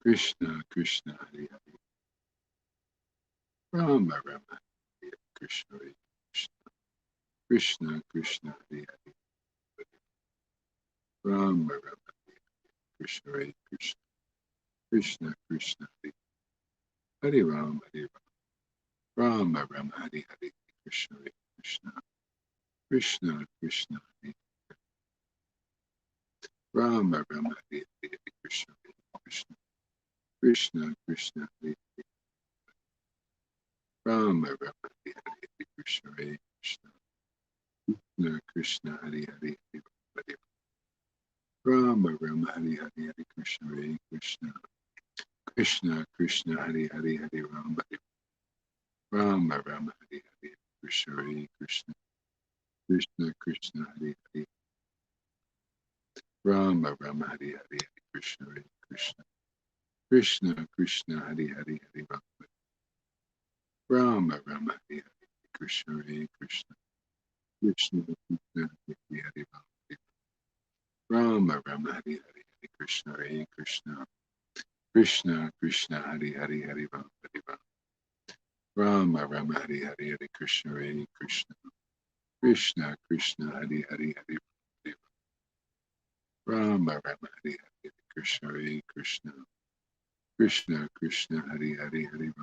Krishna, Krishna, Hare Hare. Rama, Rama, Hare Krishna, Hare Krishna. Krishna, Krishna, Hare Hare. Rama, Rama, Hare Krishna, Hare Krishna. Krishna, Krishna, Hare Hare Rama, Hare Rama. Rama, Rama, Hare Hare. Krishna, Hare Krishna. Krishna, Krishna, Hare Rama, Rama, Hare Hare. Krishna, Hare Krishna. Krishna, Krishna, Hare Rama, Rama, Hare Hare. Krishna, Hare Krishna. Krishna, Krishna, Hare Hare. Hare Rama, Rama, Hare Hare. Hare Krishna, Hare Krishna. Krishna, Krishna, Hare Hare. Hare Rama, Hare Rama, Rama, Hare Hare. Krishna, Hare Krishna. Krishna, Krishna, Hare Hare. Rama, Rama, Hare Hare. Hare Krishna, Hare Krishna. Krishna, Krishna, Hare Hare. Hare Rama, Rama, Hare Hare. Krishna, Hare Krishna. Krishna, Krishna, Hare Hare. Rama, Rama, Hare Hare. Hare Krishna, Hare Krishna. Krishna, Krishna, Hare Hare. Hare Rama, Rama, Hare Hare. Hare Krishna, Hare Krishna. Krishna, Krishna, Hare Hare. Hare Rama, Rama, Hare Hare. Krishna, Hare Krishna. Krishna, Krishna, Hare Hare. Hare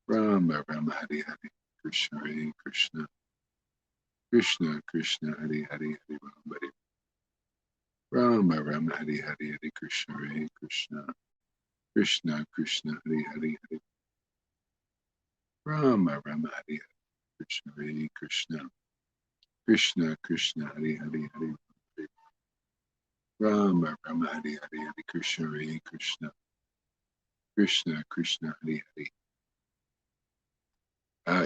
Rama, Rama, Hare Hare. Krishna, Hare Krishna. Krishna, Krishna, Hare Hare. Hare Rama, Rama, Hare Hare. Hare Krishna, Hare Krishna. Krishna, Krishna, Hare Hare. Hare Rama, Rama, Hare Hare. Krishna, Hare Krishna. Krishna, Krishna, Hare Hare. Hare Rama, Rama, Hare Hare. Hare Krishna, Hare Krishna. Krishna, Krishna, Hare Hare.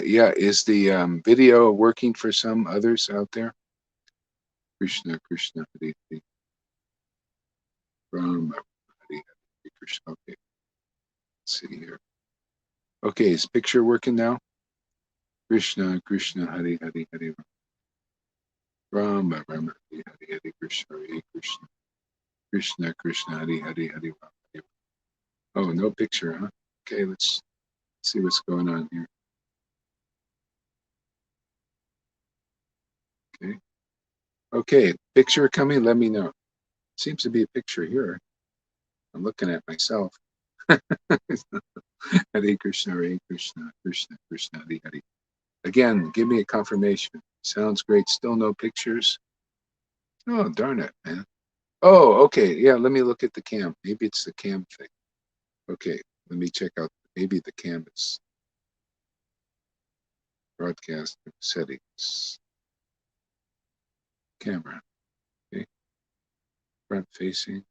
Yeah, is the video working for some others out there? Krishna, Krishna, Hare Hare. Rama, Hare Hare. Krishna. Okay, let's see here. Okay, is picture working now? Krishna, Krishna, Hare Hare. Hare Rama, Rama, Hare Hare. Hare Krishna, Hare Krishna. Krishna, Krishna, Hare Hare. Hare Rama. Hare. Oh, no picture, huh? Okay, let's see what's going on here. Okay. Okay, picture coming, let me know. Seems to be a picture here. I'm looking at myself. Hare Krishna, Hare Krishna, Krishna, Krishna, Hare Hare. Again, give me a confirmation. Sounds great. Still no pictures. Oh, darn it, man. Oh, okay. Yeah, let me look at the cam. Maybe it's the cam thing. Okay, let me check out. Maybe the cam is broadcast settings. Camera. Okay. Front facing.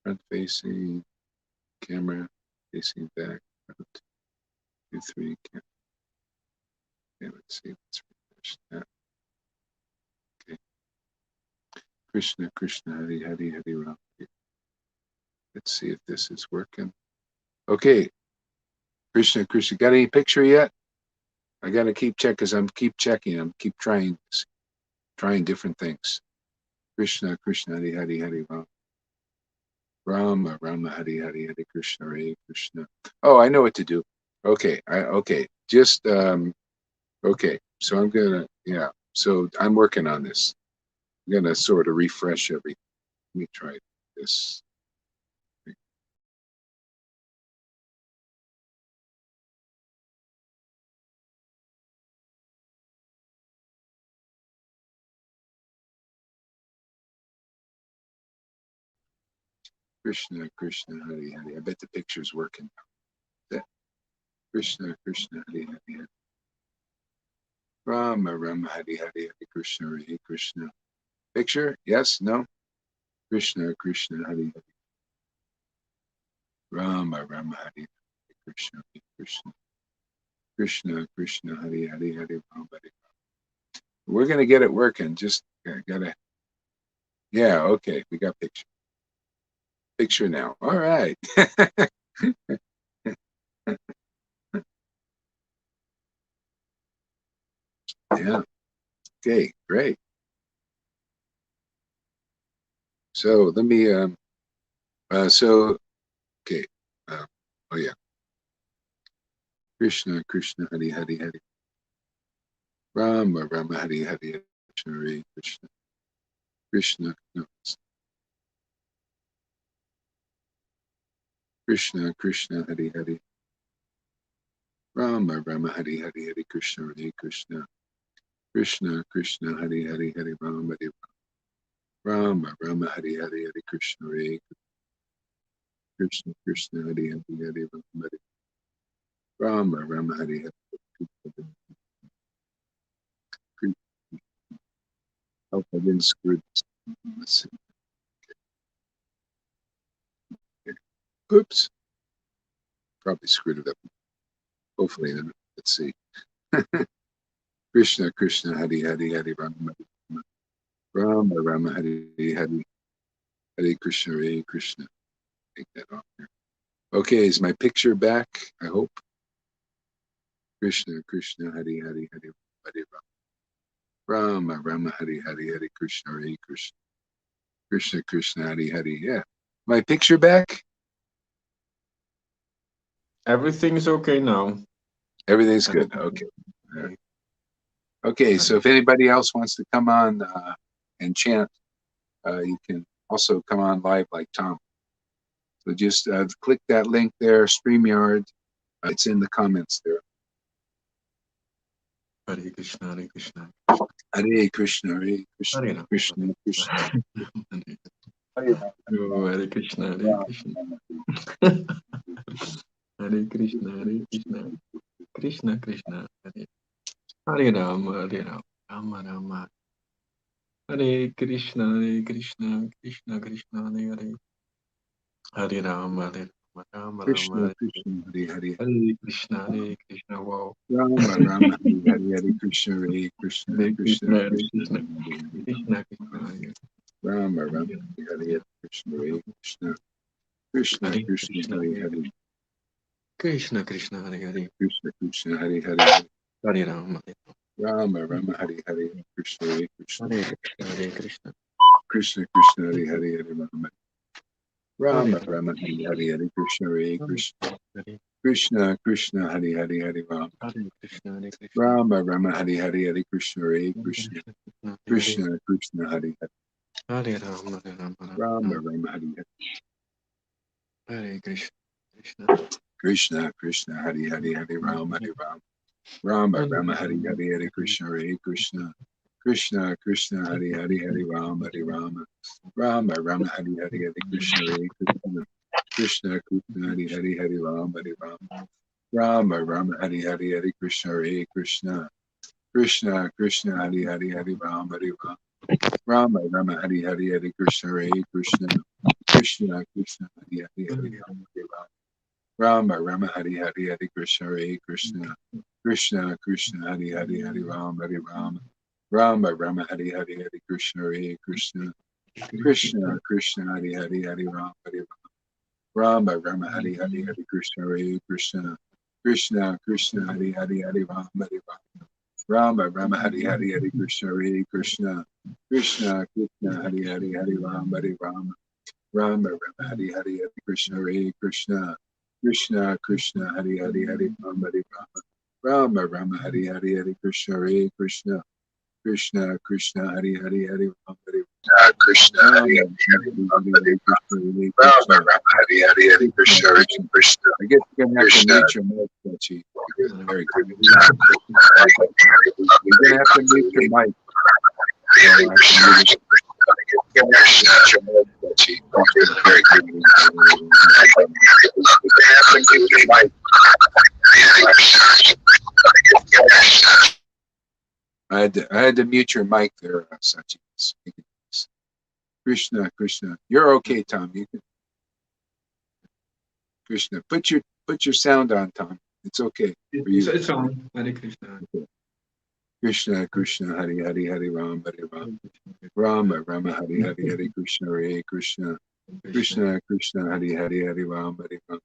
Front facing. Camera facing back. Front. 2, 3. Camera. Okay, let's see. Let's refresh that. Okay. Krishna, Krishna, Hare Hare, Hare Rama. Let's see if this is working. Okay. Krishna, Krishna, got any picture yet? I gotta keep checking because I'm keep checking. I'm keep trying different things. Krishna, Krishna, Hare Hare, Hare Rama. Rama, Rama, Hare Hare, Hare Krishna, Hare Krishna. Oh, I know what to do. Okay, okay. Just okay. So I'm gonna So I'm working on this. I'm gonna sort of refresh everything. Let me try this. Krishna, Krishna, Hare Hare. I bet the picture's working. Krishna, Krishna, Hare Hare. Rama, Rama, Hare Hare, Hare Krishna, Hare Krishna. Picture? Yes? No? Krishna, Krishna, Hare Hare. Rama, Rama, Hare Hare, Krishna, Hare Krishna. Krishna, Krishna, Hare Hare, Hare Rama, Hare. We're gonna get it working. Just gotta. Yeah. Okay. We got picture. Picture now. All right. Yeah. Okay. Great. So let me So, okay. Oh yeah. Krishna, Krishna, Hari, Hari, Hari. Rama, Rama, Hari, Hari, Hari, Krishna, Hare Krishna. Krishna, no. Krishna, Krishna, Hari, Hari. Rama, Rama, Hari, Hari, Hari, Krishna, Hare Krishna. Krishna, Krishna, Hari, Hari, Hari, Rama, Hare Rama, Rama, Hari, Hari, Hari, Krishna, Hare Krishna, Krishna, Hari, Hari, Hari, Rama, Hare Rama, Rama, Hari, Hari, Krishna, Krishna. Hope I didn't screw this. Let's see. Okay. Oops. Probably screwed it up. Hopefully not. Let's see. Krishna, Krishna, Hari, Hari, Hari, Rama, Rama, Rama, Rama, Hari, Hari, Hare Krishna, Hare Krishna. Take that off here. Okay, is my picture back? I hope. Krishna, Krishna, Hari, Hari, Hari, Hare Rama, Rama, Hari, Hari, Hare Krishna, Hare Krishna. Krishna, Krishna, Hari, Hari. Yeah. My picture back? Everything is okay now. Everything's good. Okay. Okay, so if anybody else wants to come on and chant, you can also come on live like Tom. So just click that link there, StreamYard. It's in the comments there. Hare Krishna, Hare Krishna. Hare Krishna, Hare Krishna, Hare Rama, Krishna, Krishna. Hare Krishna, Hare Krishna. Hare Krishna, Hare Krishna. Krishna, Krishna, Hare Hare Rama, Hare Rama, Rama Rama. Hare Krishna, Krishna Krishna, Hare Hare. Hare Rama, Rama Krishna, Rama. Krishna, Hare Hare. Hare Krishna, wow. Rama, Rama, Hare Hare, Hare Krishna, Hare Krishna, Hare Krishna, Krishna, Hare Krishna, Krishna. Hare Hare. Krishna, Krishna, Hare Rama, Rama, Hare Hare, Krishna, Hare Krishna, Krishna, Hare Krishna, Krishna, Hare Hare Hare. Krishna, Krishna, Hare Hare. Krishna, Krishna, Hare Hare. Hare Rama, Rama, Rama, Hare Hare, Krishna, Hare Krishna. Hare Krishna, Hare Krishna. Krishna, Krishna, Hare Hare, Hare Rama. Rama, Hare Rama, Hare Hare, Hare Krishna, Hare Krishna. Hare Krishna, Krishna, Hare Hare, Hare Rama. Hare Krishna, Hare Krishna. Rama, Rama, Hare Hare, Hare Krishna, Hare Hare Krishna. Krishna, Krishna, Krishna, Hare Hare. Hare Rama, Hare Rama, Rama, Rama, Hare Hare. Hare Krishna, Krishna. Krishna, Krishna, Hare Hare, Hare Rama, Hare Rama. Rama, Rama, Hare Hare, Hare Krishna, Hare Krishna. Krishna, Krishna, Hare Hare, Hare Rama, Hare Rama. Rama, Rama, Hare Hare, Hare Krishna, Hare Krishna. Krishna, Krishna, Hare Hare, Hare Rama, Hare Rama. Rama, Rama, Hare Hare, Hare Krishna, Hare Krishna. Krishna, Krishna, Hare Hare, Hare Rama, Hare Rama. Rama, Rama, Hare Hare, Hare Krishna, Hare Krishna. Krishna, Krishna, Hare Hare, Hare Rama, Hare Rama. Rama, Rama, Hare Hare, Hare Krishna, Hare Krishna. Krishna, Krishna, Hare Hare, Hare Rama, Hare Rama. Rama, Rama, Hare Hare, Hare Krishna, Hare Krishna. Krishna, Krishna, Hare Hare, Hare Rama, Hare Rama. Rama, Rama, Hare Hare, Hare Krishna, Hare Krishna. Krishna, Krishna, Hare Hare, Hare Rama, Hare Rama. Rama, Rama, Hare Hare, Hare Krishna, Hare Krishna. Krishna, Krishna, Hare Hare, Hare Rama, Hare Rama. Rama, Rama, Hare Hare, Hare Krishna, Hare Krishna. Krishna, Krishna, Hare Hare, Hare Rama, Hare Rama. Rama, Rama, Hare Hare, Hare Krishna, Hare Krishna. Krishna, Krishna, Hare Hare, Hare Rama, Hare Krishna, Hare Hare, Hare Rama, Rama, Hare Hare, Hare Krishna, Hare Krishna. I guess you're gonna have to mute your mic, Sachi. Very good. You're gonna have to mute your mic. Hare Krishna, Hare Krishna. Very good. I had to mute your mic there, Sachi. Krishna, Krishna. You're okay, Tom. You can. Krishna, put your sound on, Tom. It's okay for you. It's on. Hare Krishna. Okay. Krishna, Krishna, Hare Hare, Hare Rama, Hare Rama. Rama, Rama, Hare Hare, Hare Krishna, Hare Krishna. Krishna, Krishna, Hare Hare, Hare Rama, Hare Rama.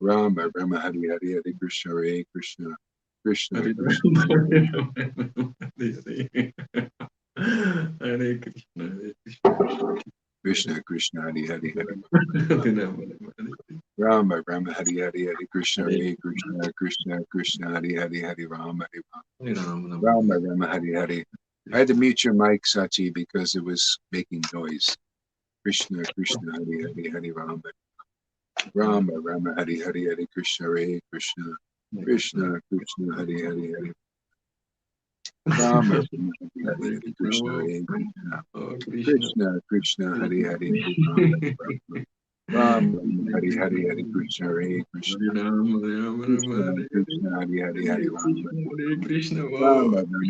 Rama, Rama, Hare Hare, Hare Krishna, Hare Krishna. Krishna, Krishna. Hare Krishna, Hare Krishna. Krishna Krishna Hari Hari Hari Rama, Rama Rama Hari Hari Hari Krishna Hare Hare Krishna Krishna Krishna Hari Hari Hari Rama Hare Rama, Rama Rama Hari Hari. I had to mute your mic, Sachi, because it was making noise. Krishna Krishna Hari Hari Hari Rama Rama Rama Hari Hari Hari Krishna Hare Krishna Krishna Krishna Hari Hari Hari Rama Rama Hari Hari Hari Krishna Hare Krishna Krishna Krishna Hari Hari Hari Rama Rama Rama Hari Hari Hari Krishna Hare Krishna Krishna Krishna Hari Hari Hari Rama Krishna, Rama Rama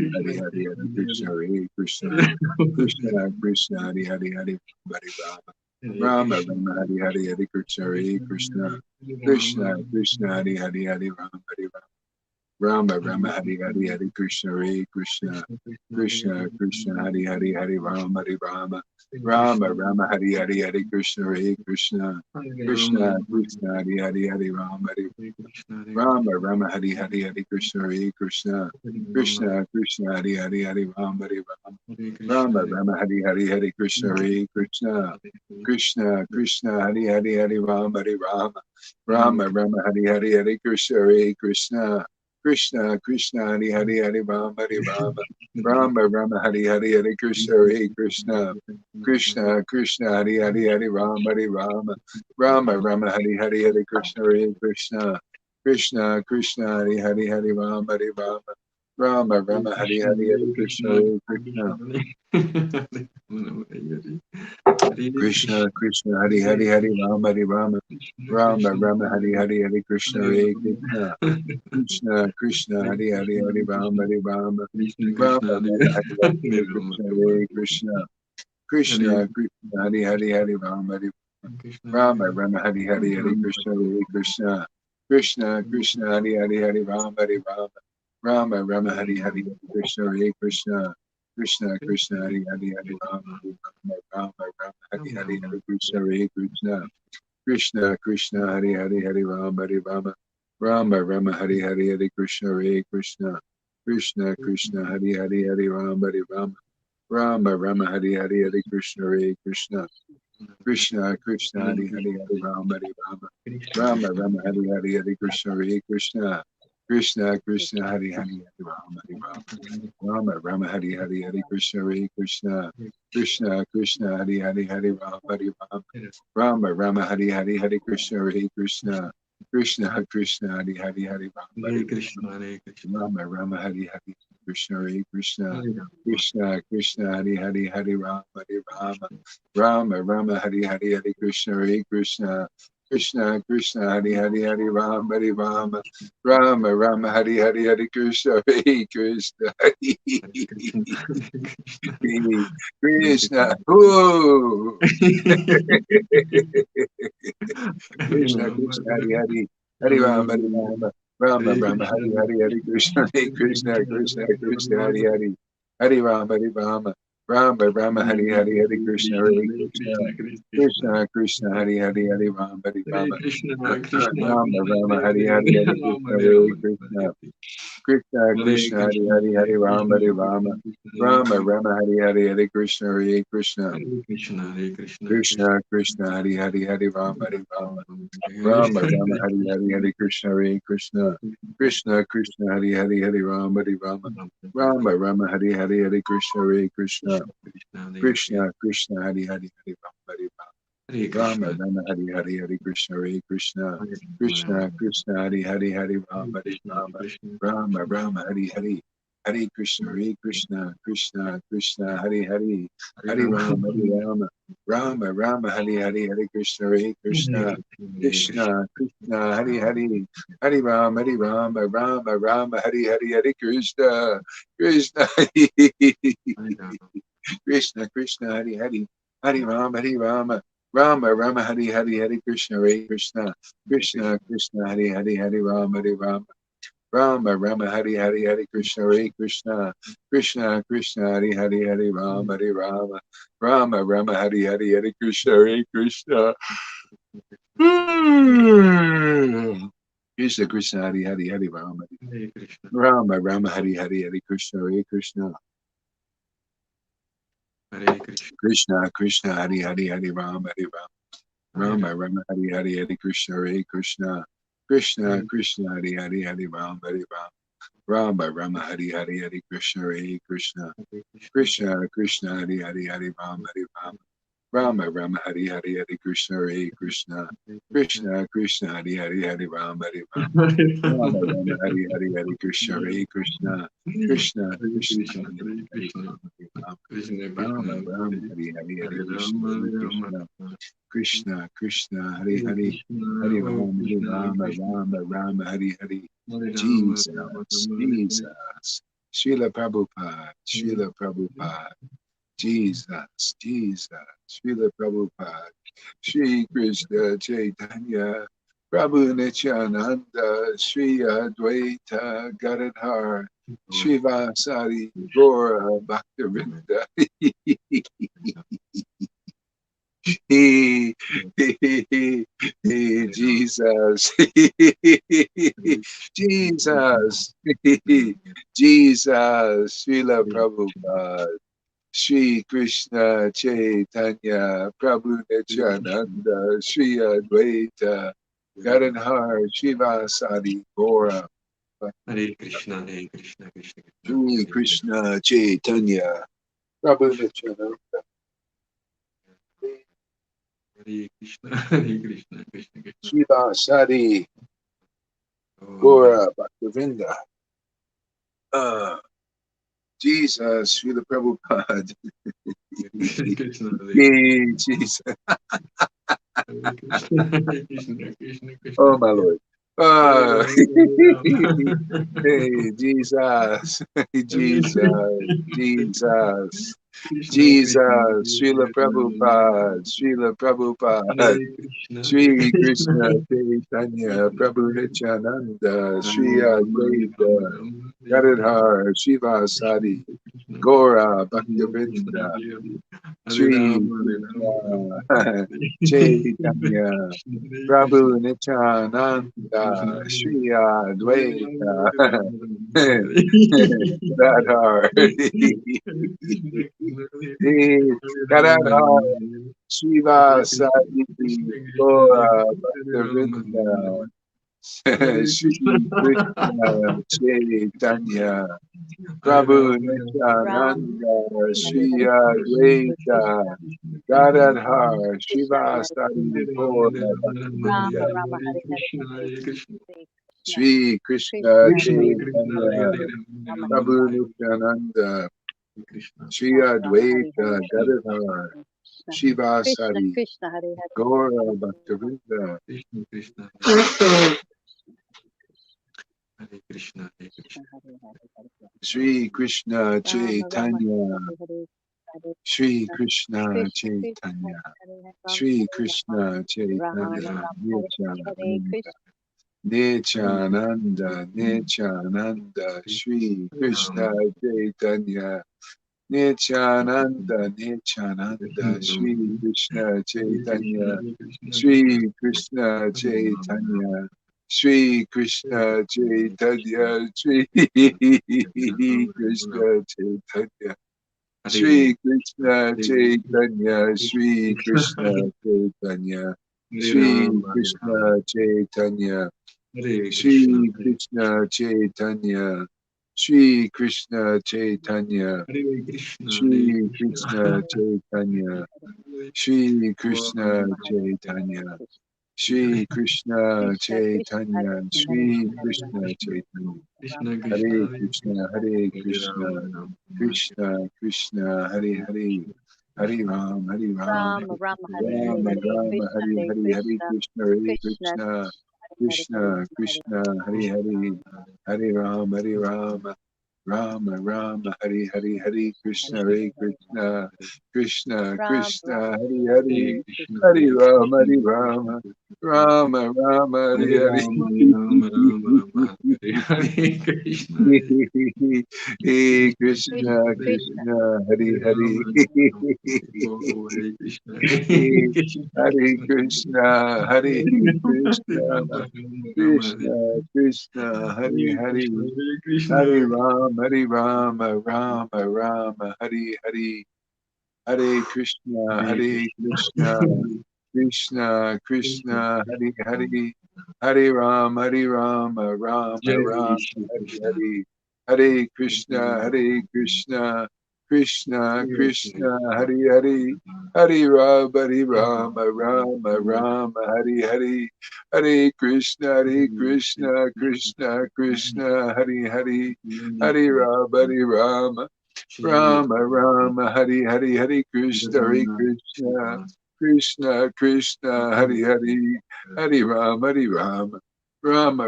Hari Hari Hari Krishna Hare Krishna Krishna Krishna Hari Hari Hari Rama Rama Rama Hari Hari Hari Krishna Hare Krishna Krishna Krishna Hari Hari Hari Rama Rama Rama Hari Hari Hari Krishna Hare Krishna Krishna Krishna Hari Hari Hari Rama Rama Rama Hari Hari Hari Krishna Hare Krishna Krishna Krishna Hari Hari Hari Rama Rama Hari Hari Hari Krishna Hare Krishna Krishna Krishna Hari Hari Hari Rama Rama Rama Hari Hari Hari Krishna Hare Krishna Krishna Krishna Hari Hari Hari Rama Rama Rama Hari Hari Hari Krishna Hare Krishna Krishna Krishna Hari Hari Hari Rama Rama Rama Hari Hari Hari Krishna Hare Krishna Krishna Krishna Hari Hari Hari Rama Rama Rama Hari Hari Hari Krishna Hare Krishna Krishna Krishna Hari Hari Hari Rama Rama Rama Hari Hari Hari Krishna Hare Krishna Krishna Krishna Hari Hari Hari Rama Rama Rama Hari Hari Hari Krishna Hare Krishna Krishna Krishna Hari Hari Hari Rama Rama Rama Rama Hari Hari Hari Krishna Hare Krishna Krishna Krishna Hari Hari Hari Rama Rama Rama Hari Hari Hari Krishna Hare Krishna Krishna Krishna Hari Hari Hari Rama Rama Rama Hari Hari Hari Krishna Hare Krishna Krishna Krishna Hari Hari Hari Rama Rama Rama Hari Hari Hari Krishna Hare Krishna Krishna Krishna Hari Hari Hari Rama Rama Rama Hari Hari Hari Krishna Hare Krishna Krishna Krishna Hari Hari Hari Rama Rama Rama Hari Hari Hari Krishna Hare Krishna Krishna Krishna Hari Hari Hari Rama Rama Rama Hari Hari Hari Krishna Hare Krishna Krishna Krishna Hari Hari Hari Rama Rama Hari Hari Hari Krishna Hare Krishna Krishna Krishna Hari Hari Hari Rama Rama Hari Hari Hari Krishna Hare Krishna Krishna Krishna Hari Hari Hari Rama Rama Hari Hari Krishna Hare Krishna Krishna Krishna Hari Hari Hari Rama Rama Hari Hari Hari Krishna Hare Krishna Krishna Krishna Hari Hari Hari Rama Rama Hari Hari Hari Krishna Hare Krishna Krishna Ooh. Krishna Krishna Hari Hari Hari Rama Rama Rama Hari Hari Hari Krishna Hare Krishna Krishna Krishna Hari Hari Hari Rama Rama Rama Hari Hari Hari Krishna Hare Krishna Krishna Krishna Hari Hari Hari Rama Rama Rama Hari Hari Hari Krishna Hare Krishna Krishna Krishna Hari Hari Hari Rama Rama Rama Hari Hari Hari Krishna Hare Krishna Krishna Krishna Hari Hari Hari Rama Rama Rama Hari Hari Hari Krishna Hare Krishna Krishna Krishna Hari Hari Hari Rama Rama Rama Hari Hari Hari Krishna Hare Krishna Krishna Krishna Hari Hari Hari Rama Rama Hari Hari Hari Krishna Hare Krishna Krishna Krishna Hari Hari Hari Rama Rama Rama Hari Hari Hare Krishna Krishna Krishna Hari Hari Hari Rama Rama Rama Hari Hari Hari Krishna Hare Krishna Krishna Krishna Hari Hari Hari Rama Rama Hari Hari Hari Krishna Krishna Krishna Krishna Hari Hari Hari Rama Rama Hari Hari Hari Krishna Hare Krishna Krishna Krishna Hari Hari Hari Rama Rama Rama Hari Hari Hari Krishna Hare Krishna Krishna Krishna Hari Hari Hari Rama Rama Rama Hari Hari Hari Krishna Hare Krishna Krishna Krishna Hari Hari Hari Rama Rama Rama Hari Hari Hari Krishna Hare Krishna Hare Krishna. Krishna, Krishna, Hari, Hari, Hari Ram, Hari Ram. Rama, Rama, Hari, Hari, Hari Krishna, Hare Krishna. Krishna, Krishna, Hari, Hari, Hari Ram, Hari Ram. Rama, Rama, Hari, Hari, Hari Krishna, Hare Krishna. Krishna, Krishna, Hari, Hari, Hari Ram, Hari Ram. Rama, Rama, Hari, Hari, Hari Krishna, Hare Krishna. Krishna, Krishna, Hari, Hari, Hari Ram, Hari Ram. Rama, Rama, Hari, Hari, Hari Krishna, Hare Krishna. Krishna, Krishna, Hari, Hari, Hari Ram, Hari Ram. Krishna, Rama, Krishna, Rama, Hari, Hari, Hari Hare Krishna, Rama, Hare Hare Rama, Krishna. Krishna, Krishna, Hari Hare Hari, Krishna, Hari oh Ram, Hari Krishna, Hare Rama, Krishna, Rama, Rama, Hari Hari. Hare Rama, Jesus, Hare Rama, Rama, Hare Hare. Jesus. Srila Prabhupada, Srila Prabhupada. Jesus, Jesus, Srila Prabhupada. Shri Krishna Chaitanya, Prabhu Nityananda, Shri Advaita Gadadhar, Shivasari Gora Bhaktivinoda. Hey, Jesus, Jesus, Jesus, Srila Prabhupada, Shri Krishna Chaitanya, Prabhu Nityananda, Shri Advaita, Gadadhar, Shivasadi, Gora, Hare Krishna, Hare Krishna, Krishna Krishna, Shri Hare Krishna Chaitanya, Prabhu Nityananda, Hare Krishna, Hare Krishna, Krishna Krishna. Shivasadi, Oh, Gora, Bhaktivinda. Jesus, Srila Prabhupada. Hare Krishna, Hare Hey, Jesus. Krishna, Hare Krishna, Krishna Oh, Krishna. my Lord. Hare Hey, Jesus. Jesus. Jesus. Krishna, Krishna, Jesus. Srila Prabhupada. Srila Prabhupada. Hare Krishna, Hare Sri Krishna, Krishna Chaitanya Prabhu Nityananda Sri Hare Rama, Hare Rama, Advaita Rama, Hare Krishna, Gadadhar Shiva Krishna, Sadi Krishna, Gora Hare Krishna, Bhaktivinda Hare Hare, Hare Sri Rama, Hare Rama, Rama, Krishna Hare Chaitanya Krishna, Hare Prabhu Krishna, Nityananda Krishna, Sri Hare Rama, Advaita Hare Rama, Rama, Hare Gadadhar Hare Krishna, Krishna, Hare Rama, Gadadhar Hare Shiva Sadi Krishna, Krishna, Hare Gora Rama, Bhaktivinda Hare Shri Krishna. Krishna Chaitanya Hare Prabhu Rama, Ram, Nityananda Hare Shri Hare Krishna, Advaita Krishna, Gadadhar Krishna, Shiva Hare Sari Krishna, Gaura Ram, Bhaktivinda Ram, Hare Hare, Krishna, Shri Krishna Krishna, Krishna, Hare Chaitanya Hare, Ram, Hare Prabhu Hare, Nityananda Krishna. Shri Ram, Ram, Hare Advaita Hare, Gadadhar Krishna, Shiva Krishna, Sari Krishna, Hare Hare, Gaura Bhaktivinda Krishna Krishna Hare Krishna Hare Krishna Krishna, Hare Hare, Hare Shri Krishna Ram, Ram, Chaitanya Hare Hare, Hare Shri Krishna, Krishna Krishna, Krishna, Chaitanya Hare Hare, Ram, Shri Hare Ram, Krishna Ram, Chaitanya Ram, Hare Hare, Nityananda Krishna, Nityananda Nityananda Shri Krishna Chaitanya Nityananda Nityananda Shri Krishna Chaitanya Shri Krishna Chaitanya Shri Krishna Chaitanya Shri Krishna Chaitanya Shri Krishna Chaitanya Shri Krishna Chaitanya Shri Krishna Chaitanya Hare Krishna Shri Krishna Chaitanya Shri Krishna Chaitanya Hare Krishna Hare Shri Krishna Krishna Chaitanya Shri Krishna Chaitanya Shri Krishna Krishna, Krishna, Hare Chaitanya Hare, Shri Hare Ram, Krishna Chaitanya Ram, Krishna Hare Krishna Hare Hare, Hare Krishna Krishna Hare Hare Krishna Rama Rama Krishna Krishna Hare Hare Hare Ram Hare Ram Ram, Ram, Hare Hare, Rama Hare Rama Krishna, Hare Hare Hare Hare Krishna, Krishna Hare Krishna, Krishna Hare Hare, Krishna Hare Krishna Hare Hare Hare Ram Hare Ram Rama Rama Hare Hare Hare Krishna Hare Krishna Krishna Ram, Krishna Ram, Hare Hare Hare, Hare Hare Hare Krishna Krishna, Hare Hare Rama Krishna Hare Rama Rama Rama Hare Hare Hare Rama Hare Rama Rama Rama Hare Hare Krishna Hare Hey Krishna, Krishna Krishna, Krishna Hare Rama Hare Oh Hare Krishna Hare Hey, Krishna Hare Krishna Krishna, Hare Hare Krishna, Rama Rama Hare Krishna Krishna, Hare Hare Hare, Krishna Hare Krishna Hare Rama, Hare Rama, Rama Rama, Hare Hare. Hare Krishna, Hare Krishna, Krishna Krishna, Hare Hare, Hare Rama, Rama Jai Rama, Shri Hare Krishna. Hare, Hare Krishna, Hare Krishna, Krishna Jai Shri Krishna, Hare Hare, Hare Rama, Rama, Hare Hare, Hare Krishna, Krishna Krishna, Hare Hare, Hare Rama, Rama, Hare Hare, Hare Krishna, Krishna Krishna, Hare Hare, Hare Rama,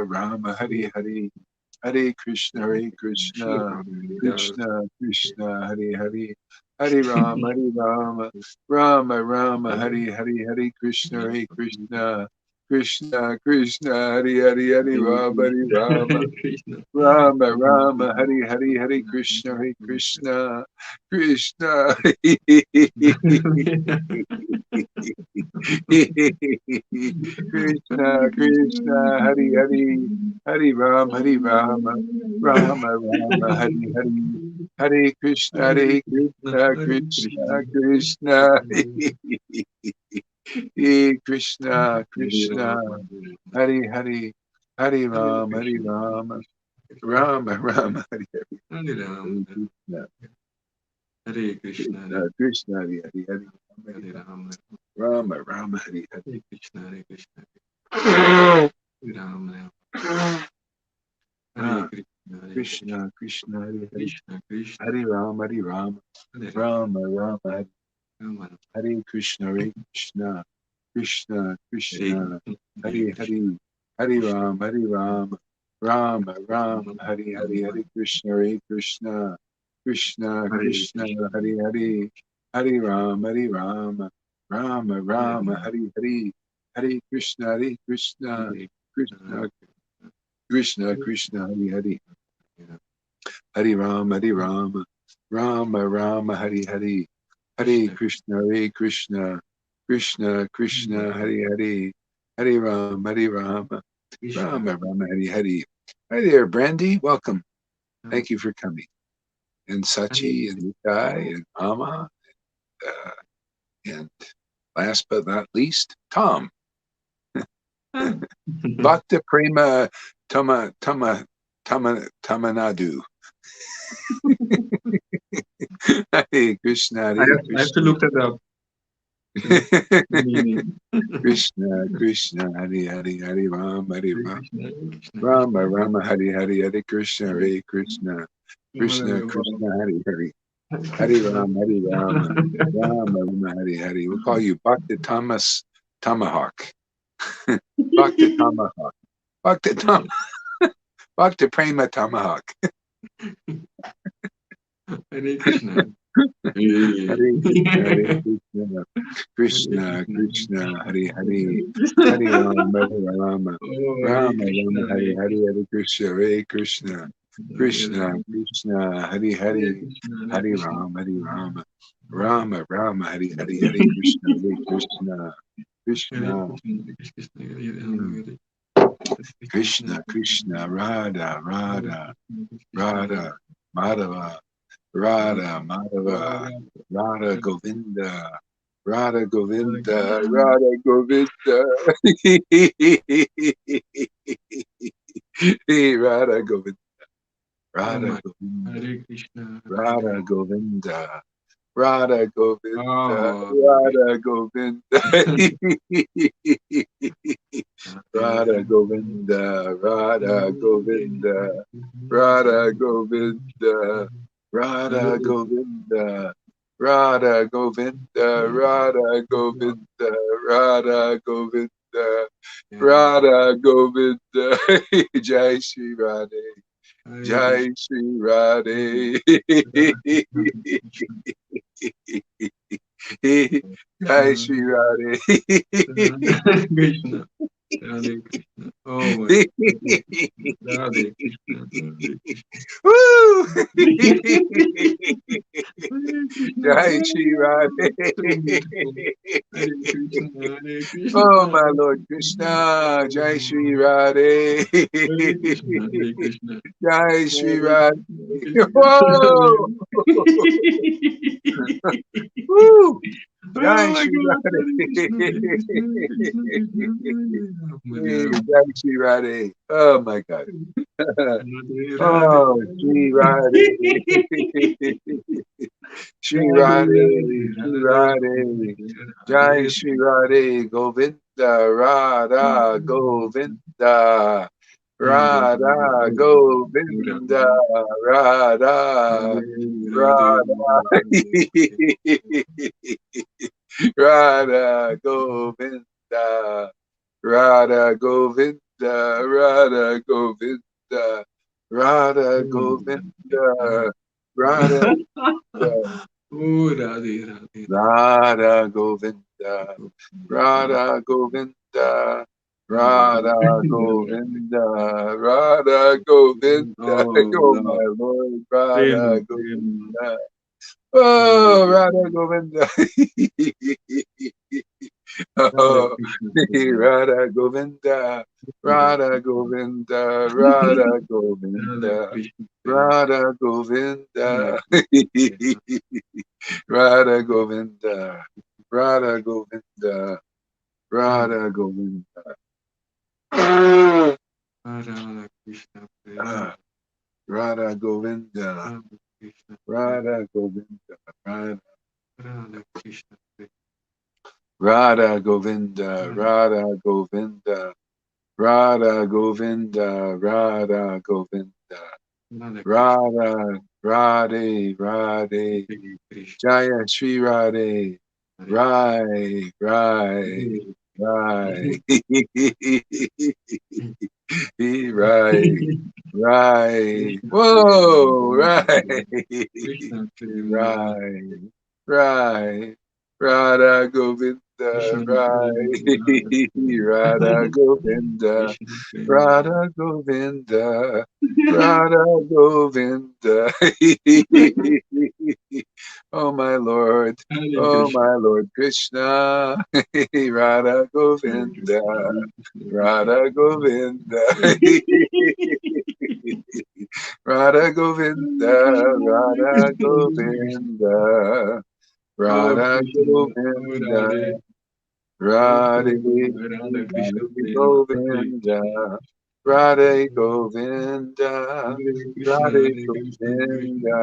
Rama, Hare Hare, Hare Krishna, Srila Krishna, Prabhupada. Krishna, Hare Hare, Hare Rama, Rama, Hare Hare, Hare Krishna, Krishna, Hare Hare, Hare Rama, Hare Krishna. Rama, Hare Krishna, Krishna, Krishna. Krishna, Hare Hare, Hare Rama, Hare Hare, Hare Krishna, Hare Krishna, Krishna, Krishna, Krishna, Hare Hare, Hare Rama, Rama, Hare Hare, Hare Krishna, Krishna, Hare Hare, Hare Rama, Rama, Hare Hare Krishna, Hare Krishna, Hare. Hare Rama, Hare Krishna, Hare Krishna, Krishna, Hare Hare, Krishna, Krishna, Hare Rama, Hare Rama, Rama, Hare Krishna, Krishna, Krishna, Hare Krishna, Hare Hare Krishna, Hare, Hare Krishna, Rama, Rama, Hare Krishna, Krishna, Krishna, Hare Krishna, Krishna, Hare, Hare Rama, Hare Rama, Hare Krishna, Krishna, Hare Krishna, Krishna, Krishna, Hare Rama, Hare, Hare Krishna, Krishna, Krishna, Hare, Hare Rama, Krishna, Rama, Hare. Hi there, Brandy. Welcome. Thank you for coming. And Sachi and Nikai and Mama. And last but not least, Tom. Bhakta Prema Tamanadu. Hare Krishna, I Hare have to look that up. Meaning. Krishna, Hare Rama, Krishna, Rama, Hare Krishna, Krishna, Hare Rama, Rama, Hare. We'll call you Bhakta Thomas Tomahawk. Bhakta Tomahawk. Bhakta Prema Tomahawk. Hare Krishna. Hare Krishna, Hare Rama, Rama, Hare Krishna, Krishna, Hare Rama, Rama, Hare Krishna, Krishna, Radha, Madhava, Radha Govinda, Radha Govinda, Radha Govinda, Radha Govinda, Radha Govinda, Hare Krishna. Radha Govinda, Radha Govinda, Oh, Radha Govinda, Radha Govinda, Radha Govinda, Radha Govinda, Radha Govinda, Radha Govinda, Radha Govinda, Radha Govinda, Radha Govinda, Jai Shri Radhe, Jai Shri Radhe, Jai Shri Radhe, Krishna. Radhe Krishna. Oh my God. Radhe Krishna. Radhe Krishna. Woo! Hare Krishna. Jai Oh, Shri Radhe. so beautiful. Hare Krishna. Hare Krishna. Oh, my Hare Lord Krishna. Krishna, Oh, Jai Shri Radhe. Hare Krishna. Hare Krishna. Jai Shri Hare Radhe. Krishna. Whoa! Woo! Oh Jai my Shri God. Radhe. Hare Krishna. Hare Krishna. Hare Krishna. Krishna. Hare Hey, Ram. Jai Shri Radhe. Oh, my God. Radhe Radhe. Oh, Shri Radhe. Shri Radhe, Shri Radhe, Jai Shri Radhe, Govinda, Radha, Govinda, Radha, Govinda, Radha, Radha, Radha, Govinda, Radha, Govinda, Radha, Govinda, Radha, Govinda, Radha. Oh, Radhe Radhe. Radha Govinda, Radha Govinda, Radha Govinda, Radha Govinda, Oh, oh love. my Lord, Prema, Radha prema. Govinda, oh Radha Govinda, Radha oh Krishna. Radha Govinda, Radha Govinda, Radha Radha Govinda, Krishna. Radha Radha Govinda. Krishna. Radha Govinda, Radha Govinda, Radha Govinda. Ah, Radha Krishna. Prema. ah, Radha Govinda, Radha Krishna. Radha Govinda, Radha Krishna. Radha Govinda, Radha Govinda, Radha Govinda, Radha Govinda, Radha Krishna. Radha, Radhe, Radhe, Hare Krishna. Jaya Shri Radhe, Hare Rai, Rai, Rai. Right, right. Krishna Whoa, right, Krishna Prema. right, right. Radha Govinda, Krishna right. Prema. Radha Govinda, Krishna Prema. Radha Govinda, Radha Govinda. Oh my Lord, Hare oh Krishna. my Lord Krishna, Radha Hare Govinda. Krishna. Hare Krishna. Radha Govinda, Radha Govinda, Radha Govinda, Oh, Radha Krishna. Oh, Govinda, Radhe. Oh, Radhe Prema. Radha Krishna Prema. Hare Govinda, Krishna. Radhe Govinda, Hare Krishna. Radhe Hare Krishna. Krishna Govinda, Krishna.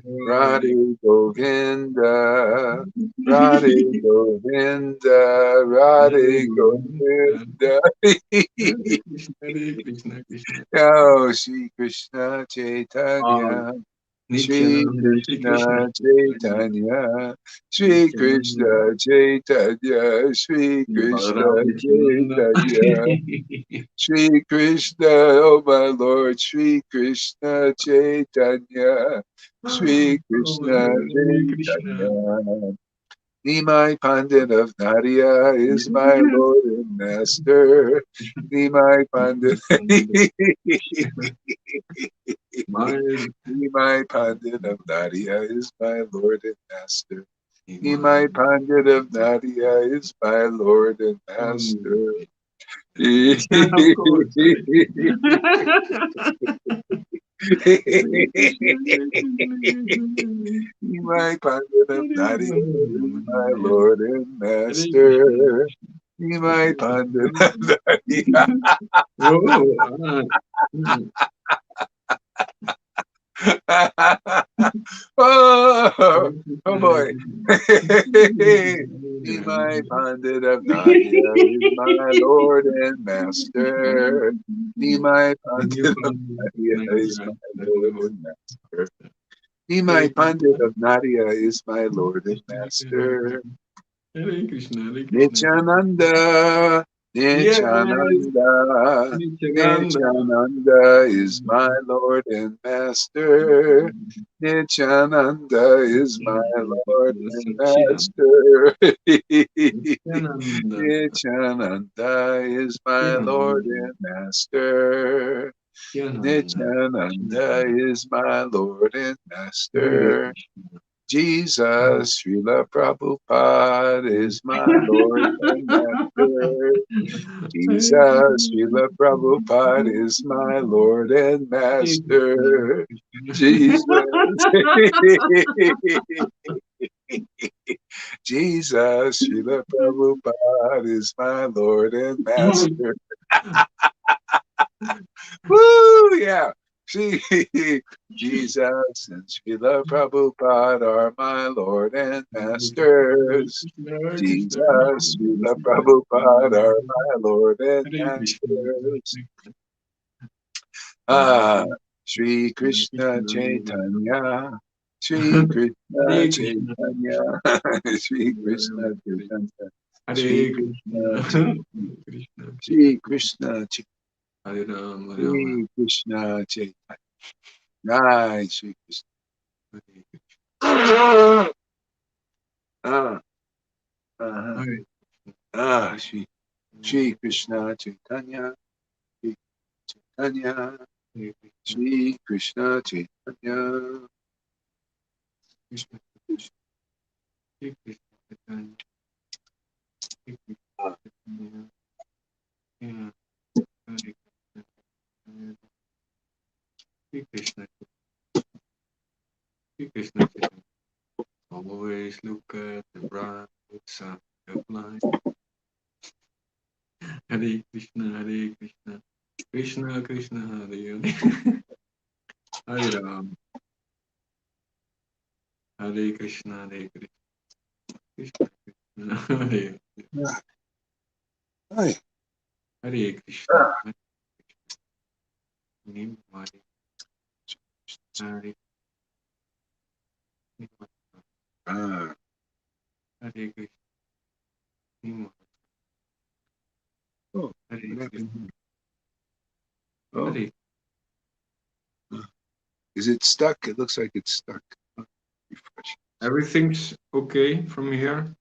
Oh, Radhe. Radhe Govinda, Radhe Govinda, Radhe Govinda. Hare Krishna. Hare Krishna. Krishna. Oh, Shri Krishna Oh, Chaitanya, Shri Nityananda, Shri Krishna Krishna Chaitanya, Chaitanya, Shri Nityananda, Krishna Chaitanya, Shri Shri Krishna Balaram Nityananda. Chaitanya, Shri Krishna, oh my Lord, Shri Krishna Chaitanya, Shri Oh my Krishna God, Hare Krishna. Chaitanya. Nimai Pandit of Nadia is my Lord and Master. Nimai Pandit. My Nimai Pandit of Nadia is my Lord and Master. Nimai Iman. Pandit of Nadia is my Lord and Master. Of course, Hare Krishna. Hare Krishna, Hare Krishna, Krishna. Nimai Pandit of Nadia is my Hare Lord and Krishna, Master. Nimai Pandit Hare of Nadia. Krishna. Oh, mm. Oh, Hare Krishna, oh Hare boy. Be my Krishna. Pandit of Nadia is my Lord and Master. Be my Pandit of Nadia is my Lord and Master. Be my Pandit of Nadia is my Lord and Master. Hare Krishna, Hare Krishna. Nityananda, Yes, Nityananda, Nityananda. Nityananda is my Lord and Master. Nityananda is my Lord and Master. Nityananda. Nityananda is my Lord and Master. Nityananda is my Lord and Master. Jesus, Srila Prabhupada is my Lord and Master. Jesus, Srila Prabhupada is my Lord and Master. Jesus. Jesus, Srila Prabhupada is my Lord and Master. Woo, yeah. See, Jesus and Srila Prabhupada are my Lord and Masters. Jesus, Srila Prabhupada are my Lord and Masters. Ah, Sri Krishna Chaitanya, Sri Krishna Chaitanya, Sri Krishna Chaitanya, Sri Krishna Chaitanya, Sri Krishna Chaitanya, Sri Krishna Chaitanya. Jai Sri Krishna. Ah, Sri Krishna Chaitanya, Sri Chaitanya, Sri Krishna Chaitanya. Krishna. Always look at the bright side of life. Hare Krishna, Hare Krishna, Krishna Krishna, Hare Hare. Hare Ram, Hare Krishna, Hare Krishna, Krishna Krishna, Hare Hi. Hare Krishna, Hare Krishna, Hare Ah, Hare Krishna, oh, Hare what happened Krishna, here? Oh, Hare. is it stuck? It looks like it's stuck. Oh, refresh. Everything's okay from here.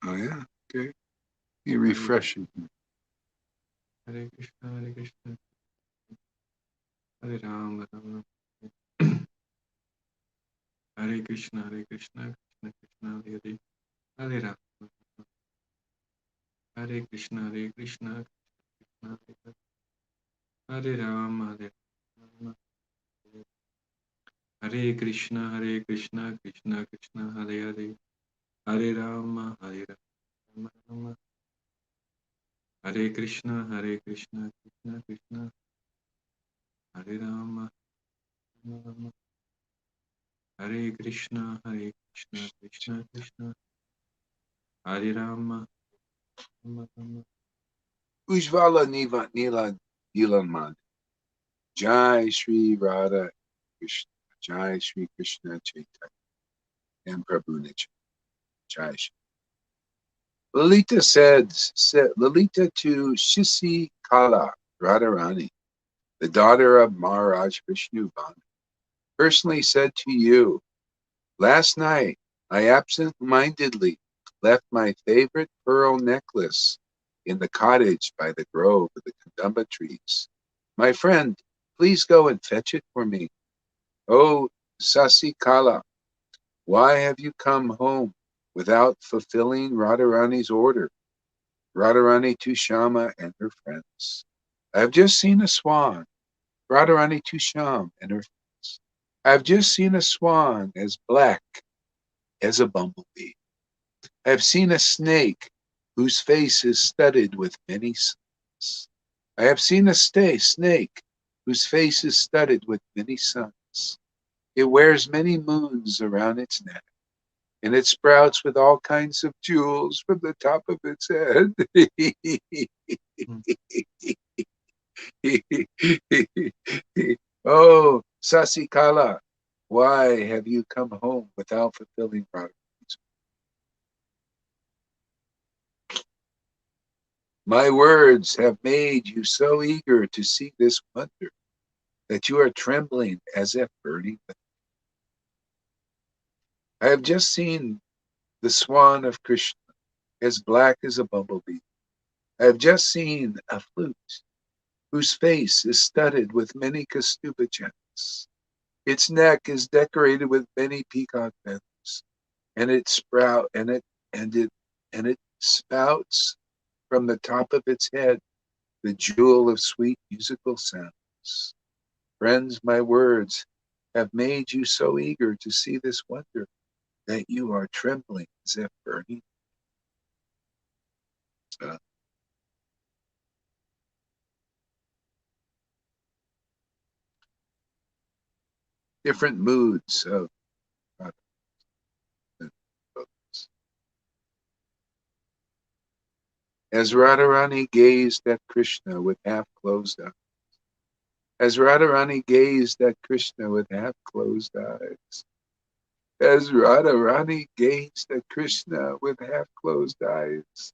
Oh, yeah. Okay. You refresh it. Hare Krishna, Hare Krishna, Hare Ram, Ram. Hare Krishna, Hare Krishna, Krishna Krishna, Hare Hare. Hare Ram. Hare Krishna, Hare Krishna, Krishna Krishna, Hare Ram, Hare Ram. Hare Krishna, Hare Krishna, Krishna Krishna, Hare Hare. Hare Rama, Hare Rama. Hare Krishna, Hare Krishna, Krishna Krishna, Hare Rama, Rama. Hare Krishna, Hare Krishna, Krishna Krishna, Hare Rama, Rama. Ujvala Nilanmad. Jai Shri Radha Krishna. Jai Shri Krishna Chaitanya. And Prabhu Nitya. Jai Shri. Lalita said Lalita to Shisi Kala Radharani, the daughter of Maharaj Vishnu Bhanu, personally said to you, last night I absent-mindedly left my favorite pearl necklace in the cottage by the grove of the Kadamba trees. My friend, please go and fetch it for me. Oh, Sasikala, why have you come home without fulfilling Radharani's order? Radharani Tushama and her friends. I have just seen a swan, Radharani Tusham and her friends. I have just seen a swan as black as a bumblebee. I have seen a snake whose face is studded with many suns. I have seen a snake whose face is studded with many suns. It wears many moons around its neck, and it sprouts with all kinds of jewels from the top of its head. Oh, Sasikala, why have you come home without fulfilling Radharani's? My words have made you so eager to see this wonder that you are trembling as if burning. I have just seen the swan of Krishna, as black as a bumblebee. I have just seen a flute whose face is studded with many kastuba gems. Its neck is decorated with many peacock feathers, and and it and it spouts from the top of its head the jewel of sweet musical sounds. Friends, my words have made you so eager to see this wonder that you are trembling as if burning. Uh, different moods of as Radharani gazed at Krishna with half-closed eyes. As Radharani gazed at Krishna with half-closed eyes. As Radharani gazed at Krishna with half-closed eyes.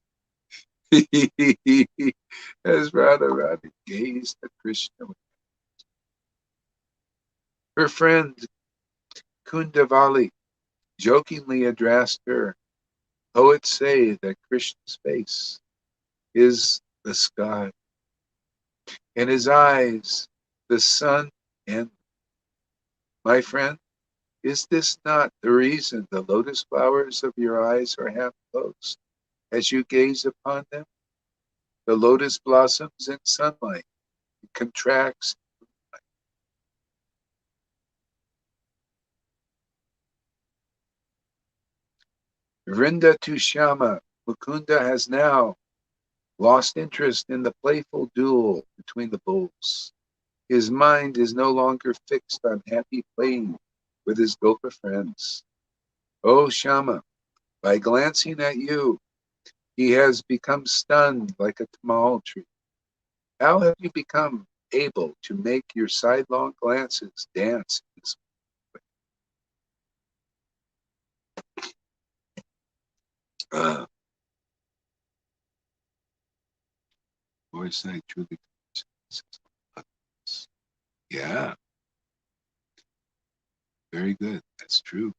As Radharani gazed at Krishna. Her friend Kundavali jokingly addressed her. Poets say that Krishna's face is the sky, and his eyes the sun. And my friend, is this not the reason the lotus flowers of your eyes are half closed as you gaze upon them? The lotus blossoms in sunlight, it contracts. Vrinda to Shama, Mukunda has now lost interest in the playful duel between the bulls. His mind is no longer fixed on happy playing with his gopher friends. Oh, Shama, by glancing at you, he has become stunned like a tamal tree. How have you become able to make your sidelong glances dance in this way? Voice I truly. Yeah, very good. That's true.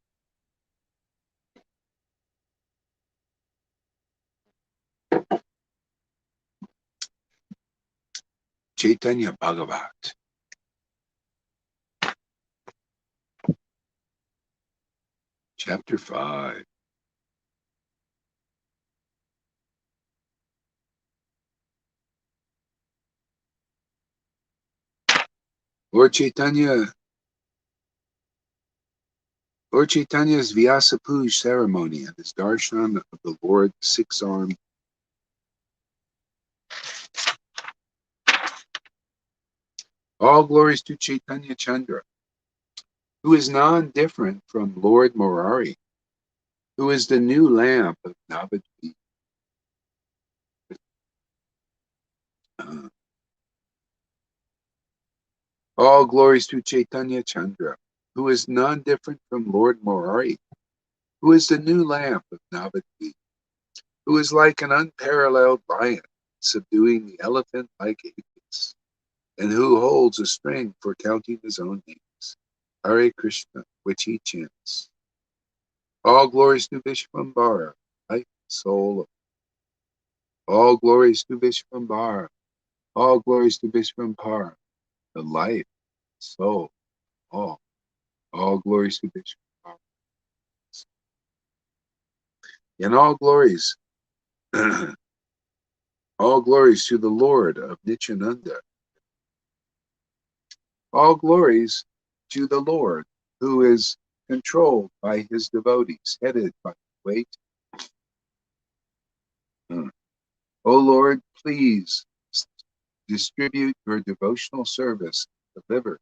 Chaitanya Bhagavat, Chapter 5. Lord Chaitanya, Lord Chaitanya's Vyasa Puja ceremony and his darshan of the Lord six-armed. All glories to Chaitanya Chandra, who is non-different from Lord Murari, who is the new lamp of Navadvip. All glories to Chaitanya Chandra, who is non-different from Lord Murari, who is the new lamp of Navadvip, who is like an unparalleled lion, subduing the elephant like Hades, and who holds a string for counting his own names. Hare Krishna, which he chants. All glories to Vishvambara, life and soul. All glories to Vishvambara. All glories to Vishvambara, the life, soul, all. All glories to Vishvambara. And all glories, all glories to the Lord of Nityananda. All glories to the Lord, who is controlled by his devotees, headed by the weight. O Lord, please distribute your devotional service, deliver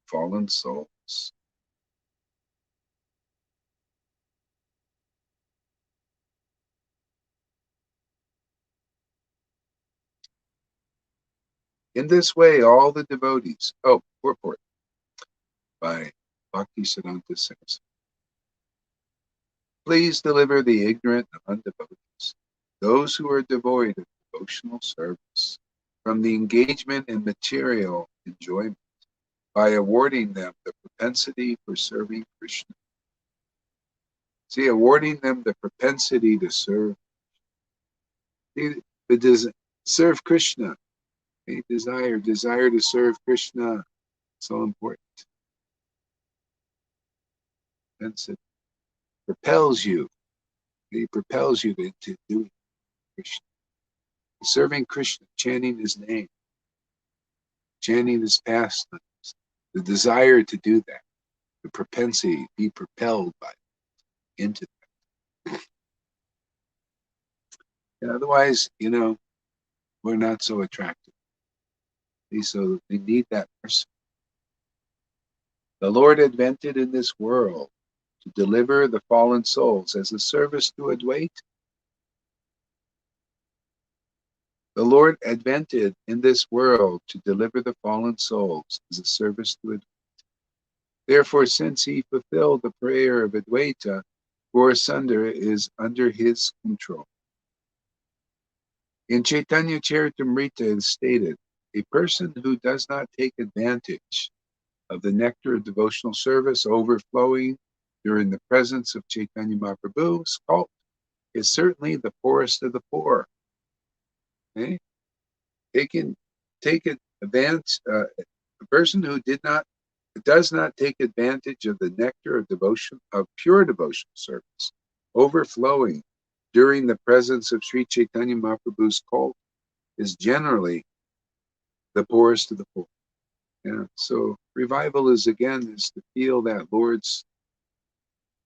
fallen souls. In this way, all the devotees. Oh, purport by Bhaktisiddhanta Saraswati. Please deliver the ignorant and undevotees, those who are devoid of devotional service from the engagement in material enjoyment by awarding them the propensity for serving Krishna. See, awarding them the propensity to serve. Serve Krishna. A desire to serve Krishna. So important. Propensity propels you. It propels you to do Krishna. Serving Krishna, chanting his name, chanting his pastimes, the desire to do that, the propensity, be propelled by it, into that. And otherwise, we're not so attractive. So they need that person. The Lord invented in this world to deliver the fallen souls as a service to Advaita. The Lord invented in this world to deliver the fallen souls as a service to Advaita. Therefore, since he fulfilled the prayer of Advaita, Gaurasundara is under his control. In Chaitanya Charitamrita it is stated, a person who does not take advantage of the nectar of devotional service overflowing during the presence of Chaitanya Mahaprabhu's cult is certainly the poorest of the poor. Okay? They can take advantage. A person who does not take advantage of the nectar of devotion of pure devotional service overflowing during the presence of Sri Chaitanya Mahaprabhu's cult is generally the poorest of the poor. Yeah. So revival is to feel that Lord's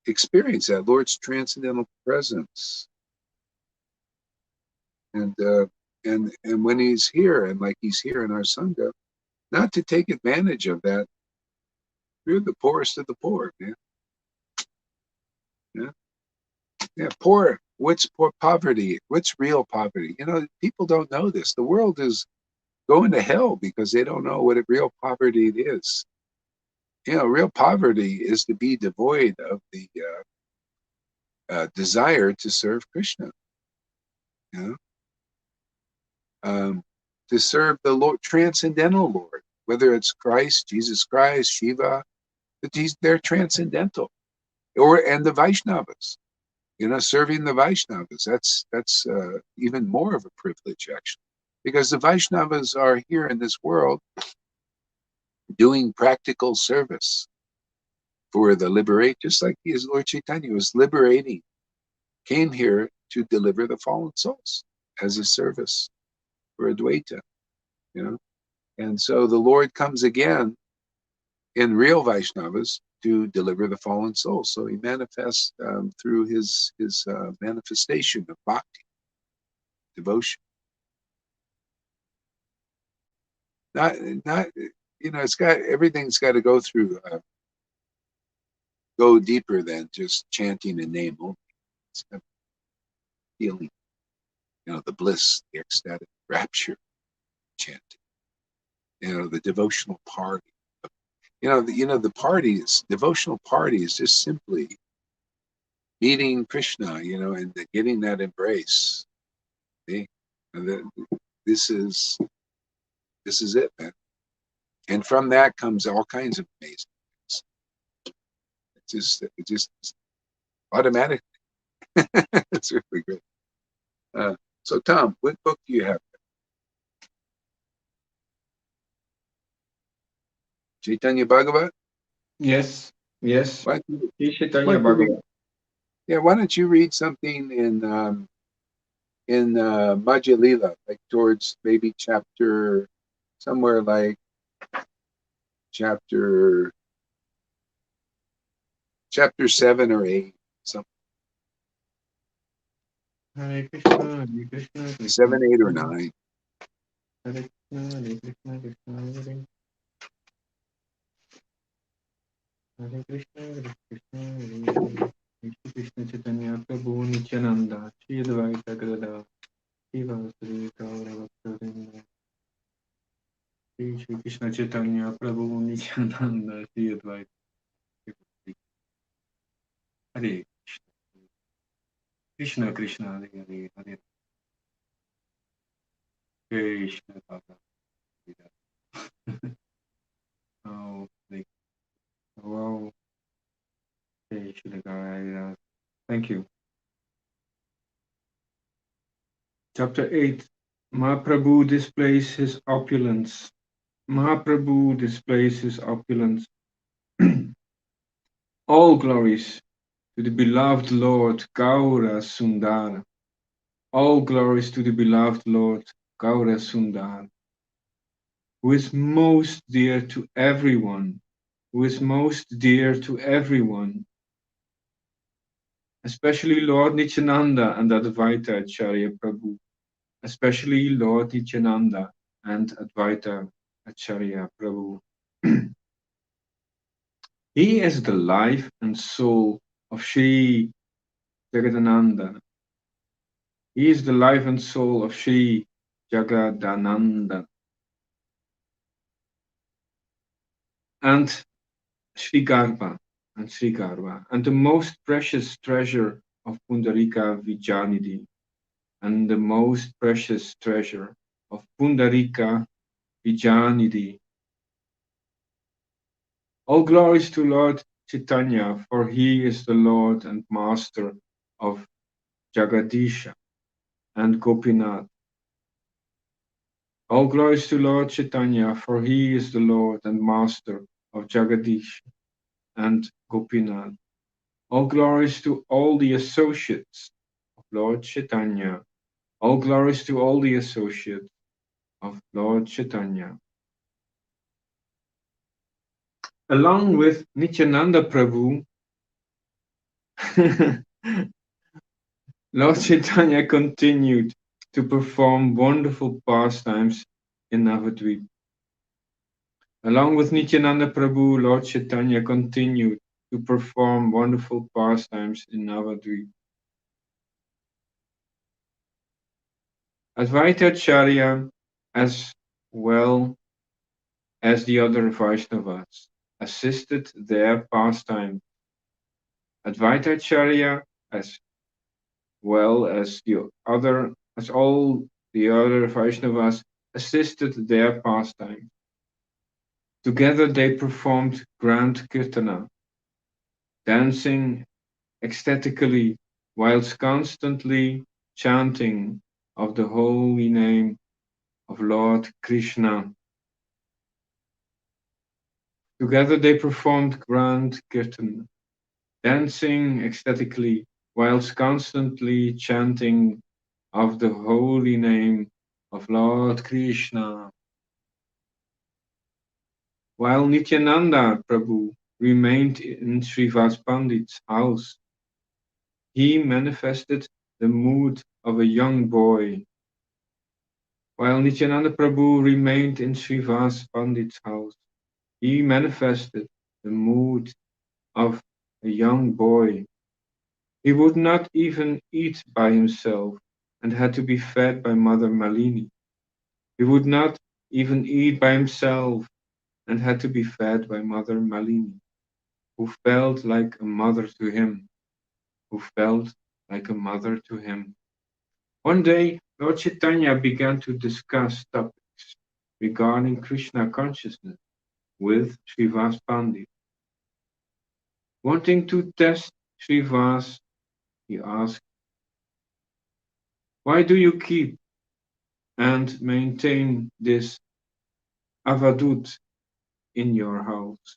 experience, that Lord's transcendental presence, and when He's here, and like He's here in our sangha, not to take advantage of that. We're the poorest of the poor, man. Yeah, yeah. Poor. What's poor poverty? What's real poverty? People don't know this. The world is going to hell because they don't know what real poverty is. Real poverty is to be devoid of the desire to serve Krishna. To serve the Lord, transcendental Lord, whether it's Christ, Jesus Christ, Shiva, they're transcendental, and the Vaishnavas. Serving the Vaishnavas. That's even more of a privilege, actually, because the Vaishnavas are here in this world doing practical service for the liberate, just like his Lord Chaitanya was liberating, came here to deliver the fallen souls as a service for Advaita, And so the Lord comes again in real Vaishnavas to deliver the fallen souls. So he manifests through his manifestation of bhakti, devotion. Not everything's got to go through, go deeper than just chanting a name only. It's got feeling, the bliss, the ecstatic rapture, chanting. The devotional party. The parties, devotional party is just simply meeting Krishna, and getting that embrace. See? And this is it, man. And from that comes all kinds of amazing things. It just automatically. It's really great. So Tom, what book do you have? Chaitanya Bhagavat? Yes. Why Chaitanya don't you read, Bhagavat. why don't you read something in Madhya Lila, like towards maybe somewhere like chapter 7 or 8, something. Hare Krishna, Hare Krishna, 7, 8, or 9. Hare Krishna, Hare Krishna, Krishna Hare Krishna, Hare Krishna, Hare Krishna Chaitanya Prabhu Nityananda, Shri Advaita Gadadhar, Shri Vasudeva Gaura Bhaktavinda, Shri Krishna Chaitanya Prabhu Nityananda, Shri Advaita. Hare Krishna, Krishna Krishna, Hare Hare, Hare Krishna Tata. Oh, like, wow. Krishna Tata. Thank you. Chapter 8. Mahaprabhu displays his opulence. Mahaprabhu displays his opulence. All glories to the beloved Lord Gaura Sundara. All glories to the beloved Lord Gaura Sundara, who is most dear to everyone, who is most dear to everyone, especially Lord Nityananda and Advaita Acharya Prabhu, especially Lord Nityananda and Advaita Acharya Prabhu. He is the life and soul of Sri Jagadananda. He is the life and soul of Sri Jagadananda and Sri Garba and the most precious treasure of Pundarika Vijanidhi, and the most precious treasure of Pundarika Vijanidhi. All glories to Lord Chaitanya, for he is the Lord and Master of Jagadisha and Gopinath. All glories to Lord Chaitanya, for he is the Lord and Master of Jagadish and Gopinath. All glories to all the associates of Lord Chaitanya. All glories to all the associates of Lord Chaitanya. Along with Nityananda Prabhu, Lord Chaitanya continued to perform wonderful pastimes in Navadvip. Along with Nityananda Prabhu, Lord Chaitanya continued to perform wonderful pastimes in Navadvip. Advaita Acharya, as well as the other Vaishnavas, assisted their pastime. Advaita Acharya, as well as all the other Vaishnavas, assisted their pastime. Together they performed grand kirtana, dancing ecstatically whilst constantly chanting of the holy name of Lord Krishna. Together they performed grand kirtan, dancing ecstatically whilst constantly chanting of the holy name of Lord Krishna. While Nityananda Prabhu remained in Srivas Pandit's house, he manifested the mood of a young boy. While Nityananda Prabhu remained in Srivas Pandit's house, he manifested the mood of a young boy. He would not even eat by himself and had to be fed by Mother Malini. He would not even eat by himself and had to be fed by Mother Malini, who felt like a mother to him, who felt like a mother to him. One day, Lord Chaitanya began to discuss topics regarding Krishna consciousness with Srivas Pandit. Wanting to test Srivas, he asked, "Why do you keep and maintain this avadut in your house?"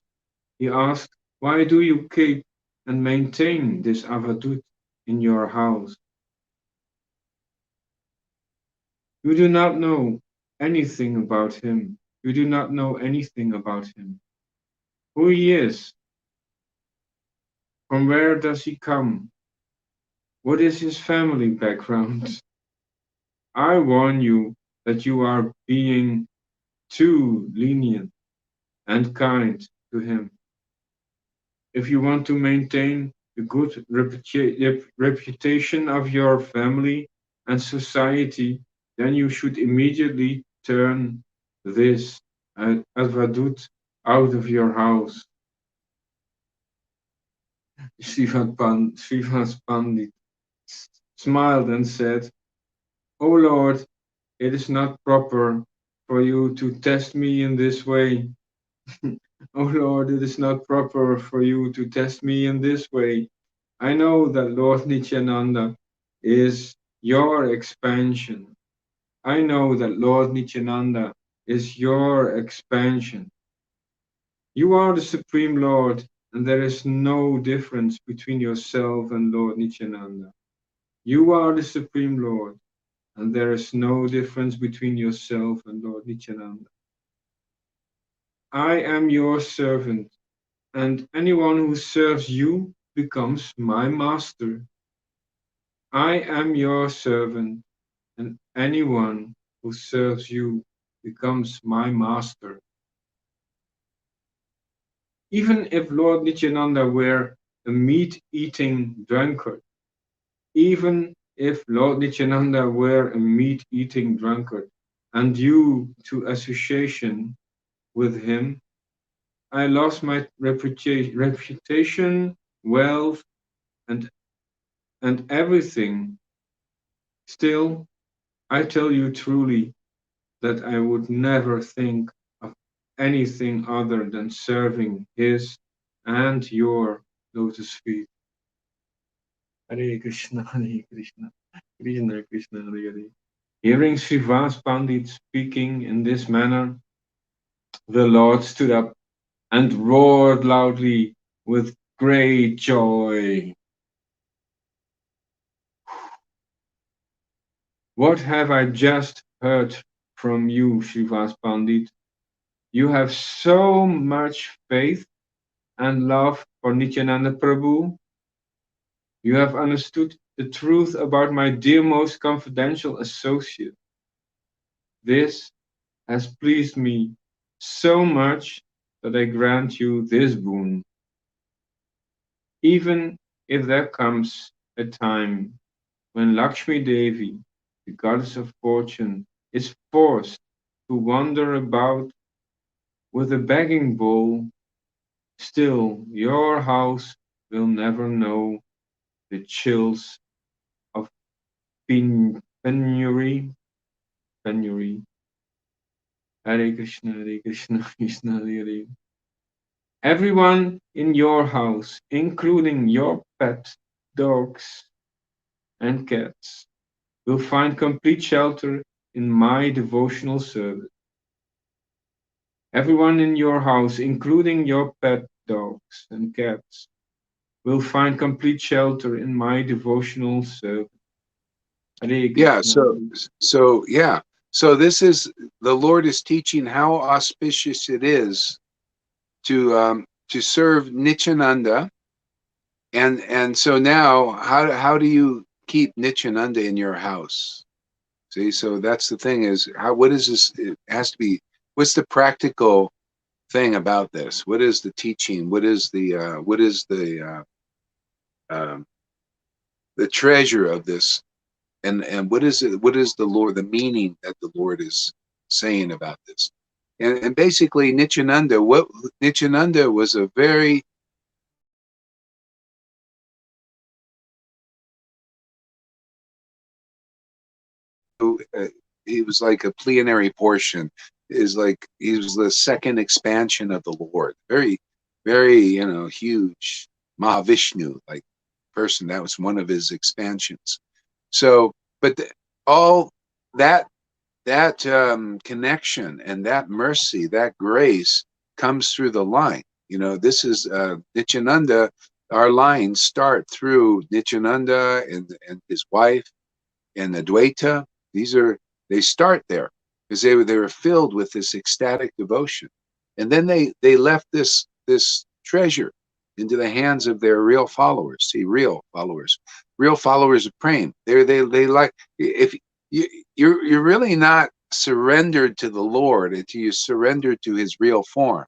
He asked, "Why do you keep and maintain this avadut in your house? You do not know anything about him. You do not know anything about him. Who he is? From where does he come? What is his family background? I warn you that you are being too lenient and kind to him. If you want to maintain the good reputation of your family and society, then you should immediately turn this Advadut out of your house." Srivas Pandit smiled and said, "O Lord, it is not proper for you to test me in this way. Oh Lord, it is not proper for you to test me in this way. I know that Lord Nityananda is your expansion. I know that Lord Nityananda is your expansion. You are the Supreme Lord, and there is no difference between yourself and Lord Nityananda. You are the Supreme Lord, and there is no difference between yourself and Lord Nityananda. I am your servant, and anyone who serves you becomes my master. I am your servant, and anyone who serves you becomes my master. Even if Lord Nityananda were a meat-eating drunkard, even if Lord Nityananda were a meat-eating drunkard, and due to association with him, I lost my reputation, wealth, and, and everything. Still, I tell you truly that I would never think of anything other than serving his and your lotus feet. Hare Krishna, Hare Krishna, Krishna Krishna, Hare Hare. Hearing Srivas Pandit speaking in this manner, the Lord stood up and roared loudly with great joy. What have I just heard from you, Srivas Pandit? You have so much faith and love for Nityananda Prabhu. You have understood the truth about my dear most confidential associate. This has pleased me so much that I grant you this boon. Even if there comes a time when Lakshmi Devi, the goddess of fortune, is forced to wander about with a begging bowl, still your house will never know the chills of penury. Penury. Hare Krishna, Hare Krishna, Krishna Hare Hare. Everyone in your house, including your pet dogs and cats, will find complete shelter in my devotional service. Everyone in your house, including your pet dogs and cats, will find complete shelter in my devotional service. Hare Yeah. Krishna. So this is the Lord is teaching how auspicious it is to serve Nityananda, and so now how do you keep Nityananda in your house? See, so that's the thing is what is this? It has to be. What's the practical thing about this? What is the teaching? Um, the treasure of this? And what is it? What is the Lord? The meaning that the Lord is saying about this? And basically, Nityananda. What Nityananda was a very he was like a plenary portion. Is like he was the second expansion of the Lord. Very, very huge Mahavishnu like person. That was one of his expansions. So, but all that connection and that mercy, that grace comes through the line. This is Nityananda. Our lines start through Nityananda and his wife and Advaita. They start there because they were filled with this ecstatic devotion, and then they left this treasure into the hands of their real followers. See, real followers of praying. They like if you're really not surrendered to the Lord until you surrender to His real form.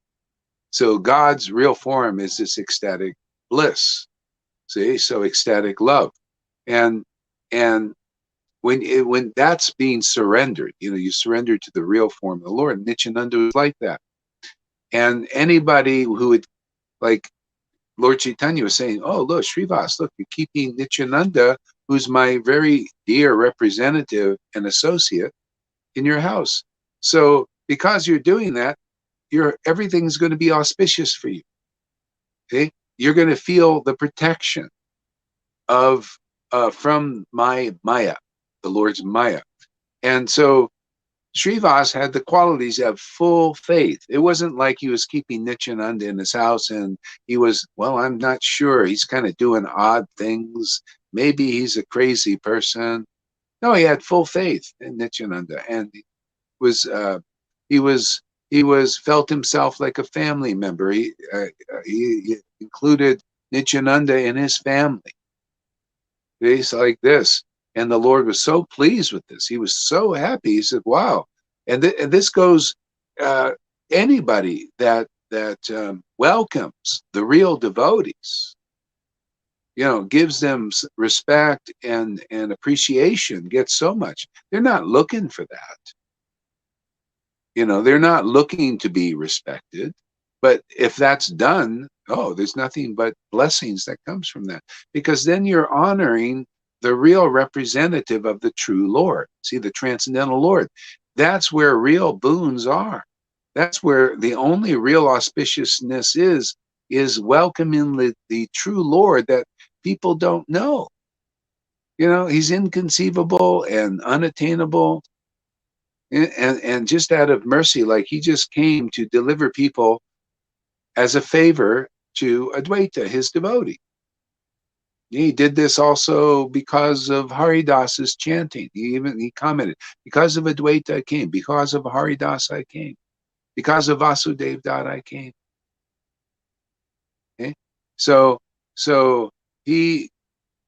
So God's real form is this ecstatic bliss. See, so ecstatic love, and and when that's being surrendered, you surrender to the real form of the Lord. Nityananda was like that, and anybody who would like Lord Chaitanya was saying, "Oh, look, Srivas, look, you're keeping Nityananda, who's my very dear representative and associate. in your house. So because you're doing that, everything's going to be auspicious for you. Okay, you're going to feel the protection of from my Maya, the Lord's Maya. And so Srivas had the qualities of full faith. It wasn't like he was keeping Nityananda in his house and he was, well, I'm not sure. He's kind of doing odd things. Maybe he's a crazy person. No, he had full faith in Nityananda, and was he was he was felt himself like a family member. He included Nityananda in his family. It's like this. And the Lord was so pleased with this. He was so happy. He said, wow. And this goes, anybody that welcomes the real devotees, gives them respect and appreciation, gets so much. They're not looking for that. They're not looking to be respected. But if that's done, there's nothing but blessings that comes from that. Because then you're honoring the real representative of the true Lord. See, the transcendental Lord. That's where real boons are. That's where the only real auspiciousness is welcoming the true Lord that people don't know. He's inconceivable and unattainable. And just out of mercy, like he just came to deliver people as a favor to Advaita, his devotee. He did this also because of Haridas's chanting. He commented, because of Advaita I came, because of Haridas I came, because of Vasudev Dat I came. Okay? So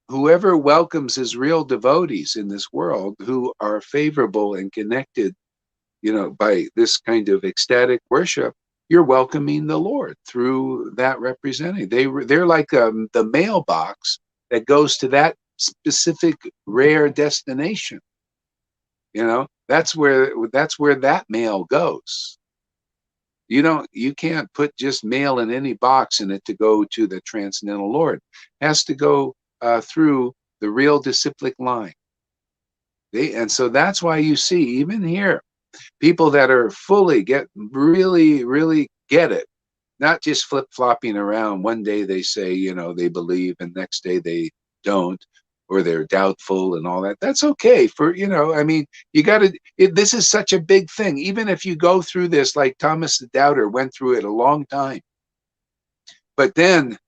whoever welcomes his real devotees in this world who are favorable and connected, by this kind of ecstatic worship, you're welcoming the Lord through that representative. They're like the mailbox that goes to that specific rare destination. That's where that mail goes. You can't put just mail in any box in it to go to the transcendental Lord. It has to go through the real disciplic line. And so that's why you see, even here, people that are really, really get it, not just flip-flopping around. One day they say, they believe, and next day they don't, or they're doubtful and all that. That's okay you got to, this is such a big thing. Even if you go through this, like Thomas the Doubter went through it a long time. But then,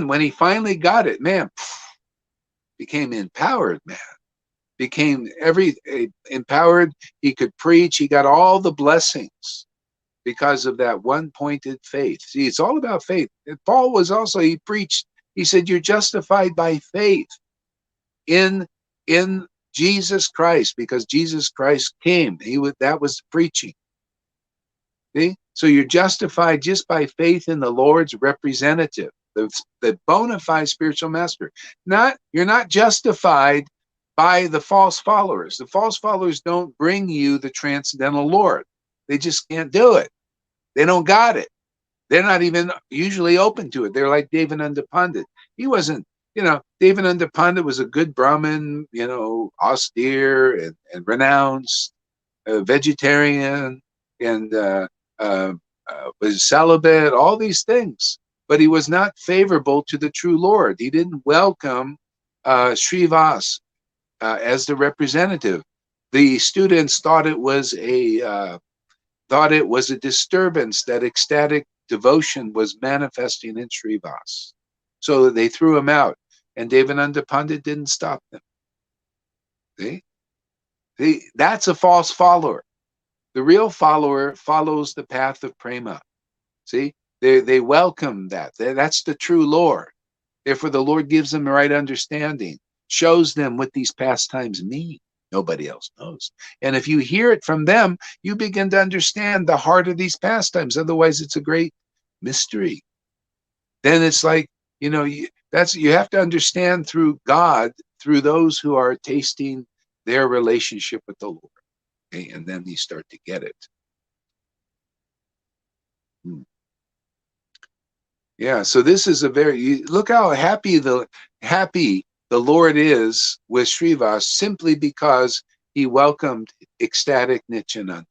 when he finally got it, man, became empowered, man. Became empowered. He could preach. He got all the blessings because of that one-pointed faith. See, it's all about faith. And Paul was also, he preached, he said, you're justified by faith in Jesus Christ, because Jesus Christ came. That was preaching. See? So you're justified just by faith in the Lord's representative, the bona fide spiritual master. You're not justified by the false followers. The false followers don't bring you the transcendental Lord. They just can't do it. They don't got it. They're not even usually open to it. They're like Devananda Pandit. He wasn't, Devananda Pandit was a good Brahmin, austere and renounced, vegetarian, and was celibate, all these things. But he was not favorable to the true Lord. He didn't welcome Srivas as the representative. The students thought it was a disturbance that ecstatic devotion was manifesting in Srivas. So they threw him out, and Devananda Pandit didn't stop them. See? That's a false follower. The real follower follows the path of prema. See? They welcome that. That's the true Lord. Therefore, the Lord gives them the right understanding, shows them what these pastimes mean. Nobody else knows. And if you hear it from them, you begin to understand the heart of these pastimes. Otherwise, it's a great mystery. Then it's like, you have to understand through God, through those who are tasting their relationship with the Lord. Okay? And then you start to get it. Yeah, so this is look how happy the Lord is with Srivas, simply because he welcomed ecstatic Nityananda.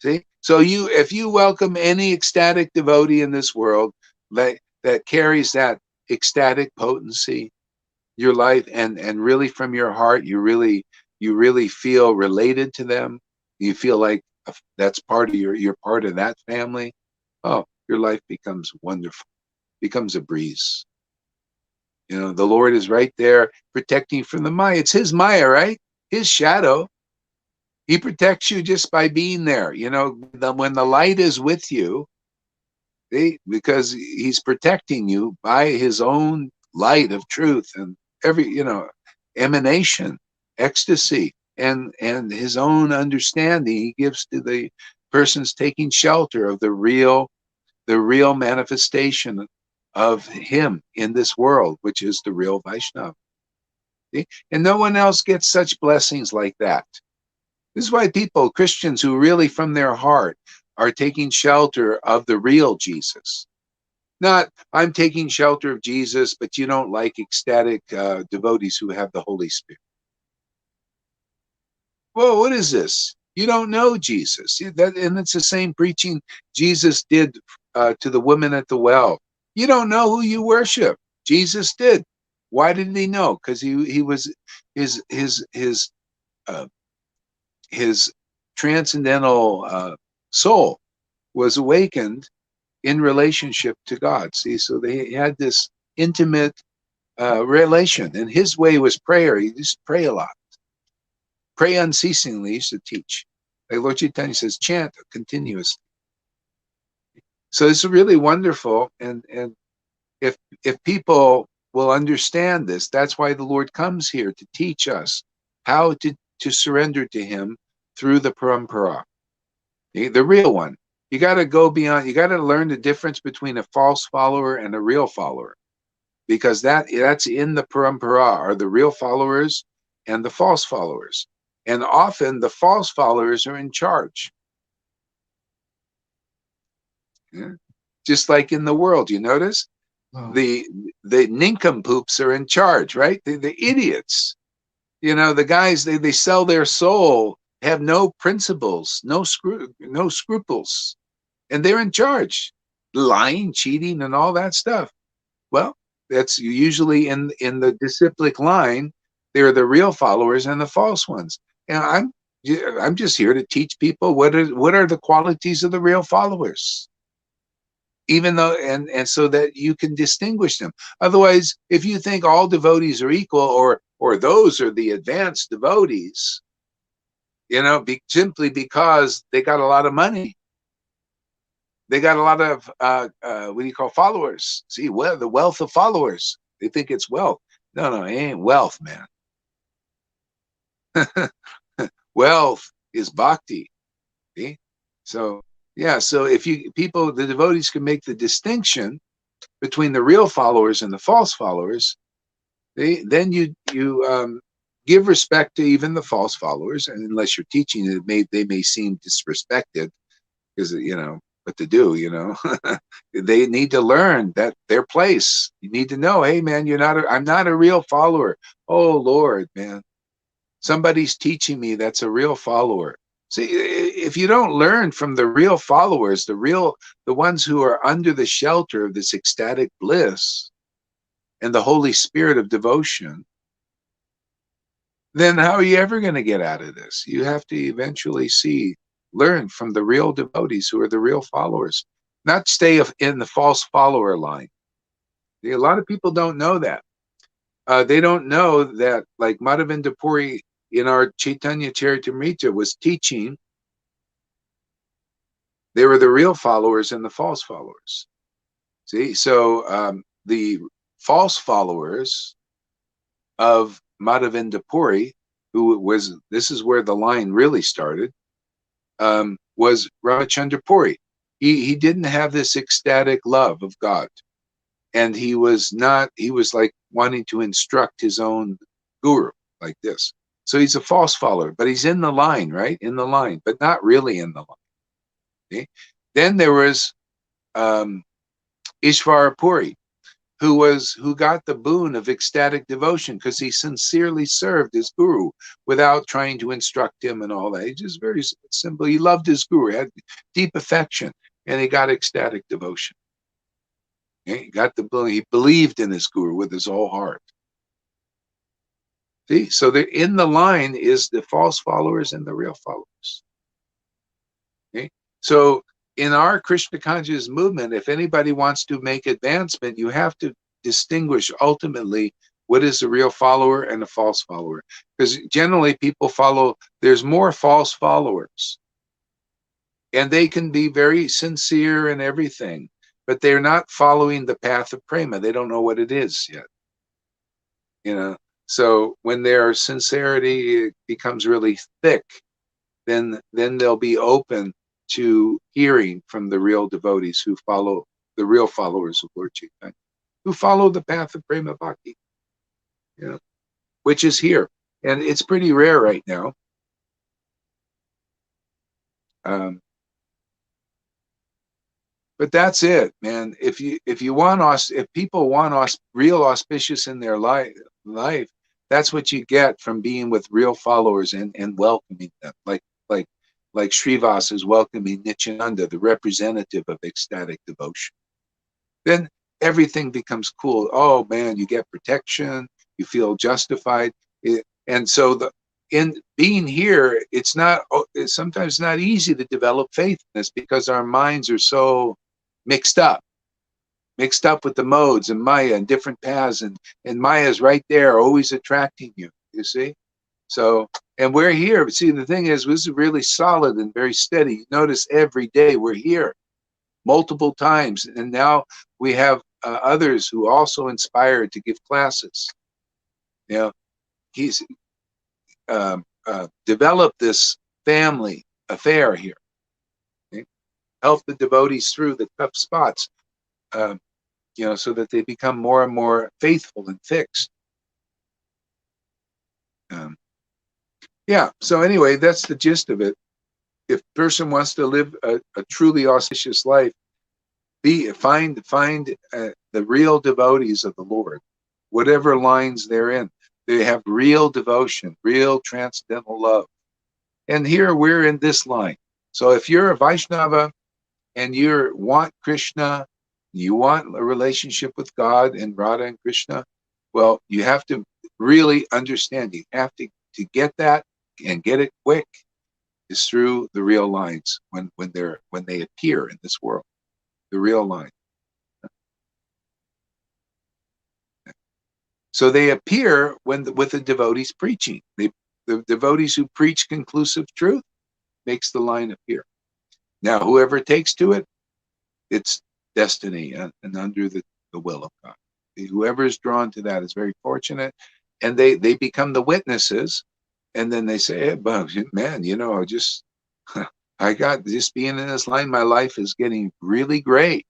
See? So if you welcome any ecstatic devotee in this world that carries that ecstatic potency, your life, and really from your heart, you really feel related to them. You feel like that's part of you're part of that family. Oh, your life becomes wonderful, becomes a breeze. You know, the Lord is right there protecting you from the Maya. It's his Maya, right? His shadow. He protects you just by being there. You know, when the light is with you, because he's protecting you by his own light of truth and emanation, ecstasy, and his own understanding he gives to the persons taking shelter of the real manifestation of him in this world, which is the real Vaishnava. See? And no one else gets such blessings like that. This is why Christians who really from their heart are taking shelter of the real Jesus. Not, I'm taking shelter of Jesus, but you don't like ecstatic devotees who have the Holy Spirit. Whoa, what is this? You don't know Jesus. And it's the same preaching Jesus did to the woman at the well. You don't know who you worship. Jesus did. Why did he know? Because he was his transcendental soul was awakened in relationship to God. See, so they had this intimate relation, and his way was prayer. He used to pray a lot, pray unceasingly. He used to teach. Like Lord Chaitanya says, chant continuously. So it's really wonderful, and if people will understand this, that's why the Lord comes here to teach us how to surrender to Him through the parampara, the real one. You got to go beyond. You got to learn the difference between a false follower and a real follower, because that's in the parampara are the real followers and the false followers, and often the false followers are in charge. Yeah. Just like in the world, you notice the nincompoops are in charge, right? The idiots, the guys they sell their soul, have no principles, no scruples, and they're in charge, lying, cheating, and all that stuff. Well, that's usually in the disciplic line. They're the real followers and the false ones. And I'm just here to teach people what are the qualities of the real followers, even though and so that you can distinguish them. Otherwise, if you think all devotees are equal, or those are the advanced devotees, simply because they got a lot of money, they got a lot of what do you call followers? See, the wealth of followers. They think it's wealth. No, it ain't wealth, man. Wealth is bhakti. See? So yeah, so if the devotees can make the distinction between the real followers and the false followers, then you give respect to even the false followers, and unless you're teaching it, they may seem disrespected, because what to do, they need to learn that their place. You need to know, hey man, I'm not a real follower. Oh Lord, man, somebody's teaching me that's a real follower. See, if you don't learn from the real followers, the ones who are under the shelter of this ecstatic bliss and the Holy Spirit of devotion, then how are you ever going to get out of this? You have to eventually learn from the real devotees who are the real followers, not stay in the false follower line. A lot of people don't know that. They don't know that, like Madhavinda Puri in our Chaitanya Charitamrita was teaching, they were the real followers and the false followers. See, so the false followers of Madhavinda Puri, this is where the line really started, was Ramachandra Puri. He didn't have this ecstatic love of God. And he was like wanting to instruct his own guru like this. So he's a false follower, but he's in the line, right? In the line, but not really in the line. Okay? Then there was Ishvara Puri. who got the boon of ecstatic devotion because he sincerely served his guru without trying to instruct him and all that. He just very simple. He loved his guru, had deep affection, and he got ecstatic devotion. He got the boon. He believed in his guru with his whole heart. See, so in the line is the false followers and the real followers. Okay? So in our Krishna conscious movement, if anybody wants to make advancement, you have to distinguish ultimately what is a real follower and a false follower. Because generally people follow, there's more false followers. And they can be very sincere and everything, but they're not following the path of prema. They don't know what it is yet. You know, so when their sincerity becomes really thick, then they'll be open to hearing from the real devotees who follow the real followers of Lord Chaitanya, who follow the path of prema bhakti, you know, which is here, and it's pretty rare right now. But that's it, man. If you want us, if people want us real auspicious in their life, that's what you get from being with real followers and welcoming them, like Srivas is welcoming Nityananda, the representative of ecstatic devotion. Then everything becomes cool. Oh man, you get protection, you feel justified, and so in being here, it's sometimes not easy to develop faith in this because our minds are so mixed up with the modes and Maya and different paths, and Maya's right there, always attracting you. You see, so and we're here. But see, the thing is, this is really solid and very steady. You notice every day we're here, multiple times, and now we have others who also inspired to give classes. You know, he's developed this family affair here. Okay? Help the devotees through the tough spots. You know, so that they become more and more faithful and fixed. Yeah, so anyway, that's the gist of it. If a person wants to live a truly auspicious life, find the real devotees of the Lord, whatever lines they're in. They have real devotion, real transcendental love. And here we're in this line. So if you're a Vaishnava and you want Krishna, you want a relationship with God and Radha and Krishna, well, you have to really understand. You have to get that and get it quick is through the real lines when they appear in this world, the real line. So they appear with the devotees preaching. The devotees who preach conclusive truth makes the line appear. Now, whoever takes to it, it's destiny and under the will of God. Whoever is drawn to that is very fortunate, and they become the witnesses, and then they say, hey, man, you know, I got just being in this line, my life is getting really great,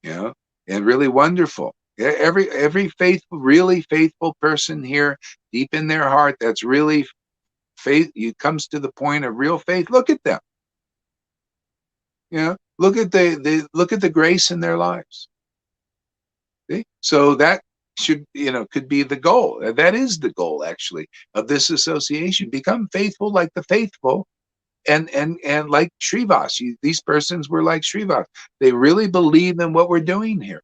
you know, and really wonderful. Every faithful, really faithful person here, deep in their heart, that's really faith, comes to the point of real faith. Look at them. You know, look at the grace in their lives. See? So that should, you know, could be the goal. That is the goal, actually, of this association. Become faithful like the faithful, and like Srivas. These persons were like Srivas. They really believe in what we're doing here.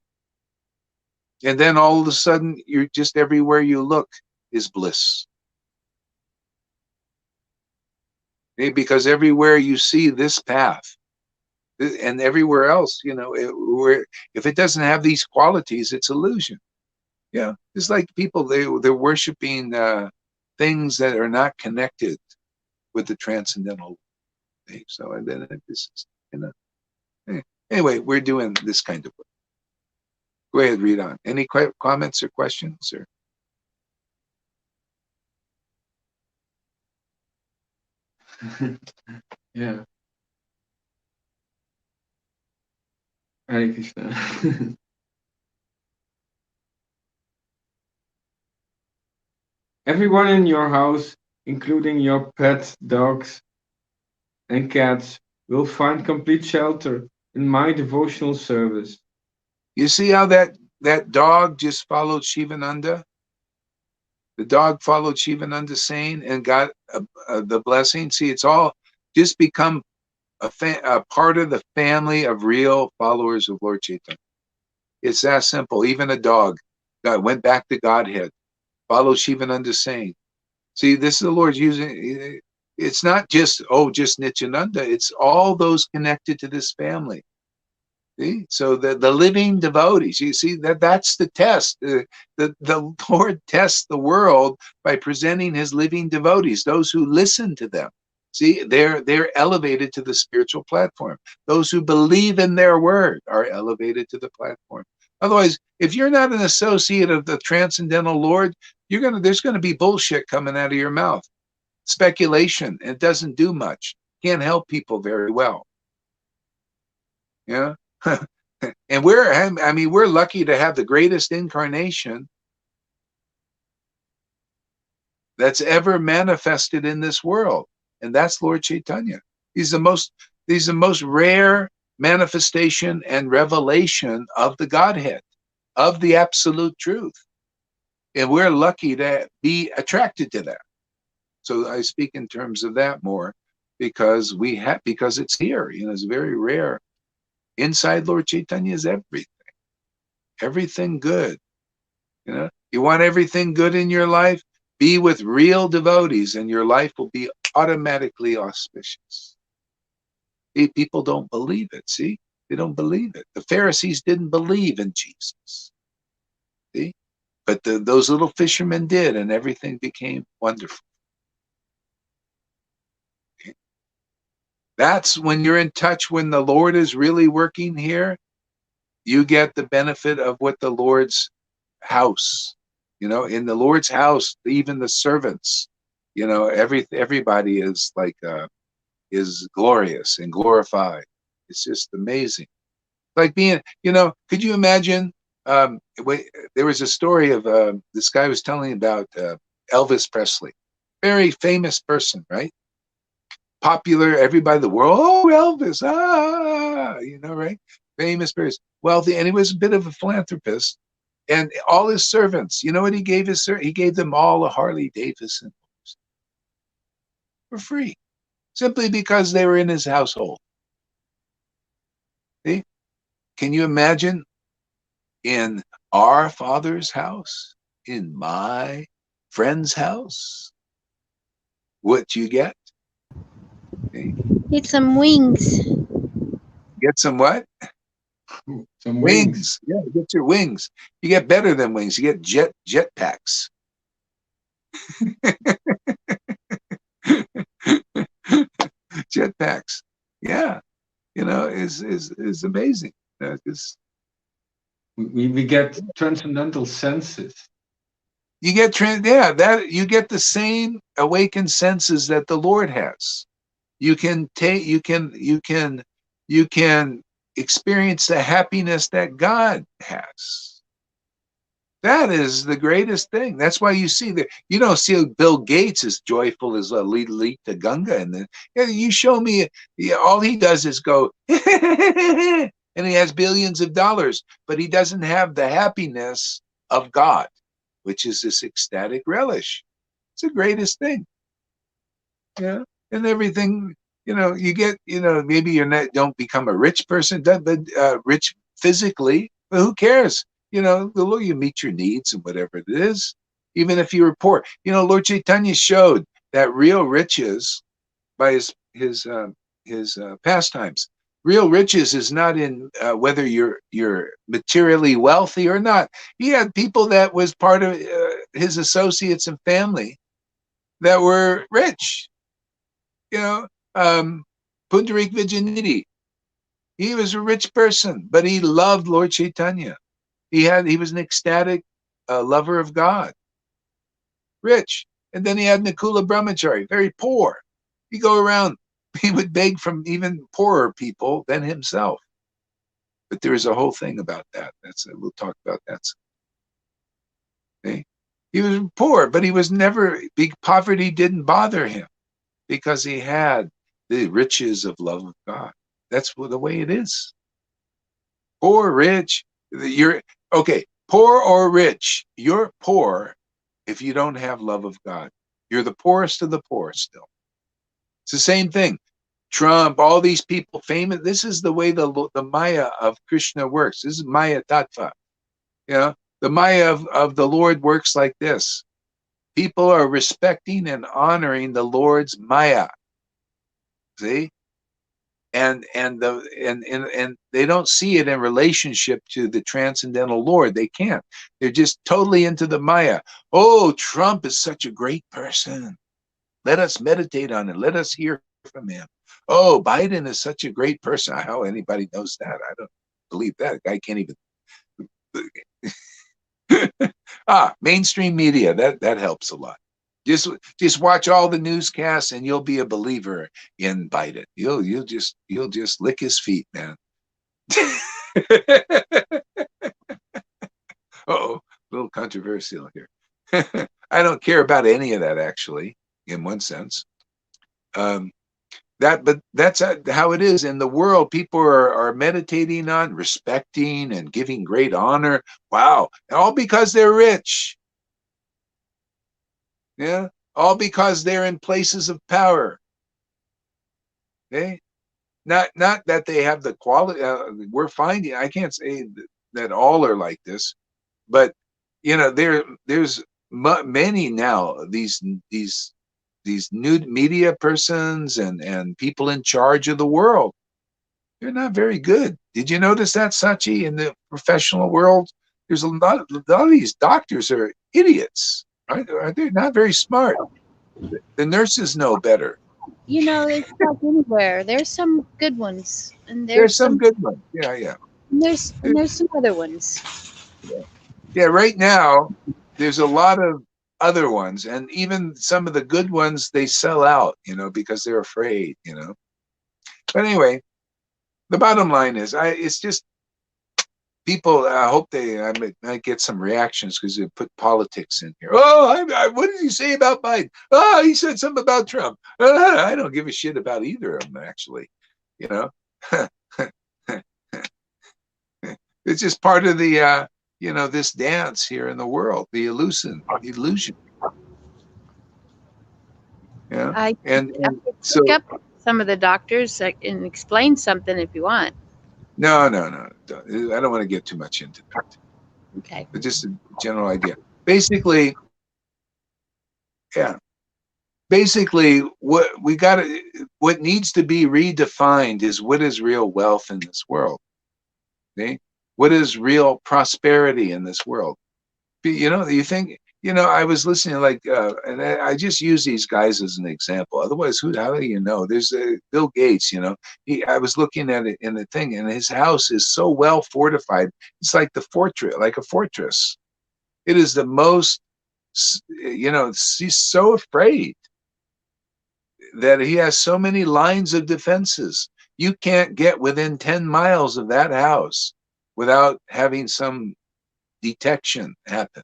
And then all of a sudden, you're just everywhere you look is bliss. Okay? Because everywhere you see this path, and everywhere else, you know, if it doesn't have these qualities, it's illusion. Yeah, it's like people they're worshiping things that are not connected with the transcendental thing. So and then this is, you know. Anyway, we're doing this kind of work. Go ahead, read on. Any comments or questions or? Yeah. Hare Krishna. Everyone in your house, including your pet dogs and cats, will find complete shelter in my devotional service. You see how that dog just followed Shivananda? The dog followed Shivananda Sain and got the blessing. See, it's all just become a part of the family of real followers of Lord Chaitanya. It's that simple. Even a dog went back to Godhead, followed Shivananda Sain. See, this is the Lord using. It's not just Nityananda. It's all those connected to this family. See? So the living devotees, you see that's the test. The Lord tests the world by presenting his living devotees, those who listen to them. See, they're elevated to the spiritual platform. Those who believe in their word are elevated to the platform. Otherwise, if you're not an associate of the transcendental Lord, there's gonna be bullshit coming out of your mouth. Speculation. It doesn't do much. Can't help people very well. Yeah. And we're lucky to have the greatest incarnation that's ever manifested in this world, and that's Lord Chaitanya. He's the most rare manifestation and revelation of the Godhead, of the absolute truth, and we're lucky to be attracted to that. So I speak in terms of that more because it's here. It's very rare. Inside Lord Chaitanya is everything good. You want everything good in your life? Be with real devotees and your life will be automatically auspicious. People don't believe it. See, they don't believe it. The Pharisees didn't believe in Jesus. See, but those little fishermen did, and everything became wonderful. Okay? That's when you're in touch, when the Lord is really working here, you get the benefit of what the Lord's house, in the Lord's house, even the servants, everybody is like is glorious and glorified. It's just amazing. Like being, could you imagine? There was a story of this guy was telling about Elvis Presley, very famous person, right? Popular, everybody in the world. Oh, Elvis, right? Famous person, wealthy, and he was a bit of a philanthropist. And all his servants, you know what he gave his servants? He gave them all a Harley Davidson for free, simply because they were in his household. See? Can you imagine in our Father's house, in my friend's house, what you get? See? Get some wings. Get some what? Some wings. Yeah, get your wings. You get better than wings. You get jet packs. Jetpacks, yeah, is amazing. We get transcendental senses. You get you get the same awakened senses that the Lord has. You can experience the happiness that God has. That is the greatest thing. That's why you see that you don't see Bill Gates as joyful as Lita Ganga, and then you show me all he does is go and he has billions of dollars, but he doesn't have the happiness of God, which is this ecstatic relish. It's the greatest thing. Yeah, and everything you get. Maybe don't become a rich person, but rich physically, but who cares? The Lord, you meet your needs and whatever it is, even if you were poor. Lord Chaitanya showed that real riches by his pastimes. Real riches is not in whether you're materially wealthy or not. He had people that was part of his associates and family that were rich. Pundarik Vijayanidhi, he was a rich person, but he loved Lord Chaitanya. He was an ecstatic lover of God, rich. And then he had Nakula Brahmachari, very poor. He'd go around, he would beg from even poorer people than himself. But there is a whole thing about that. We'll talk about that. Okay? He was poor, but he was never, big poverty didn't bother him because he had the riches of love of God. That's the way it is. Poor, rich, You're okay, poor or rich. You're poor if you don't have love of God. You're the poorest of the poor still. It's the same thing. Trump, all these people famous. This is the way the Maya of Krishna works. This is Maya Tattva. You know, the Maya of the Lord works like this. People are respecting and honoring the Lord's Maya. See? And they don't see it in relationship to the transcendental Lord. They can't. They're just totally into the Maya. Oh, Trump is such a great person. Let us meditate on it. Let us hear from him. Oh, Biden is such a great person. How anybody knows that? I don't believe that. Guy can't even. Mainstream media. That helps a lot. Just watch all the newscasts and you'll be a believer in Biden. You'll just lick his feet, man. Oh, a little controversial here. I don't care about any of that actually, in one sense. But that's how it is in the world. People are meditating on respecting and giving great honor. Wow, all because they're rich. Yeah, all because they're in places of power. Okay, not that they have the quality. We're finding. I can't say that all are like this, but there's many now. These new media persons and people in charge of the world. They're not very good. Did you notice that, Sachi? In the professional world, there's a lot of these doctors are idiots. They're not very smart. The nurses know better. It's like anywhere. There's some good ones, and There's some good ones. Yeah. there's some other ones. Yeah, right now, there's a lot of other ones, and even some of the good ones, they sell out, because they're afraid, But anyway, the bottom line is, it's just people. I hope I might get some reactions because they put politics in here. Oh, what did he say about Biden? Oh, he said something about Trump. I don't give a shit about either of them, actually. It's just part of the this dance here in the world, the illusion. Yeah, I and could so pick up some of the doctors and explain something if you want. no, I don't want to get too much into that. Okay. But just a general idea. Basically, yeah. Basically, what needs to be redefined is what is real wealth in this world. Okay? What is real prosperity in this world? You think, I was listening and I just use these guys as an example. Otherwise, how do you know? There's Bill Gates, I was looking at it in the thing, and his house is so well fortified. It's like like a fortress. It is the most, he's so afraid that he has so many lines of defenses. You can't get within 10 miles of that house without having some detection happen.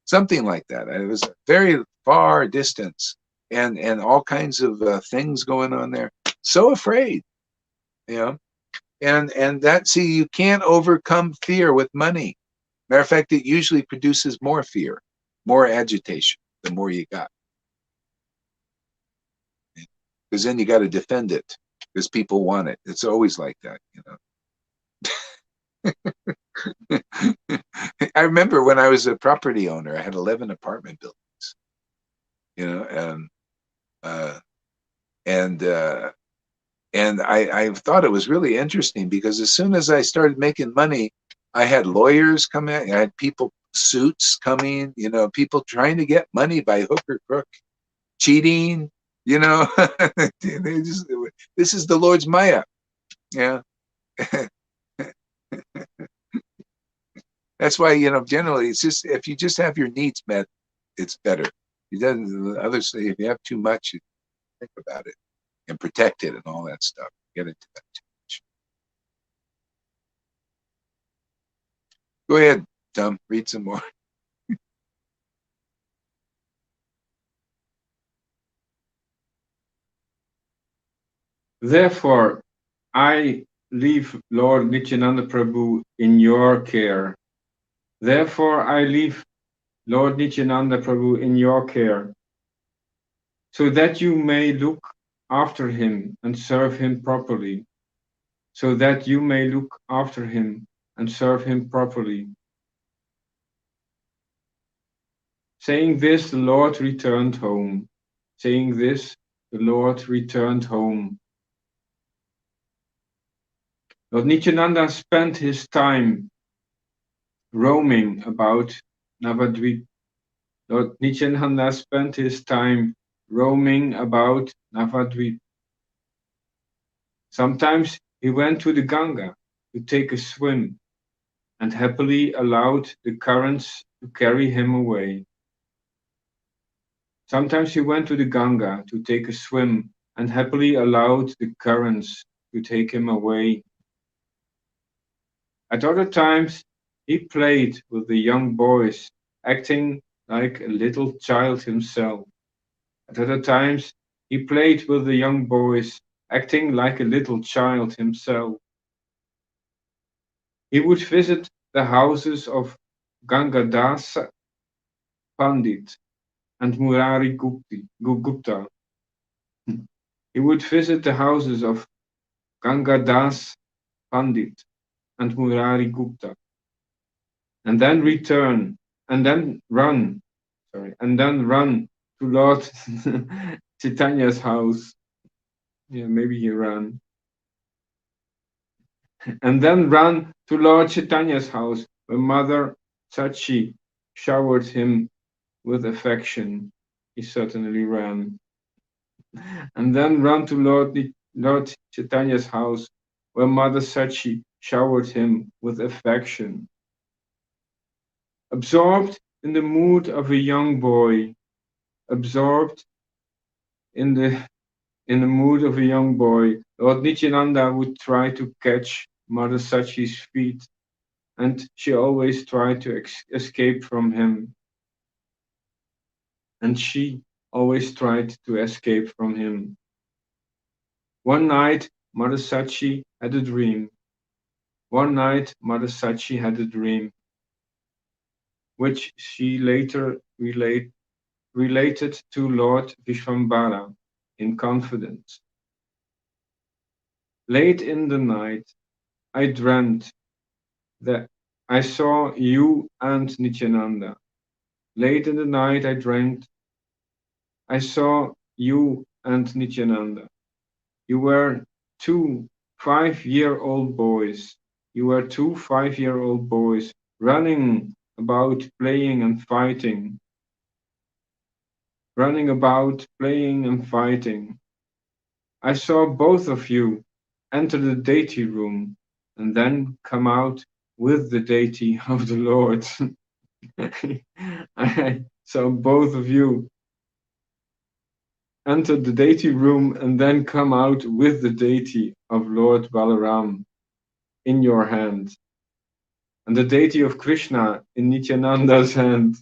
Something like that. It was a very far distance and all kinds of things going on there. So afraid, and you can't overcome fear with money. Matter of fact, it usually produces more fear, more agitation, the more you got. Because then you got to defend it because people want it. It's always like that, I remember when I was a property owner, I had 11 apartment buildings, and I thought it was really interesting because as soon as I started making money, I had lawyers come in, I had suits coming, people trying to get money by hook or crook, cheating, this is the Lord's Maya. Yeah. That's why, generally it's just, if you just have your needs met, it's better. Others say if you have too much, you think about it and protect it and all that stuff. Get into that too much. Go ahead, Tom, read some more. Therefore, I leave Lord Nityananda Prabhu in your care. Therefore, I leave Lord Nityananda Prabhu in your care, so that you may look after him and serve him properly, so that you may look after him and serve him properly. Saying this, the Lord returned home. Saying this, the Lord returned home. Lord Nityananda spent his time roaming about Navadvip. Lord Nityananda spent his time roaming about Navadvip. Sometimes he went to the Ganga to take a swim and happily allowed the currents to carry him away. Sometimes he went to the Ganga to take a swim and happily allowed the currents to take him away. At other times, he played with the young boys, acting like a little child himself. At other times, he played with the young boys, acting like a little child himself. He would visit the houses of Gangadasa Pandit and Murari Gupta. He would visit the houses of Gangadas Pandit and Murari Gupta, and then return, and then run, and then run to Lord Chaitanya's house. Yeah, maybe he ran. And then run to Lord Chaitanya's house, where Mother Sachi showered him with affection. He certainly ran. And then run to Lord Chaitanya's house, where Mother Sachi showered him with affection. Absorbed in the mood of a young boy, absorbed in the mood of a young boy, Lord Nityananda would try to catch Mother Sachi's feet, and she always tried to escape from him. And she always tried to escape from him. One night, Mother Sachi had a dream. One night, Mother Sachi had a dream, which she later related to Lord Vishvambara in confidence. Late in the night, I dreamt that I saw you and Nityananda. Late in the night, I dreamt I saw you and Nityananda. You were two 5-year-old boys. You were two 5-year-old boys running about playing and fighting. Running about playing and fighting. I saw both of you enter the deity room and then come out with the deity of the Lord. I saw both of you enter the deity room and then come out with the deity of Lord Balaram in your hand, and the deity of Krishna in Nityananda's hand.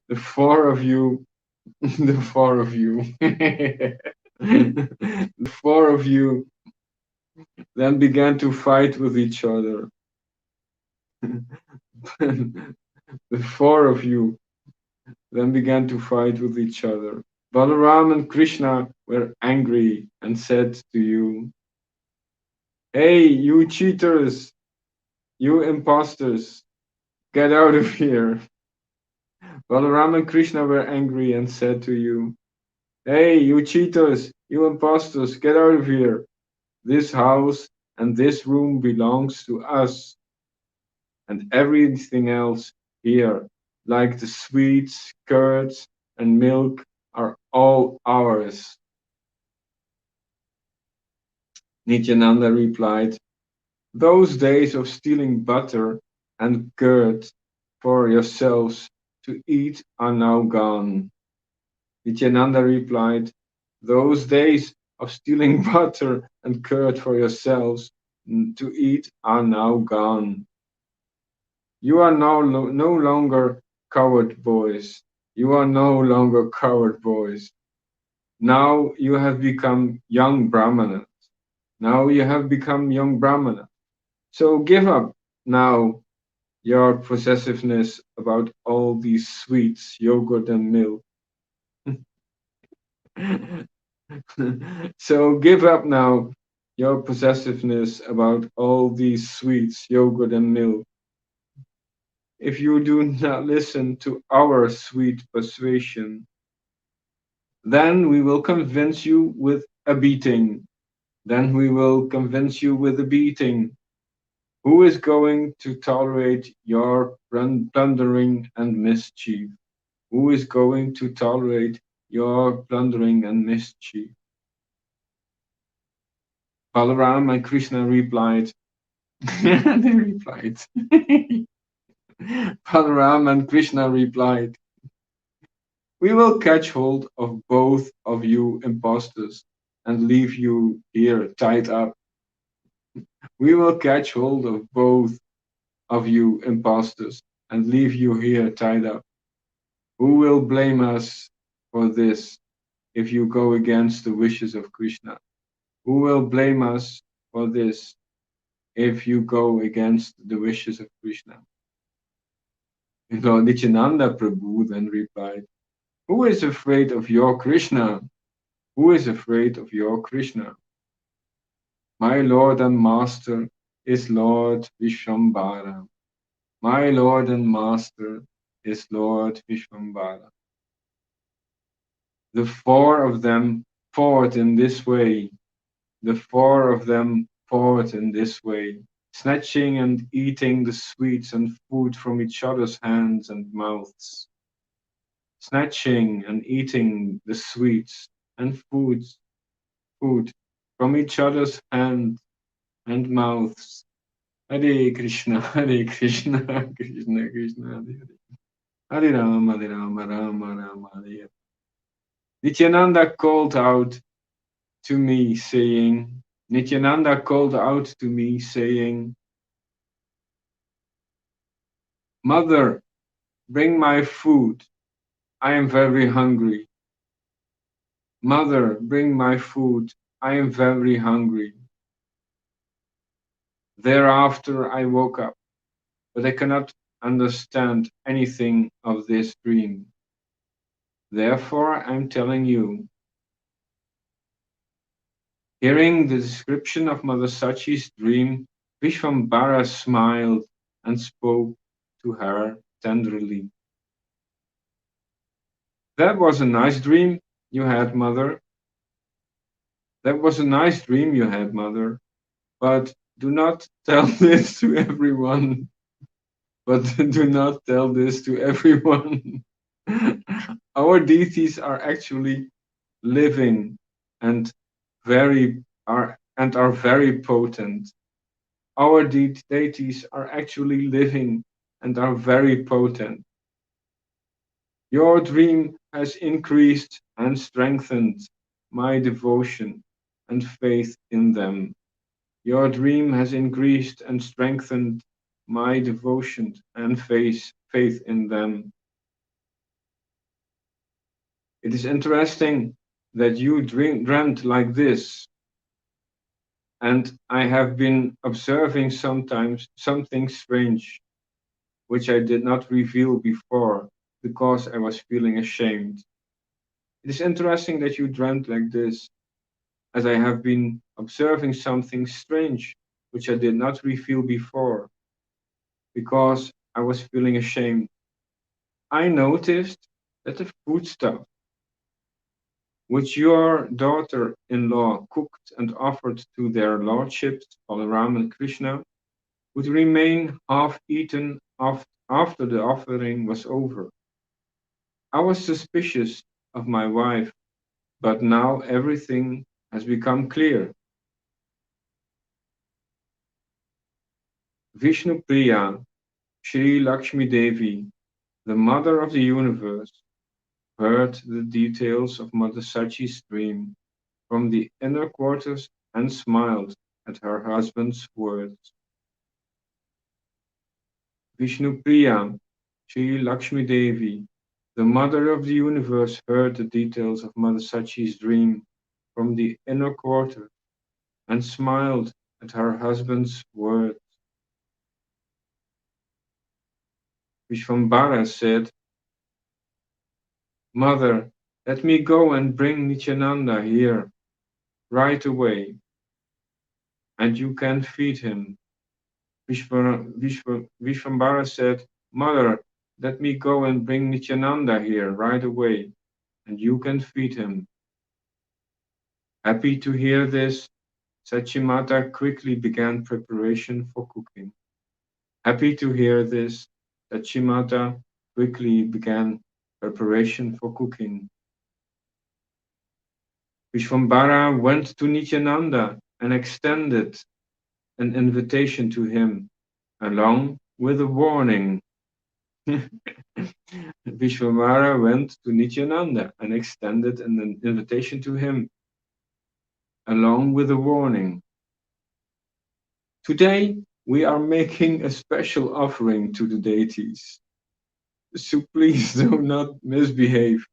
The four of you, the four of you, the four of you then began to fight with each other. The four of you then began to fight with each other. Balaram and Krishna were angry and said to you, "Hey, you cheaters, you imposters, get out of here." Balaram and Krishna were angry and said to you, "Hey, you cheaters, you imposters, get out of here. This house and this room belongs to us, and everything else here, like the sweets, curds, and milk, are all ours." Nityananda replied, "Those days of stealing butter and curd for yourselves to eat are now gone." Nityananda replied, "Those days of stealing butter and curd for yourselves to eat are now gone. You are no longer coward boys. You are no longer coward boys. Now you have become young Brahmanas. Now you have become young Brahmana. So give up now your possessiveness about all these sweets, yogurt and milk. So give up now your possessiveness about all these sweets, yogurt and milk. If you do not listen to our sweet persuasion, then we will convince you with a beating. Then we will convince you with a beating. Who is going to tolerate your plundering and mischief? Who is going to tolerate your plundering and mischief? Balaram and Krishna replied. They replied. Balaram and Krishna replied, we will catch hold of both of you impostors and leave you here tied up. We will catch hold of both of you impostors and leave you here tied up. Who will blame us for this if you go against the wishes of Krishna? Who will blame us for this if you go against the wishes of Krishna? Lord Nityananda Prabhu then replied, who is afraid of your Krishna? Who is afraid of your Krishna? My Lord and Master is Lord Vishvambara. My Lord and Master is Lord Vishvambara. The four of them fought in this way. The four of them fought in this way, snatching and eating the sweets and food from each other's hands and mouths. Snatching and eating the sweets and food from each other's hands and mouths. Hare Krishna, Hare Krishna, Krishna Krishna, Hare Hare. Hare Rama, Rama Rama, Hare Hare. Nityananda called out to me, saying, Nityananda called out to me, saying, Mother, bring my food. I am very hungry. Mother, bring my food. I am very hungry. Thereafter I woke up, but I cannot understand anything of this dream. Therefore I am telling you. Hearing the description of Mother Sachi's dream, Vishvambara smiled and spoke to her tenderly. That was a nice dream you had, Mother. That was a nice dream you had, Mother. But do not tell this to everyone. But do not tell this to everyone. Our deities are actually living and are very potent. Our deities are actually living and are very potent. Your dream has increased and strengthened my devotion and faith in them. Your dream has increased and strengthened my devotion and faith in them. It is interesting that you dreamt like this, and I have been observing sometimes something strange, which I did not reveal before because I was feeling ashamed. It is interesting that you dreamt like this, as I have been observing something strange, which I did not reveal before because I was feeling ashamed. I noticed that the foodstuff which your daughter-in-law cooked and offered to their lordships, Balaram and Krishna, would remain half-eaten after the offering was over. I was suspicious of my wife, but now everything has become clear. Vishnu Priya, Sri Lakshmi Devi, the mother of the universe, heard the details of Mother Sachi's dream from the inner quarters and smiled at her husband's words. Vishnupriya, Sri Lakshmi Devi, the mother of the universe, heard the details of Mother Sachi's dream from the inner quarters and smiled at her husband's words. Vishvambara said, Mother, let me go and bring Nityananda here right away, and you can feed him. Vishvambara said, Mother, let me go and bring Nityananda here right away, and you can feed him. Happy to hear this, Sachimata quickly began preparation for cooking. Happy to hear this, Sachimata quickly began preparation for cooking. Vishvambara went to Nityananda and extended an invitation to him, along with a warning. Vishvamara went to Nityananda and extended an invitation to him, along with a warning. Today, we are making a special offering to the deities, so please do not misbehave.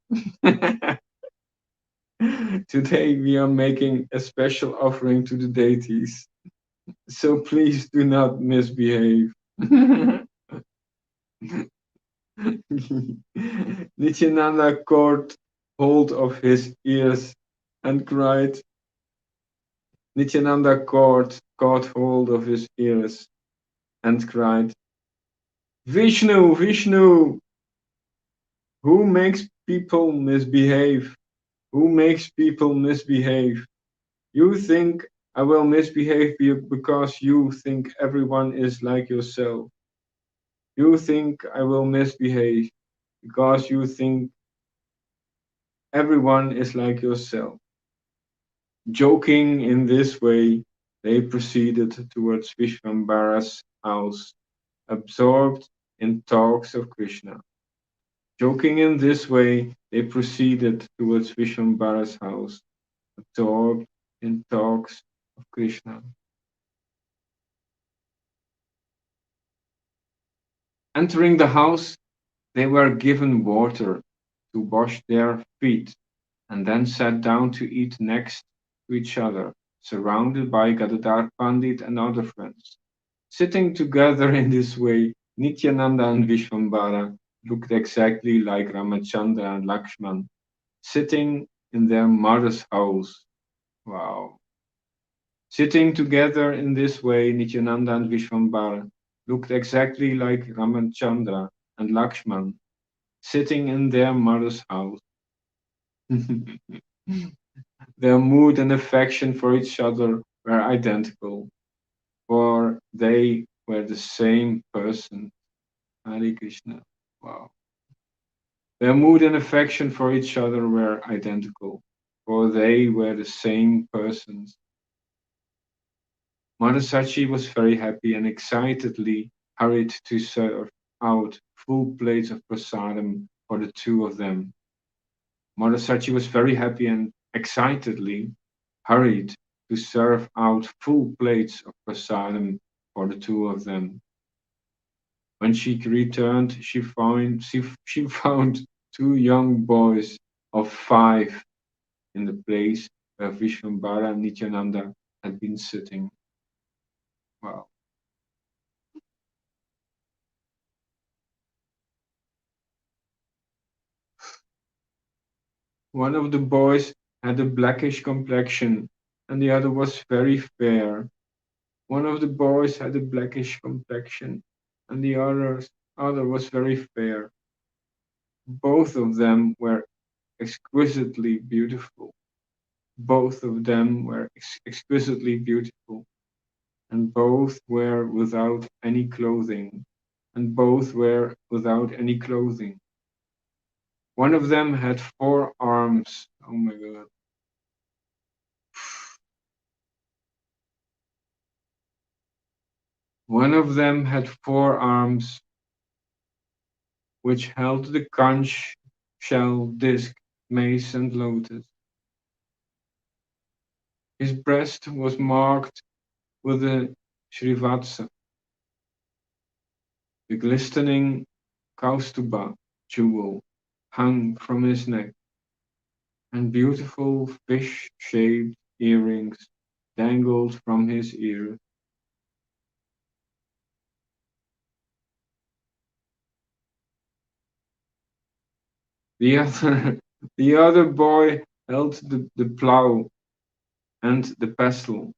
Today, we are making a special offering to the deities, so please do not misbehave. Nityananda caught hold of his ears and cried. Nityananda caught hold of his ears and cried, Vishnu, Vishnu, who makes people misbehave? Who makes people misbehave? You think I will misbehave because you think everyone is like yourself. You think I will misbehave because you think everyone is like yourself. Joking in this way, they proceeded towards Vishvambara's house, absorbed in talks of Krishna. Joking in this way, they proceeded towards Vishvambara's house, absorbed in talks of Krishna. Entering the house, they were given water to wash their feet, and then sat down to eat next to each other, surrounded by Gadadhar Pandit and other friends. Sitting together in this way, Nityananda and Vishvambara looked exactly like Ramachandra and Lakshman, sitting in their mother's house. Wow. Sitting together in this way, Nityananda and Vishvambara looked exactly like Ramachandra and Lakshman, sitting in their mother's house. Their mood and affection for each other were identical, for they were the same person. Hare Krishna. Wow. Their mood and affection for each other were identical, for they were the same persons. Mother Sachi was very happy and excitedly hurried to serve out full plates of prasadam for the two of them. Mother Sachi was very happy and excitedly hurried to serve out full plates of prasadam for the two of them. When she returned, she found two young boys of 5 in the place where Vishvambara and Nityananda had been sitting. Wow. One of the boys had a blackish complexion, and the other was very fair. One of the boys had a blackish complexion, and the other was very fair. Both of them were exquisitely beautiful. Both of them were exquisitely beautiful, and both were without any clothing, and both were without any clothing. One of them had 4 arms. Oh my God. One of them had 4 arms, which held the conch, shell, disc, mace, and lotus. His breast was marked with a Srivatsa, the glistening Kaustuba jewel hung from his neck, and beautiful fish-shaped earrings dangled from his ear. The other, the other boy held the plow and the pestle.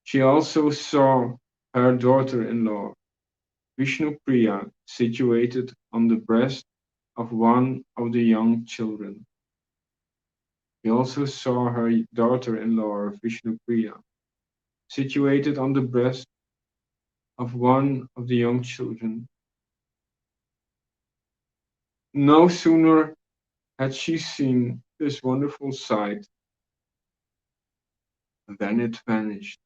She also saw her daughter-in-law, Vishnupriya, situated on the breast of one of the young children. He also saw her daughter-in-law, Vishnupriya, situated on the breast of one of the young children. No sooner had she seen this wonderful sight than it vanished.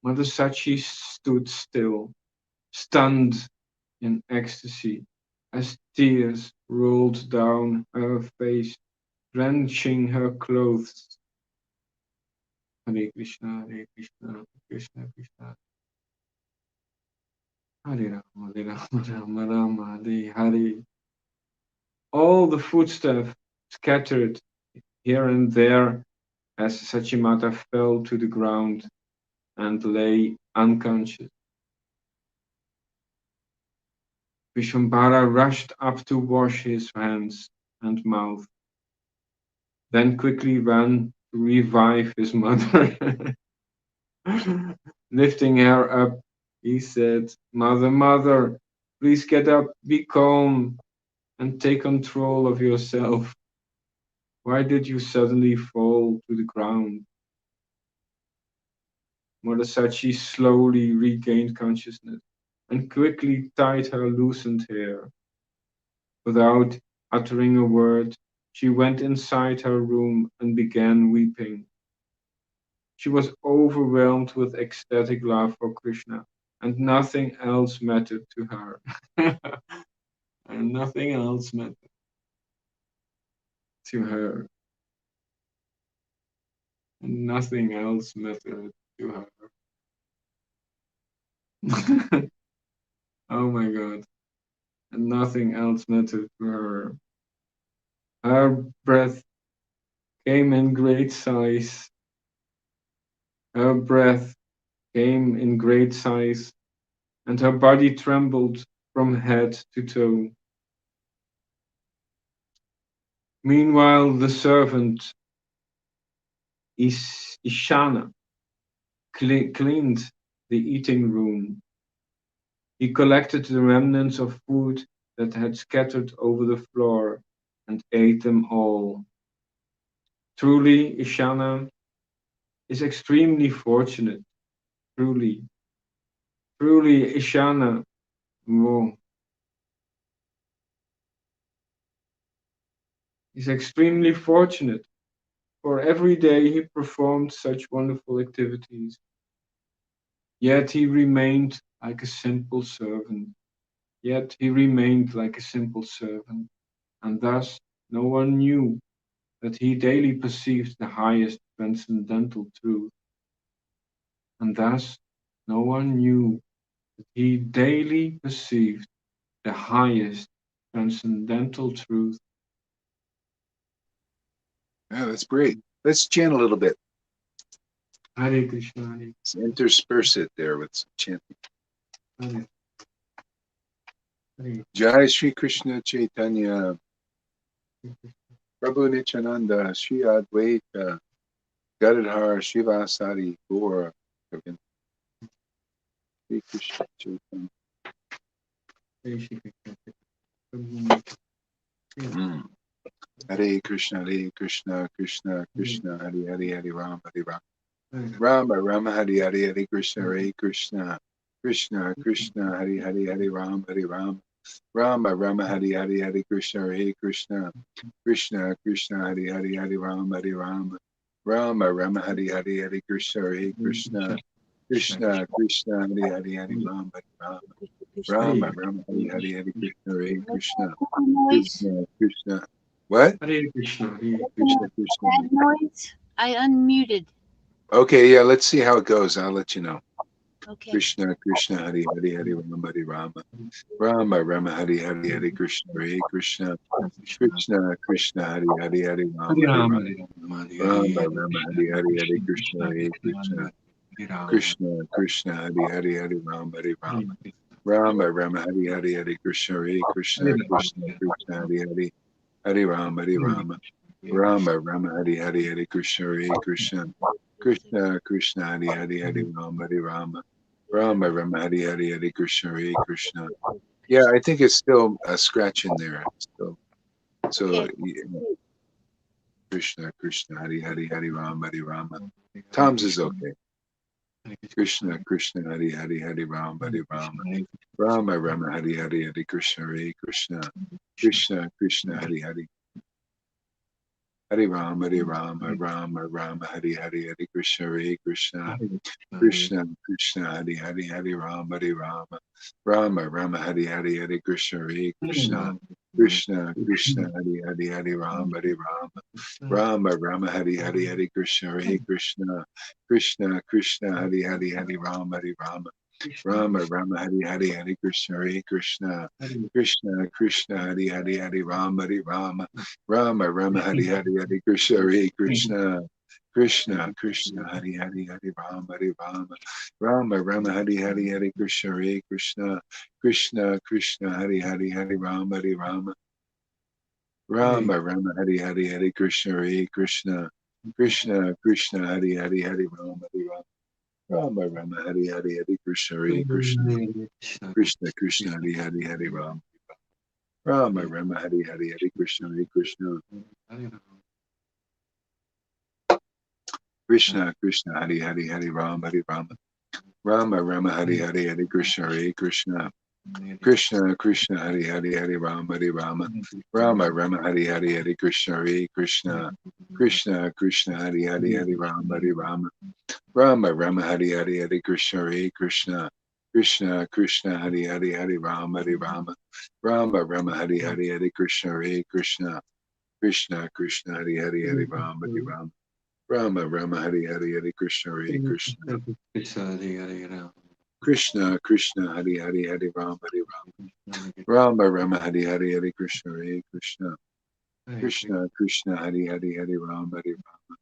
Mother Sachi stood still, stunned in ecstasy, as tears rolled down her face, drenching her clothes. Hare Krishna, Hare Krishna, Krishna Krishna, Hare Rama, Hare Rama, Rama Rama, Hare Hare. All the footsteps scattered here and there as Sachimata fell to the ground and lay unconscious. Vishwambara rushed up to wash his hands and mouth, then quickly ran to revive his mother. Lifting her up, he said, "Mother, mother, please get up, be calm, and take control of yourself. Why did you suddenly fall to the ground?" Mother Sachi slowly regained consciousness and quickly tied her loosened hair. Without uttering a word, she went inside her room and began weeping. She was overwhelmed with ecstatic love for Krishna, and nothing else mattered to her. And nothing else mattered to her. And nothing else mattered to her. Oh my God. And nothing else mattered to her. Her breath came in great size. Her breath came in great size, and her body trembled from head to toe. Meanwhile, the servant Ishana cleaned the eating room. He collected the remnants of food that had scattered over the floor and ate them all. Truly, Ishana is extremely fortunate. Truly, truly, Ishana oh, is extremely fortunate, for every day he performed such wonderful activities. Yet he remained like a simple servant. Yet he remained like a simple servant, and thus no one knew that he daily perceived the highest transcendental truth. And thus no one knew that he daily perceived the highest transcendental truth. Yeah, that's great. Let's chant a little bit. Hare Krishna, Hare Let's intersperse it there with some chanting. Hare Hare Jai Shri Krishna Chaitanya, Prabhu Nityananda, Shri Advaita, Gadadhar Shivasari Gaura Govinda. Shri Krishna Chaitanya. Hare Krishna. Mm. Hare Krishna, Hare Krishna, Krishna Krishna, Hare Hare, Hare Rama, Hare Rama. Rama Rama, Hare Hare, Hare Krishna, Hare Krishna, Krishna Krishna, Hare Hare, Hare Rama, Hare Rama. Rama Rama, Hare Hare, Hare Krishna, Hare Krishna, Krishna Krishna, Hare Hare, Hare Rama, Hare Rama. Rama Rama, Hare Hare, Hare Krishna, Hare Krishna, Krishna Krishna, Hare Hare, Hare Rama, Hare Rama. Rama Rama, Hare Hare, Hare Krishna, Hare Krishna, Noise. Krishna Krishna. What? Hare Krishna, Hare Krishna Krishna. Bad noise. I unmuted. Okay, yeah, let's see how it goes. I'll let you know. Okay. Krishna Krishna Hari Hari Hari Rama Hari Rama Rama Rama Hari Hari Hari Krishna Hare Krishna Krishna Krishna Hari Hari Hari Rama Hari Hari Ram, Rama Hari Ram, Hari Rama Hari, Rama Hari Hari Hari Krishna Hare Krishna Hari Ram, Krishna Krishna Hari Hari Hari Rama Hari Hari Rama Krishna, Rama Rama Hari Hari Hari Krishna Hare Krishna Hari Krishna Ram, Krishna Hari Hari Hari Rama Hari Hari Rama Krishna, Rama Rama Hari Hari Hari Krishna Hare Krishna Krishna Krishna Hari Hari Hari Rama Hari Rama Rama Rama Hari Hari Hari Krishna Hare Krishna. Yeah, I think it's still a scratch in there. So Okay. yeah, Krishna Krishna Hari Hari Hari Rama Hari Rama. Tom's is okay. Krishna Krishna Hari Hari Hari Rama Hari Rama. Rama Rama Hari Hari Hari Krishna Hare Krishna Krishna Krishna Hari Hari Hari Rama Hari Rama Rama Rama Hari Hari Hari Krishna Hare Krishna Krishna Krishna Hari Hari Hari Rama Hari Rama Rama Rama Hari Hari Hari Krishna Hare Krishna Krishna Krishna Hari Hari Hari Rama Hari Rama Rama Rama Hari Hari Hari Krishna Hare Krishna Krishna Krishna Hari Hari Hari Rama Hari Rama Rama Rama Hari Hari Hari Krishna Hare Krishna Krishna Krishna Hari Hari Hari Rama Hari Rama Rama Rama Hari Hari Hari Krishna Hare Krishna Krishna Krishna Hari Hari Hari Rama Hari Rama Rama Rama Hari Hari Hari Krishna Hare Krishna Krishna Krishna Hari Hari Hari Rama Hari Rama Rama Rama Hari Hari Hari Krishna Hare Krishna Krishna Krishna Hari Hari Hari Rama Hari Rama Rama Rama Hari Hari Hari Krishna Hare Krishna Krishna Krishna Hari Hari Hari Rama Rama Rama Hari Hari Hari Krishna Hare Krishna Krishna Krishna Hari Hari Hari Rama Hari Rama Rama Rama Hari Hari Hari Krishna Hare Krishna Krishna Krishna Hari Hari Hari Rama Hari Rama Rama Rama Hari Hari Hari Krishna Hare Krishna Krishna Krishna Hari Hari Hari Rama Hari Rama Rama Rama Hari Hari Hari Krishna Hare Krishna Krishna Krishna Hari Hari Hari Rama Hari Rama Rama Rama Hari Hari Hari Krishna Hare Krishna Krishna Krishna Hari Hari Hari Rama Hari Rama Rama Rama Hari Hari Hari Krishna Hare Krishna Krishna Krishna Hari Hari Hari Rama Hari Rama Rama Rama Hari Hari Hari Krishna Hare Krishna Krishna Krishna Hari Hari Hari Rama Hari Rama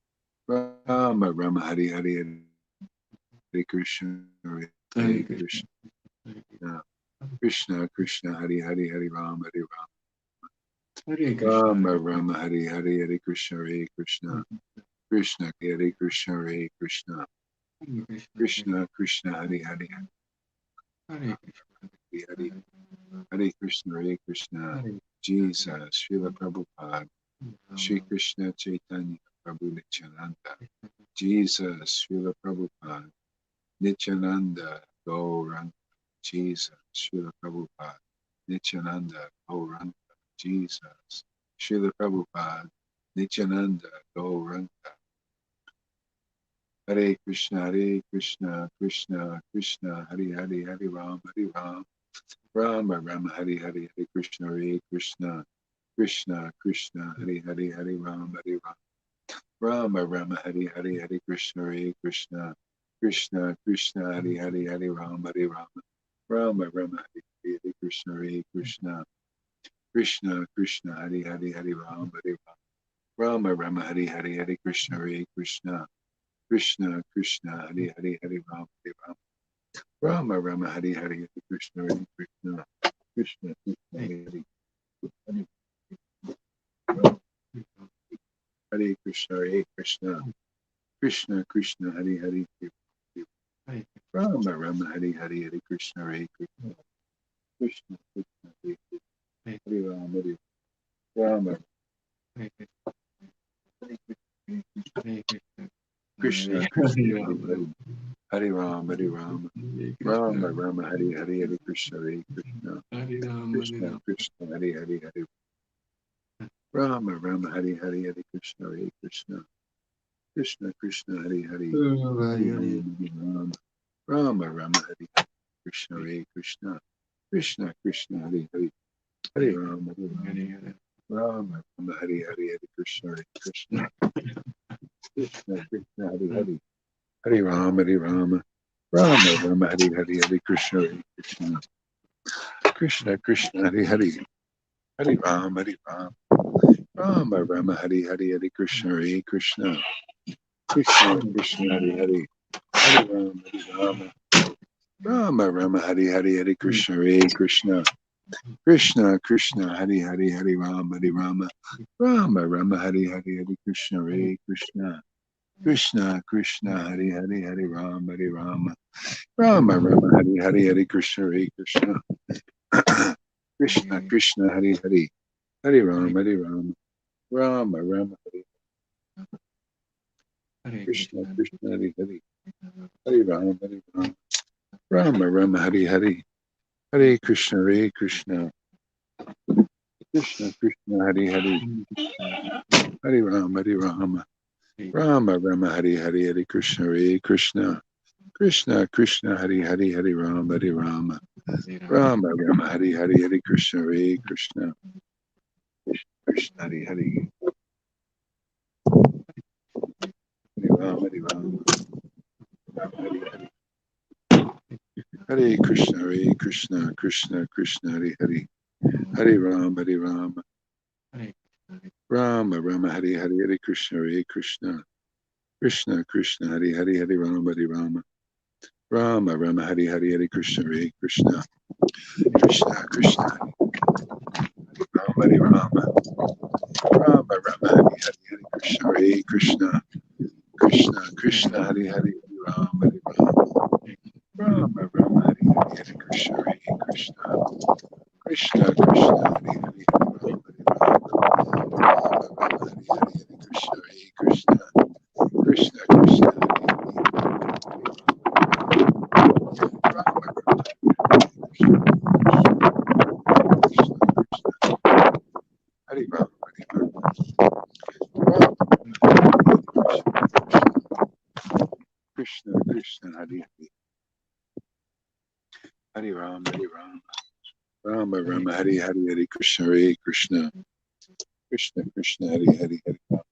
Rama Rama Hari Hari Hari Krishna Hare Krishna Krishna Krishna Hari Hari Hari Rama Hari Rama Rama Rama Hari Hari Hari Krishna Hare Krishna Krishna Hare Krishna Hare Krishna Krishna Krishna Hari Hari Hari Hari Hare Krishna Hare Krishna Jesus Srila Prabhupada Shri Krishna Chaitanya Prabhu Nityananda Jesus Srila Prabhupada Nityananda Gauranga Jesus Srila Prabhupada Nityananda Gauranga Jesus Srila Prabhupada Nityananda Gauranga Hare Krishna Krishna Krishna Hare Hare Hare Ram Rama Rama Hare Hare Hare Krishna Krishna Krishna Krishna Hare Hare Hare Ram Rama Rama Hare Hare Hare Krishna Krishna Krishna Krishna Hare Hare Hare Rama Rama Rama Hare Hare Krishna Krishna Krishna Krishna Hare Hare Hare Rama Rama Hare Hare Hare Krishna Krishna Krishna Krishna Hare Hare Hare Rama Rama Hare Hare Hare Krishna Krishna Krishna Krishna Hare Hare Krishna Hare Krishna Krishna Krishna Hare Hare Rama Rama Hare Hare Hare Krishna Krishna Krishna Krishna Hare Hare Rama Krishna Krishna Hare Rama Hare Rama Rama Rama Hare Hare Hare Krishna Krishna Krishna Krishna Hare Hare Hare Rama Rama Hare Hare Hare Krishna Krishna Krishna Krishna Hare Hare Rama Rama Rama Hare Hare Krishna Krishna Krishna Krishna Hare Hare Hare Rama Rama Rama Hare Hare Hare Krishna Krishna Krishna Krishna Hare Hare Hare Rama Rama Rama Hari Hari Hari Krishna Hare Krishna Krishna Krishna Hari Hari Hari Ram Hari Ram Rama Rama Hari Hari Hari Krishna Hare Krishna Krishna Krishna Hari Hari Hari Ram Hari Rama Rama Rama Hari Hari Hari Krishna Hare Krishna Krishna Krishna Hari Hari Hari Ram Hari Rama Rama Rama Hari Hari Hari Krishna Hare Krishna Krishna Krishna Hari Hari Hari Ram Hari Rama Rama Rama Hari Hari Hari Krishna Hare Krishna Krishna Krishna Hari Hari Hari Ram Hari Rama Rama Rama Hari Krishna Krishna Hari Hari Hari Ram Hari Rama Rama Rama Hari Hari Hare Krishna Krishna Krishna Krishna Hari Hari Hari Rama Rama Rama Hari Hari Hare Krishna Krishna Krishna Krishna Hari Hari Hari Rama Rama Rama Hari Hari Hare Krishna Krishna Krishna Hari Hari Hari Rama Hari Hari Hare Krishna Krishna Krishna Hari Hari Hari Rama Rama Rama Hari Hari Hare Krishna Krishna Krishna Krishna Hari Hari Hari Rama Rama Rama Hari Hari Hare Krishna Krishna Krishna Krishna Hari Rama Rama Rama Hari Hari Hare Krishna Krishna Krishna Krishna Hari Hari Rama Rama Rama Hari Hari Hare Krishna Krishna Krishna Krishna Hari Hari Rama Rama Rama Hari Hari Hare Krishna Krishna Krishna Krishna Hari Rama Krishna Krishna Hari Hari Hari Rama Rama Rama Hari Hari Hare Krishna Krishna Krishna Krishna Hari Hari Hari Rama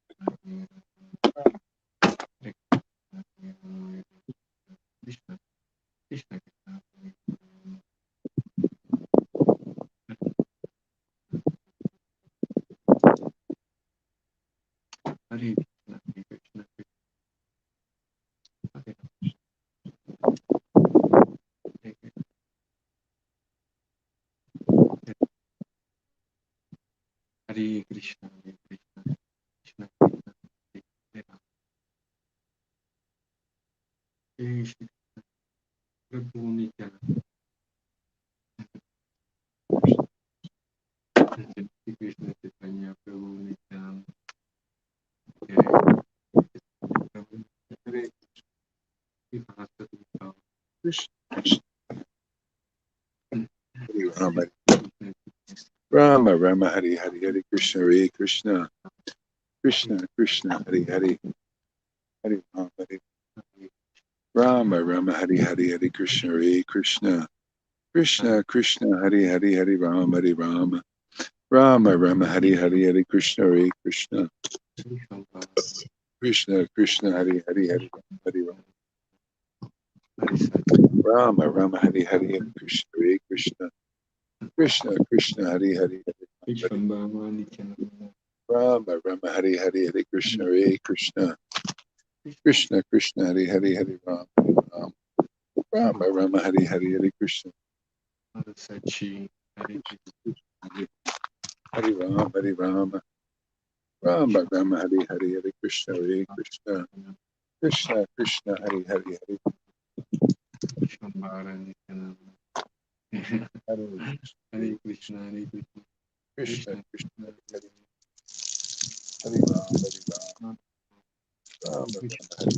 Hare Krishna, Krishna Hare Krishna, Prabhu Nityananda, Krishna Chaitanya, Prabhu Nityananda, Rama Rama Hari Hari Hare Krishna Krishna Krishna Krishna Hari Hari Hari Rama Rama Hari Hari Hare Krishna Krishna Krishna Krishna Hari Hari Hari Rama Rama Rama Hari Hari Hare Krishna Krishna Krishna Krishna Hari Hari Hari Rama Rama Hari Hari Hare Krishna Krishna Krishna Krishna Hari Hari Rama Rama Hari Hari Hare Krishna Krishna Krishna Krishna Hari Hari Hari Rama Rama Rama Hari Hari Hare Krishna Hari Rama Rama Rama Hari Hari Hare Krishna Krishna Krishna Krishna Hari Hari Hari Hare Krishna, Hare Krishna, Krishna Krishna Hari Hari Rama Rama Hari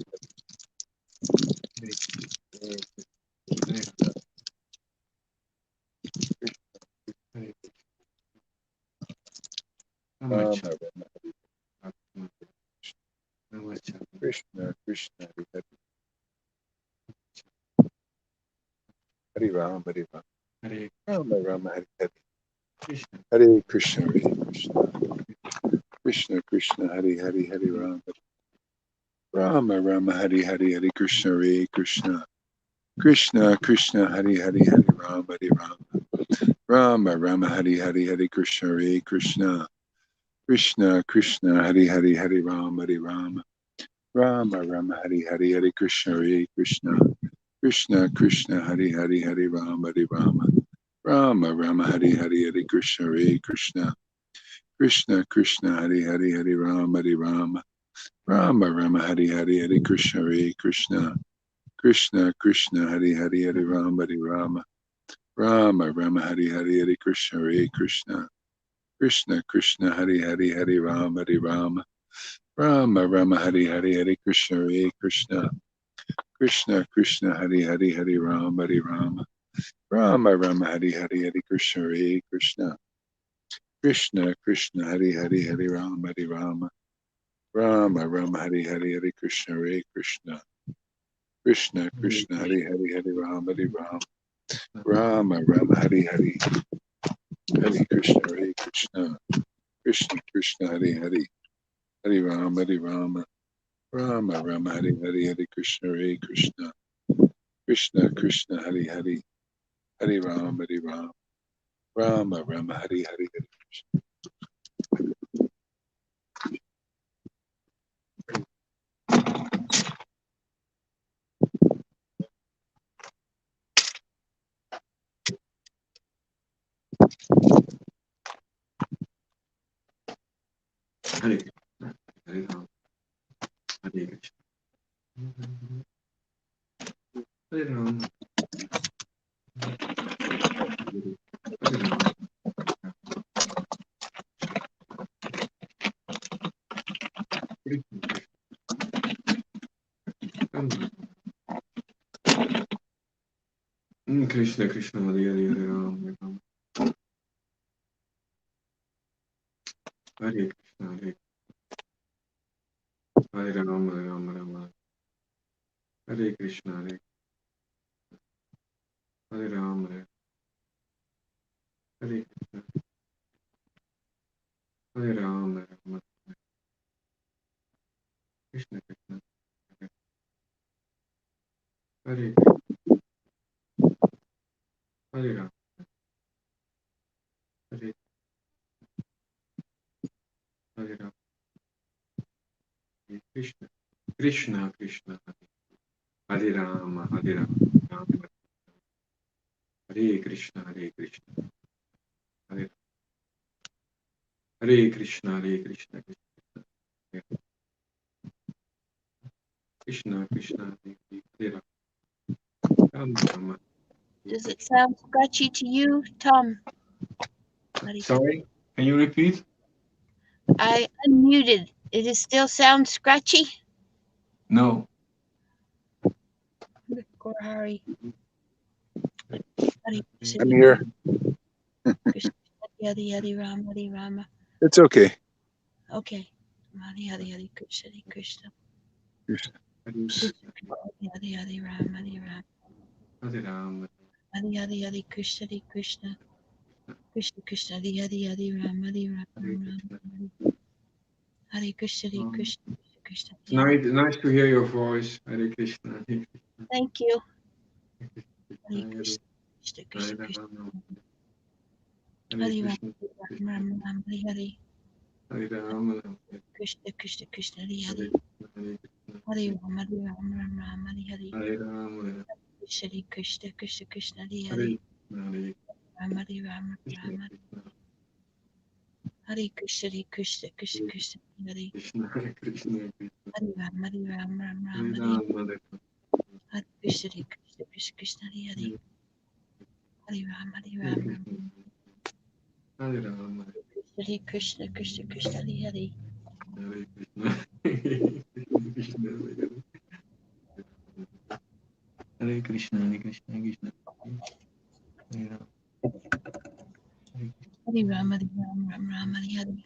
Krishna Krishna Hari Hari Hari Rama Rama Rama Hari Hari Hare Krishna Krishna Krishna Hari Hari Hari Rama Rama Rama Hari Hari Hare Krishna Krishna Krishna Krishna Hari Hari Hari Rama Hari Rama Rama Rama Hari Hari Hari Krishna Hare Krishna Krishna Krishna Hari Hari Hari Rama Hari Rama Rama Rama Hari Hari Hari Krishna Hare Krishna Krishna Krishna Hari Hari Hari Rama Hari Rama Rama Rama Hari Hari Hari Krishna Hare Krishna Krishna Krishna Hari Hari Hari Rama Hari Rama Rama Rama Hari Hari Hari Krishna Hare Krishna Krishna Krishna Hari Hari Hari Rama Hari Rama Rama Rama Hari Hari Hari Krishna Hare Krishna Krishna Krishna Hari Hari Hari Rama Hari Rama Rama Rama Hari Hari Hari Krishna Hare Krishna Krishna Krishna Hari Hari Hari Rama Hari Rama Rama Rama Hari Hari Hari Krishna Hare Krishna Krishna Krishna Hari Hari Hari Rama Hari Rama Rama Rama Hari Hari Hari Krishna Hare Krishna Krishna Krishna Hari Hari Hari Rama Hari Rama Rama Rama Hari Hari Hari Krishna Hare Krishna Krishna Krishna Hari Hari Hari Rama Hari Rama Rama Rama Hari Hari Hari Krishna Hare Krishna Krishna Krishna Hari Hari Hari Rama Hari Rama Rama Rama Hari Hari Hari Krishna. Hare Krishna, Hare Rama, Hare Krishna, Hare Rama, Hare Rama. Krishna Krishna Hare Hare Hare Rama Hare Rama Hare Krishna Hare Rama Hare Rama Rama Hare Krishna Hare Rama Hare Krishna Hare Rama Rama Krishna Krishna Hare Hare Rama Hare Hare Rama Hare Krishna Krishna Krishna Hare Rama Hare Rama Rama Hare Krishna Hare Hare Krishna Krishna Krishna Krishna Hare Rama Rama. Does it sound scratchy to you, Tom? Sorry, can you repeat? I unmuted. It is still sound scratchy? No. Or Hari? I'm here. Hari Rama. It's okay. Okay. Hari Krishna Krishna. Hari Rama Hare Rama. Hari Krishna Krishna. Krishna Krishna Hari Rama Hari Krishna Krishna Krishna. Nice to hear your voice, Hare Krishna. Thank you. Hari Krishna Krishna Krishna. Hari Rama Hari Hare Rama. Krishna Krishna Krishna Hari Hari Rama Hari Hare Rama. Shri Krishna Krishna Krishna Hare Hari Hare Rama Hari Krishna Krishna Krishna Krishna Hari Krishna Krishna Hari Rama Hare Hari Rama. Hari Krishna Krishna Krishna Krishna Hari Hari Rama Hare Rama. Shri Krishna Krishna Krishna Hari Hare Krishna. Krishna Hare Krishna. Hare Krishna. Krishna. Hare Rama. Hari Rama Hari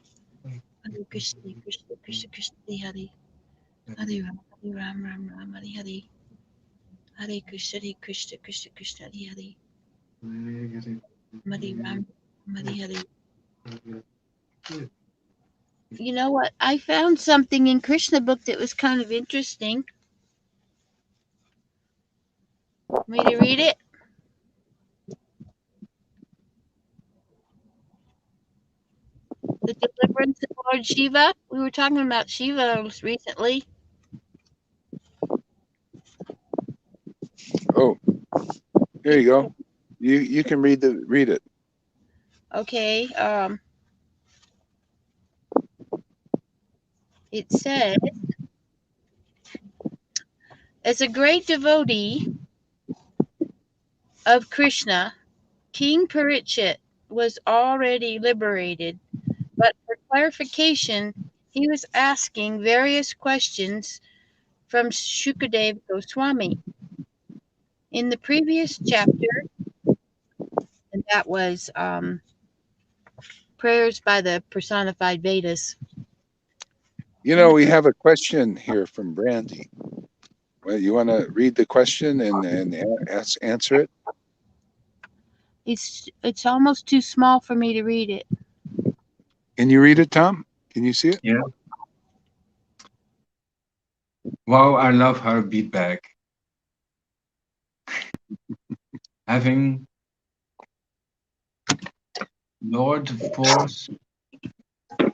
Hari Krishna Krishna Krishna Krishna Hari Hari Rama Hari Hare Krishna Krishna Krishna Krishna Hari Hari Rama Hari. You know what? I found something in Krishna book that was kind of interesting. me to read it? The deliverance of Lord Shiva. We were talking about Shiva recently. Oh, there you go. You can read it. Okay. It says, as a great devotee of Krishna, King Parikshit was already liberated, but for clarification, he was asking various questions from Shukadev Goswami. In the previous chapter, and that was prayers by the personified Vedas. You In know, the we have a question here from Brandy. Well, you want to read the question and answer it? it's almost too small for me to read it. Can you read it, Tom? Can you see it? Yeah. Wow, I love her beatback. Having Lord force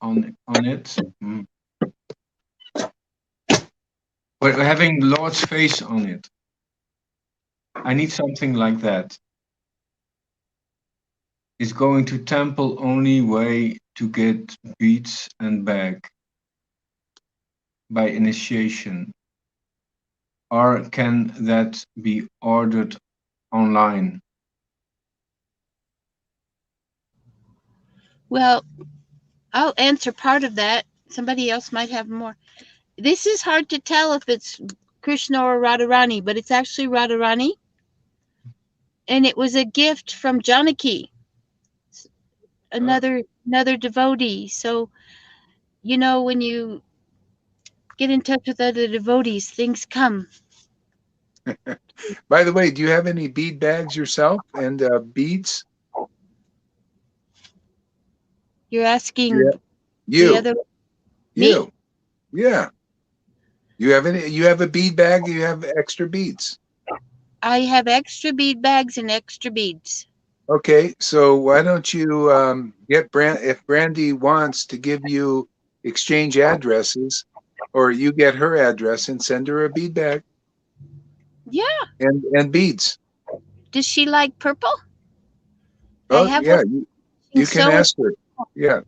on it. But having Lord's face on it. I need something like that. Is going to temple only way to get beats and back by initiation? Or can that be ordered online? Well, I'll answer part of that. Somebody else might have more. This is hard to tell if it's Krishna or Radharani, but it's actually Radharani. And it was a gift from Janaki, another devotee. So, when you get in touch with other devotees, things come. By the way, do you have any bead bags yourself and beads? You're Yeah. asking the You, other me? you, yeah. You have any? You have a bead bag. You have extra beads. I have extra bead bags and extra beads. Okay, so why don't you get if Brandy wants to give you exchange addresses, or you get her address and send her a bead bag Yeah. and beads. Does she like purple? I Oh have one yeah, you can you can sew it. ask her. Yeah,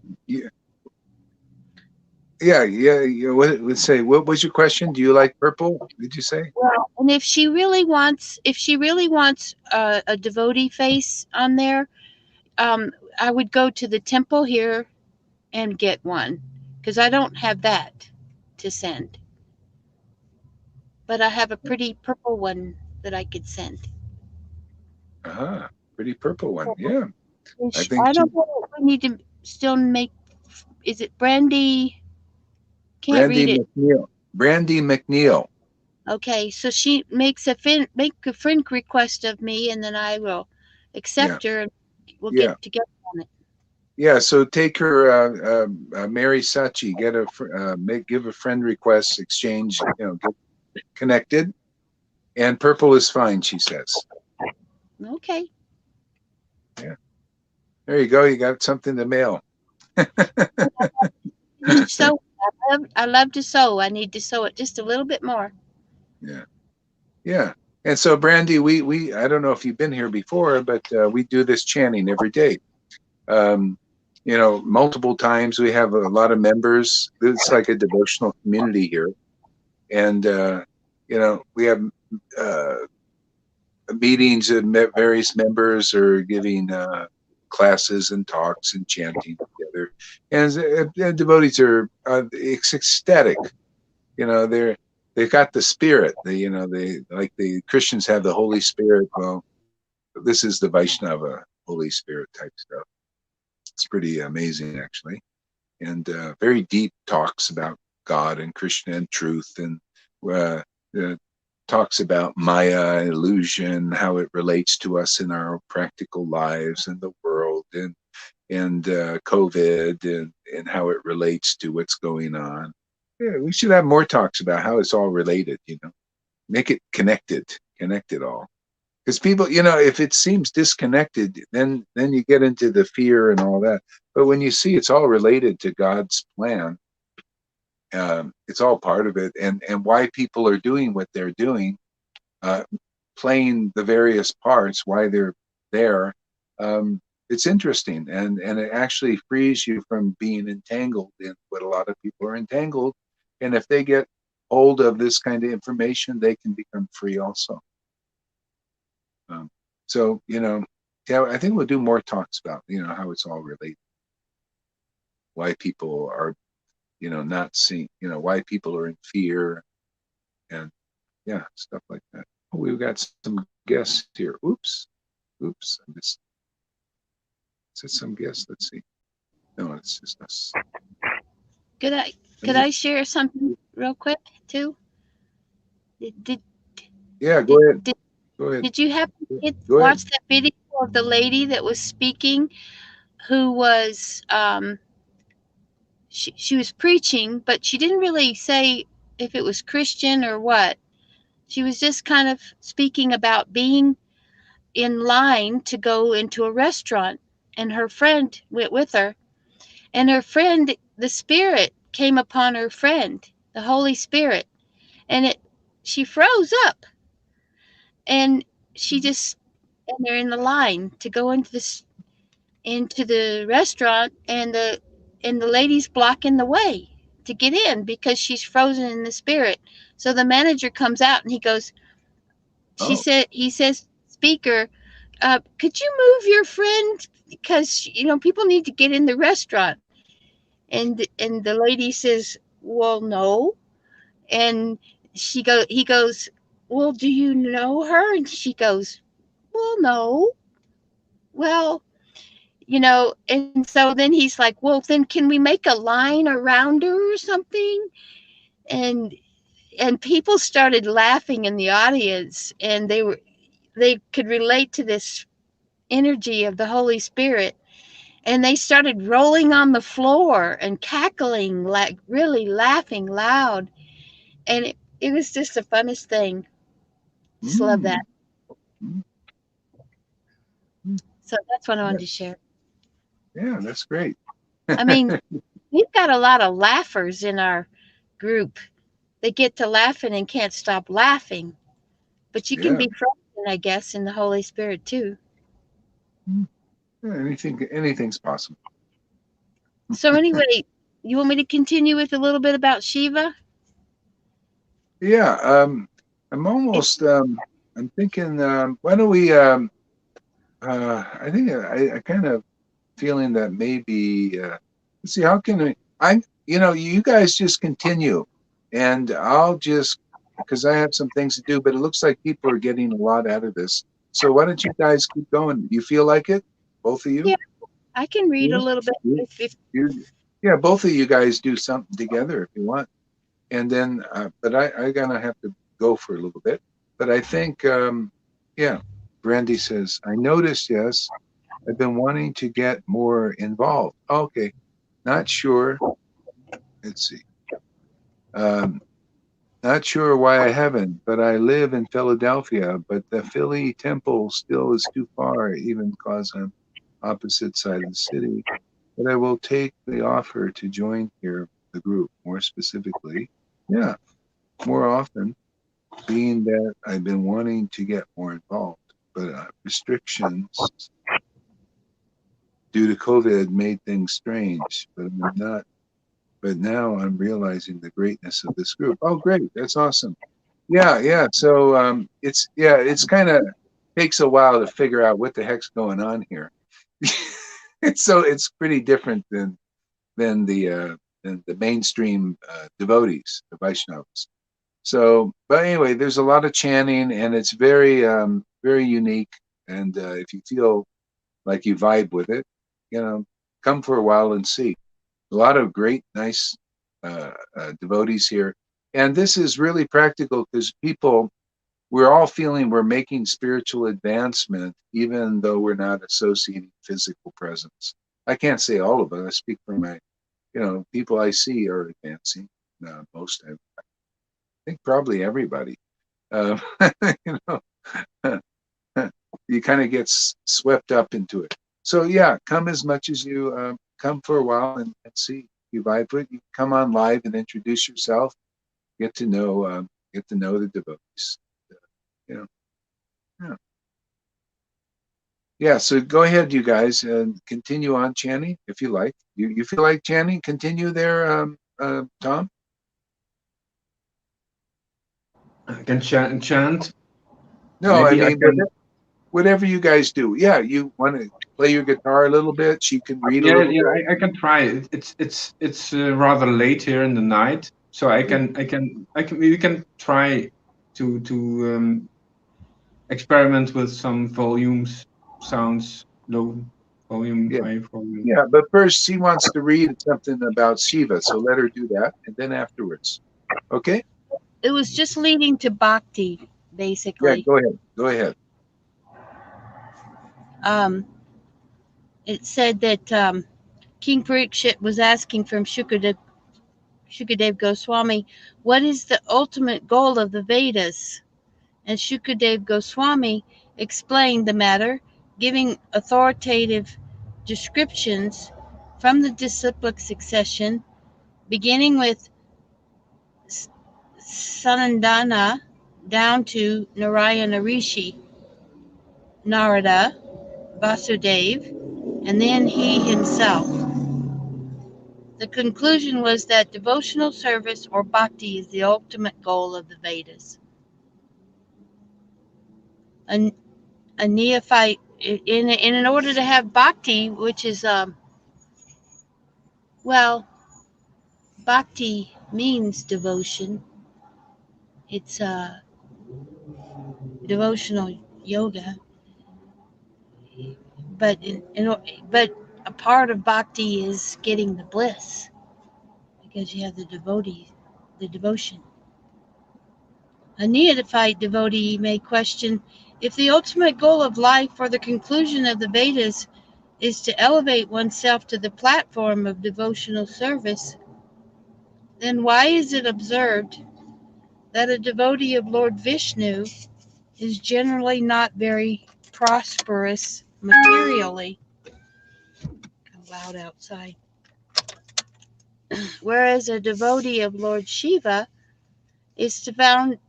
yeah, yeah. Let's say, what was your question? Do you like purple? Did you say? Well, and if she really wants a devotee face on there, I would go to the temple here and get one because I don't have that to send, but I have a pretty purple one that I could send. Uh-huh. Pretty purple one. Yeah, I think I don't know if we need to still make. Is it Brandy? Can't Brandy read it. McNeil. Brandy McNeil. Okay, so she make a friend request of me, and then I will Yeah, accept her, and we'll yeah. get together on it. Yeah, so take her, Mary Sachi, give a friend request, exchange, get connected, and purple is fine, she says. Okay. Yeah, there you go. You got something to mail. So I love to sew. I need to sew it just a little bit more. Yeah, yeah. And so, Brandy, we I don't know if you've been here before, but we do this chanting every day. Um, multiple times. We have a lot of members. It's like a devotional community here, and we have. Uh, Meetings and various members are giving classes and talks and chanting together, and devotees are it's ecstatic. They've got the spirit. They like the Christians have the Holy Spirit. Well, this is the Vaishnava Holy Spirit type stuff. It's pretty amazing actually, and very deep talks about God and Krishna and truth, and uh, uh, talks about Maya, illusion, how it relates to us in our practical lives and the world, and COVID, and how it relates to what's going on. Yeah, we should have more talks about how it's all related. Make it connect it all. Because people, if it seems disconnected, then you get into the fear and all that. But when you see it's all related to God's plan, it's all part of it, and why people are doing what they're doing, uh, playing the various parts, why they're there. It's interesting, and it actually frees you from being entangled in what a lot of people are entangled. And if they get hold of this kind of information, they can become free also. So, yeah, I think we'll do more talks about, how it's all related, why people are, not seeing, why people are in fear, and yeah, stuff like that. Oh, we've got some guests here. Oops. I missed. Is it some guests? Let's see. No, it's just us. Could I share something real quick too? Did Yeah, did go ahead. did, Go ahead. did you happen to Go ahead. watch that video of the lady that was speaking, who was she was preaching, but she didn't really say if it was Christian or what. She was just kind of speaking about being in line to go into a restaurant, and her friend went with her, and her friend, the spirit came upon her friend, the Holy Spirit, and it she froze up, and she just and they're in the line to go into the restaurant, and the lady's blocking the way to get in because she's frozen in the spirit. So the manager comes out and he goes, Oh. he says, speaker, could you move your friend, because people need to get in the restaurant. And the lady says, well, no. And he goes, well, do you know her? And she goes, well, no. Well, and so then he's like, well, then can we make a line around her or something? And and people started laughing in the audience, and they could relate to this energy of the Holy Spirit, and they started rolling on the floor and cackling, like really laughing loud. And it was just the funnest thing. Just love Mm, that. mm, mm. So that's what I Yeah, wanted to share. yeah, that's great. I mean, we've got a lot of laughers in our group. They get to laughing and can't stop laughing. But you can Yeah. be frozen, I guess, in the Holy Spirit too. Mm. Yeah, anything's possible. So anyway, you want me to continue with a little bit about Shiva? Yeah. I'm It, almost. I'm thinking. Why don't we? I think I kind of feeling that maybe. Let's see. How can we? You guys just continue, and I'll just because I have some things to do. But it looks like people are getting a lot out of this. So why don't you guys keep going? You feel like it, both of you? yeah, I can read a Yeah. little bit You, if yeah, both of you guys do something together if you want. And then, but I gonna have to go for a little bit. But I think, yeah, Brandy says, I noticed, yes, I've been wanting to get more involved. Okay, not sure. Let's see. Um, Not sure why I haven't, but I live in Philadelphia, but the Philly temple still is too far, even because I'm opposite side of the city. But I will take the offer to join here, the group, more specifically. Yeah, more often, being that I've been wanting to get more involved, but restrictions due to COVID made things strange. But I'm not. But now I'm realizing the greatness of this group. Oh, great! That's awesome. Yeah, yeah. So it's kind of takes a while to figure out what the heck's going on here. So it's pretty different than the mainstream devotees, the Vaishnavas. So, but anyway, there's a lot of chanting, and it's very unique. And if you feel like you vibe with it, come for a while and see. A lot of great, nice devotees here, and this is really practical because we're all feeling we're making spiritual advancement, even though we're not associating physical presence. I can't say all of it. I speak for my, people I see are advancing. Most, I think, probably everybody. Uh, you know, you kind of get swept up into it. So yeah, come as much as you come for a while and see. You vibrate. You come on live and introduce yourself. Get to know the devotees. You know, yeah. Yeah, so go ahead, you guys, and continue on chanting if you like. You feel like chanting? Continue there, Tom. I can chant. No, I Maybe I mean can. whatever you guys do. Yeah, you want to play your guitar a little bit. She can read a Yeah, little yeah. bit. I can try. It's rather late here in the night, so we can try to experiment with some volumes, sounds, low volume, Yeah, high volume. yeah. But first, she wants to read something about Shiva, so let her do that, and then afterwards. Okay? It was just leading to bhakti, Yeah, basically. go ahead. Go ahead. Um, it said that King Parikshit was asking from Shukadev Goswami, what is the ultimate goal of the Vedas? And Shukadev Goswami explained the matter, giving authoritative descriptions from the disciplic succession, beginning with Sanandana down to Narayana Rishi, Narada, Vasudev, and then he himself. The conclusion was that devotional service or bhakti is the ultimate goal of the Vedas. A, a neophyte, in order to have bhakti, which is, well, bhakti means devotion. It's devotional yoga, but but a part of bhakti is getting the bliss because you have the devotion. A neophyte devotee may question if the ultimate goal of life or the conclusion of the Vedas is to elevate oneself to the platform of devotional service, then why is it observed that a devotee of Lord Vishnu is generally not very prosperous materially? Loud outside. Whereas a devotee of Lord Shiva is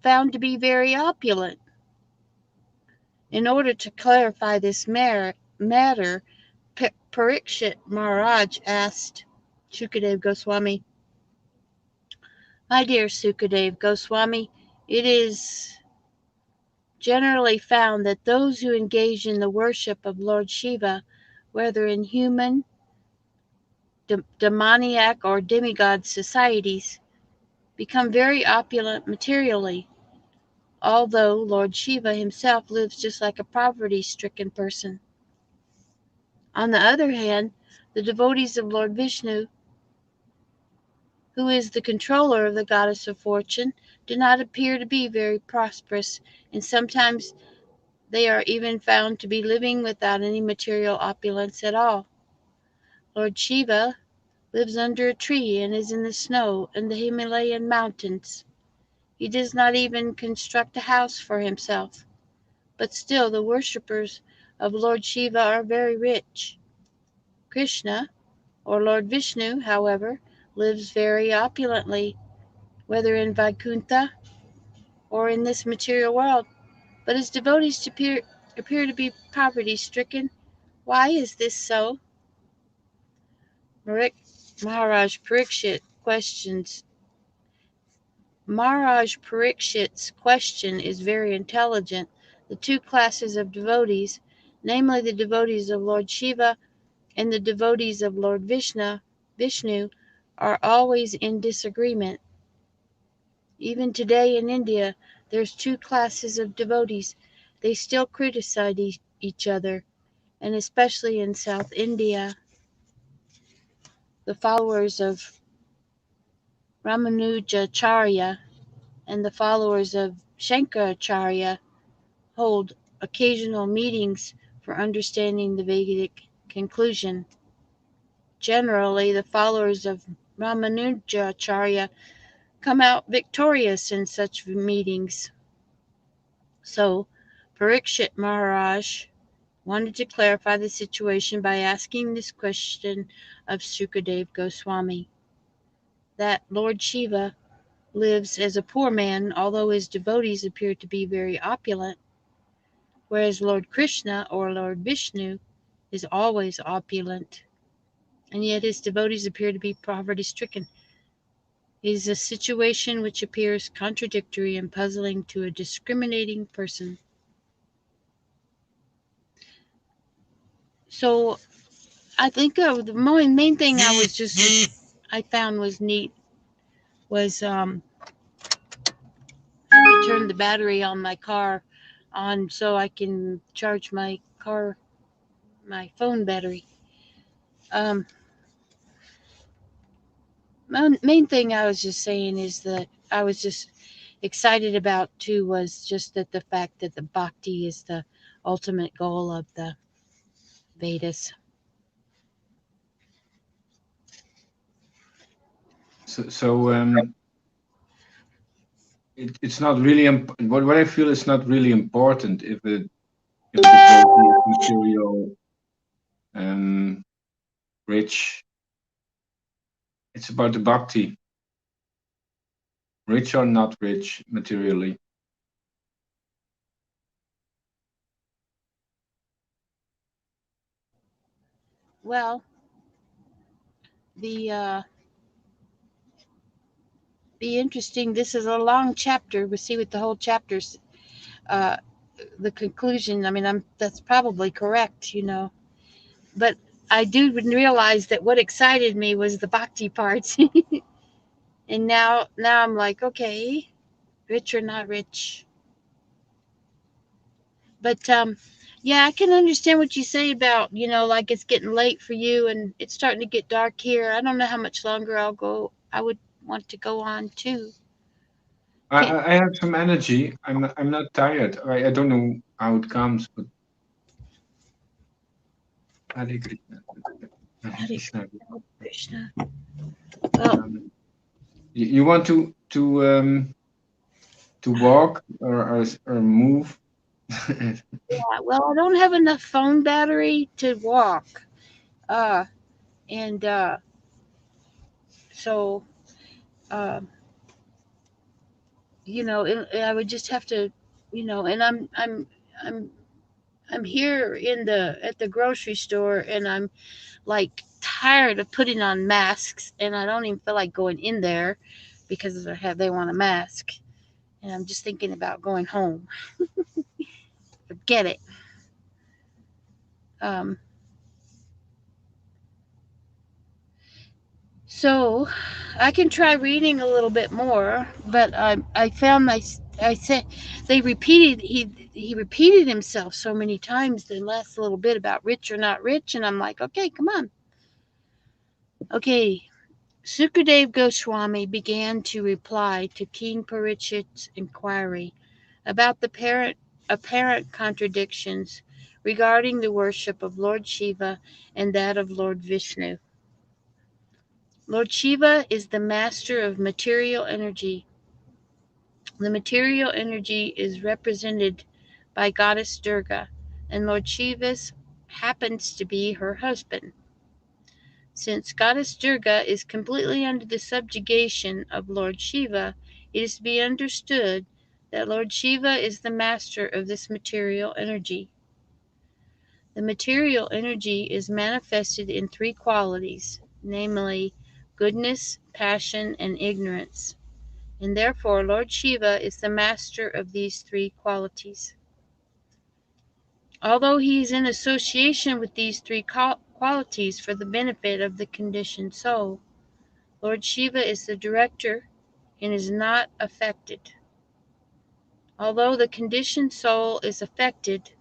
found to be very opulent. In order to clarify this matter, Parikshit Maharaj asked Shukadev Goswami, my dear Sukadev Goswami, it is generally found that those who engage in the worship of Lord Shiva, whether in human, demoniac, or demigod societies, become very opulent materially, although Lord Shiva himself lives just like a poverty-stricken person. On the other hand, the devotees of Lord Vishnu, who is the controller of the goddess of fortune, do not appear to be very prosperous, and sometimes they are even found to be living without any material opulence at all. Lord Shiva lives under a tree and is in the snow in the Himalayan mountains. He does not even construct a house for himself. But still the worshippers of Lord Shiva are very rich. Krishna, or Lord Vishnu, however, lives very opulently, whether in Vaikuntha or in this material world. But his devotees appear to be poverty-stricken. Why is this so? Maharaj Parikshit's question is very intelligent. The two classes of devotees, namely the devotees of Lord Shiva and the devotees of Lord Vishnu, are always in disagreement. Even today in India, there's two classes of devotees. They still criticize each other, and especially in South India, the followers of Ramanujacharya and the followers of Shankaracharya hold occasional meetings for understanding the Vedic conclusion. Generally, the followers of Ramanujacharya come out victorious in such meetings. So, Parikshit Maharaj wanted to clarify the situation by asking this question of Sukadev Goswami, that Lord Shiva lives as a poor man, although his devotees appear to be very opulent, whereas Lord Krishna or Lord Vishnu is always opulent, and yet his devotees appear to be poverty-stricken. It is a situation which appears contradictory and puzzling to a discriminating person. So I think the main thing I found was neat was I had to turn the battery on my car on so I can charge my phone battery. Um, main thing I was just saying is that I was just excited about too was just that the fact that the bhakti is the ultimate goal of the Vedas. It's not really what I feel is not really important if the devotee is material, rich. It's about the bhakti, rich or not rich materially. Well, the be interesting. This is a long chapter. We'll see what the whole chapter's uh, the conclusion. I mean, that's probably correct, but I do realize that what excited me was the bhakti parts, and now I'm like, okay, rich or not rich, but yeah, I can understand what you say about like it's getting late for you and it's starting to get dark here. I don't know how much longer I'll go. I would want to go on too. I have some energy. I'm not tired. I don't know how it comes, but Hare Krishna. Hare Krishna. Krishna. Well, You want to walk or move? well, I don't have enough phone battery to walk. Uh, and so, um, I would just have to, and I'm, I'm here at the grocery store, and I'm like tired of putting on masks, and I don't even feel like going in there because they want a mask, and I'm just thinking about going home. Forget it. Um, So I can try reading a little bit more, but I found I said he repeated himself so many times the last little bit about rich or not rich, and I'm like, okay, come on. Okay, Sukadev Goswami began to reply to King Parikshit's inquiry about the apparent contradictions regarding the worship of Lord Shiva and that of Lord Vishnu. Lord Shiva is the master of material energy. The material energy is represented by Goddess Durga, and Lord Shiva happens to be her husband. Since Goddess Durga is completely under the subjugation of Lord Shiva, it is to be understood that Lord Shiva is the master of this material energy. The material energy is manifested in three qualities, namely goodness, passion, and ignorance, and therefore Lord Shiva is the master of these three qualities. Although he is in association with these three qualities for the benefit of the conditioned soul, Lord Shiva is the director and is not affected. Although the conditioned soul is affected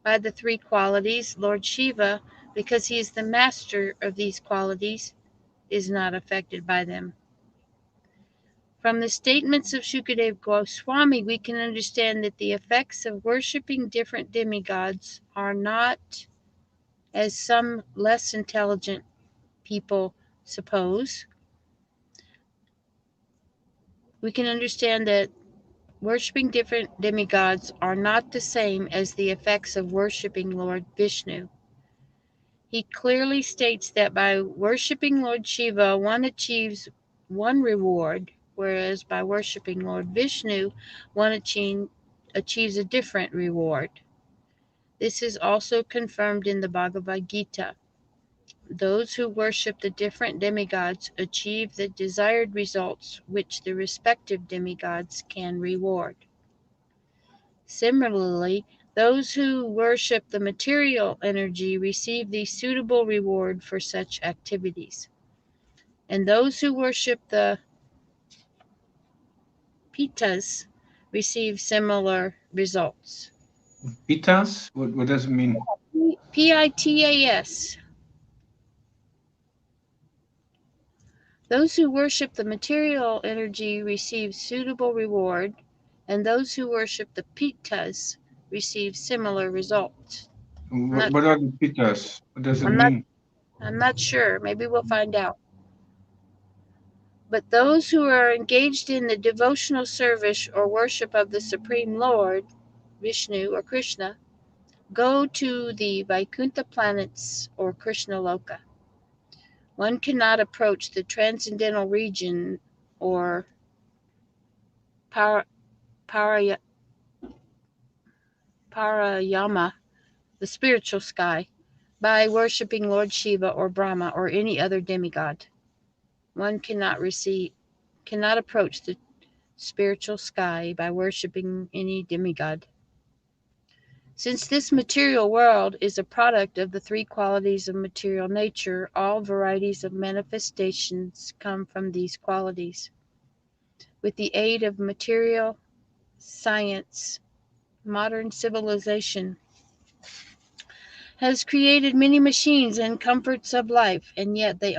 by the three qualities, Lord Shiva, because he is the master of these qualities, is not affected by them. From the statements of Shukadev Goswami, we can understand that the effects of worshipping different demigods are not, as some less intelligent people suppose. We can understand that Worshipping different demigods are not the same as the effects of worshipping Lord Vishnu. He clearly states that by worshipping Lord Shiva, one achieves one reward, whereas by worshipping Lord Vishnu, one achieves a different reward. This is also confirmed in the Bhagavad Gita. Those who worship the different demigods achieve the desired results which the respective demigods can reward. Similarly, those who worship the material energy receive the suitable reward for such activities. And those who worship the Pitas receive similar results. Pitas? What does it mean? Pitas. Those who worship the material energy receive suitable reward, and those who worship the Pitas receive similar results. What are the Pitas? What does it I'm not mean? I'm not sure. Maybe we'll find out. But those who are engaged in the devotional service or worship of the Supreme Lord, Vishnu or Krishna, go to the Vaikuntha planets or Krishna Loka. One cannot approach the transcendental region or Parayama, the spiritual sky, by worshipping Lord Shiva or Brahma or any other demigod. One cannot approach the spiritual sky by worshipping any demigod. Since this material world is a product of the three qualities of material nature, all varieties of manifestations come from these qualities. With the aid of material science, modern civilization has created many machines and comforts of life, and yet they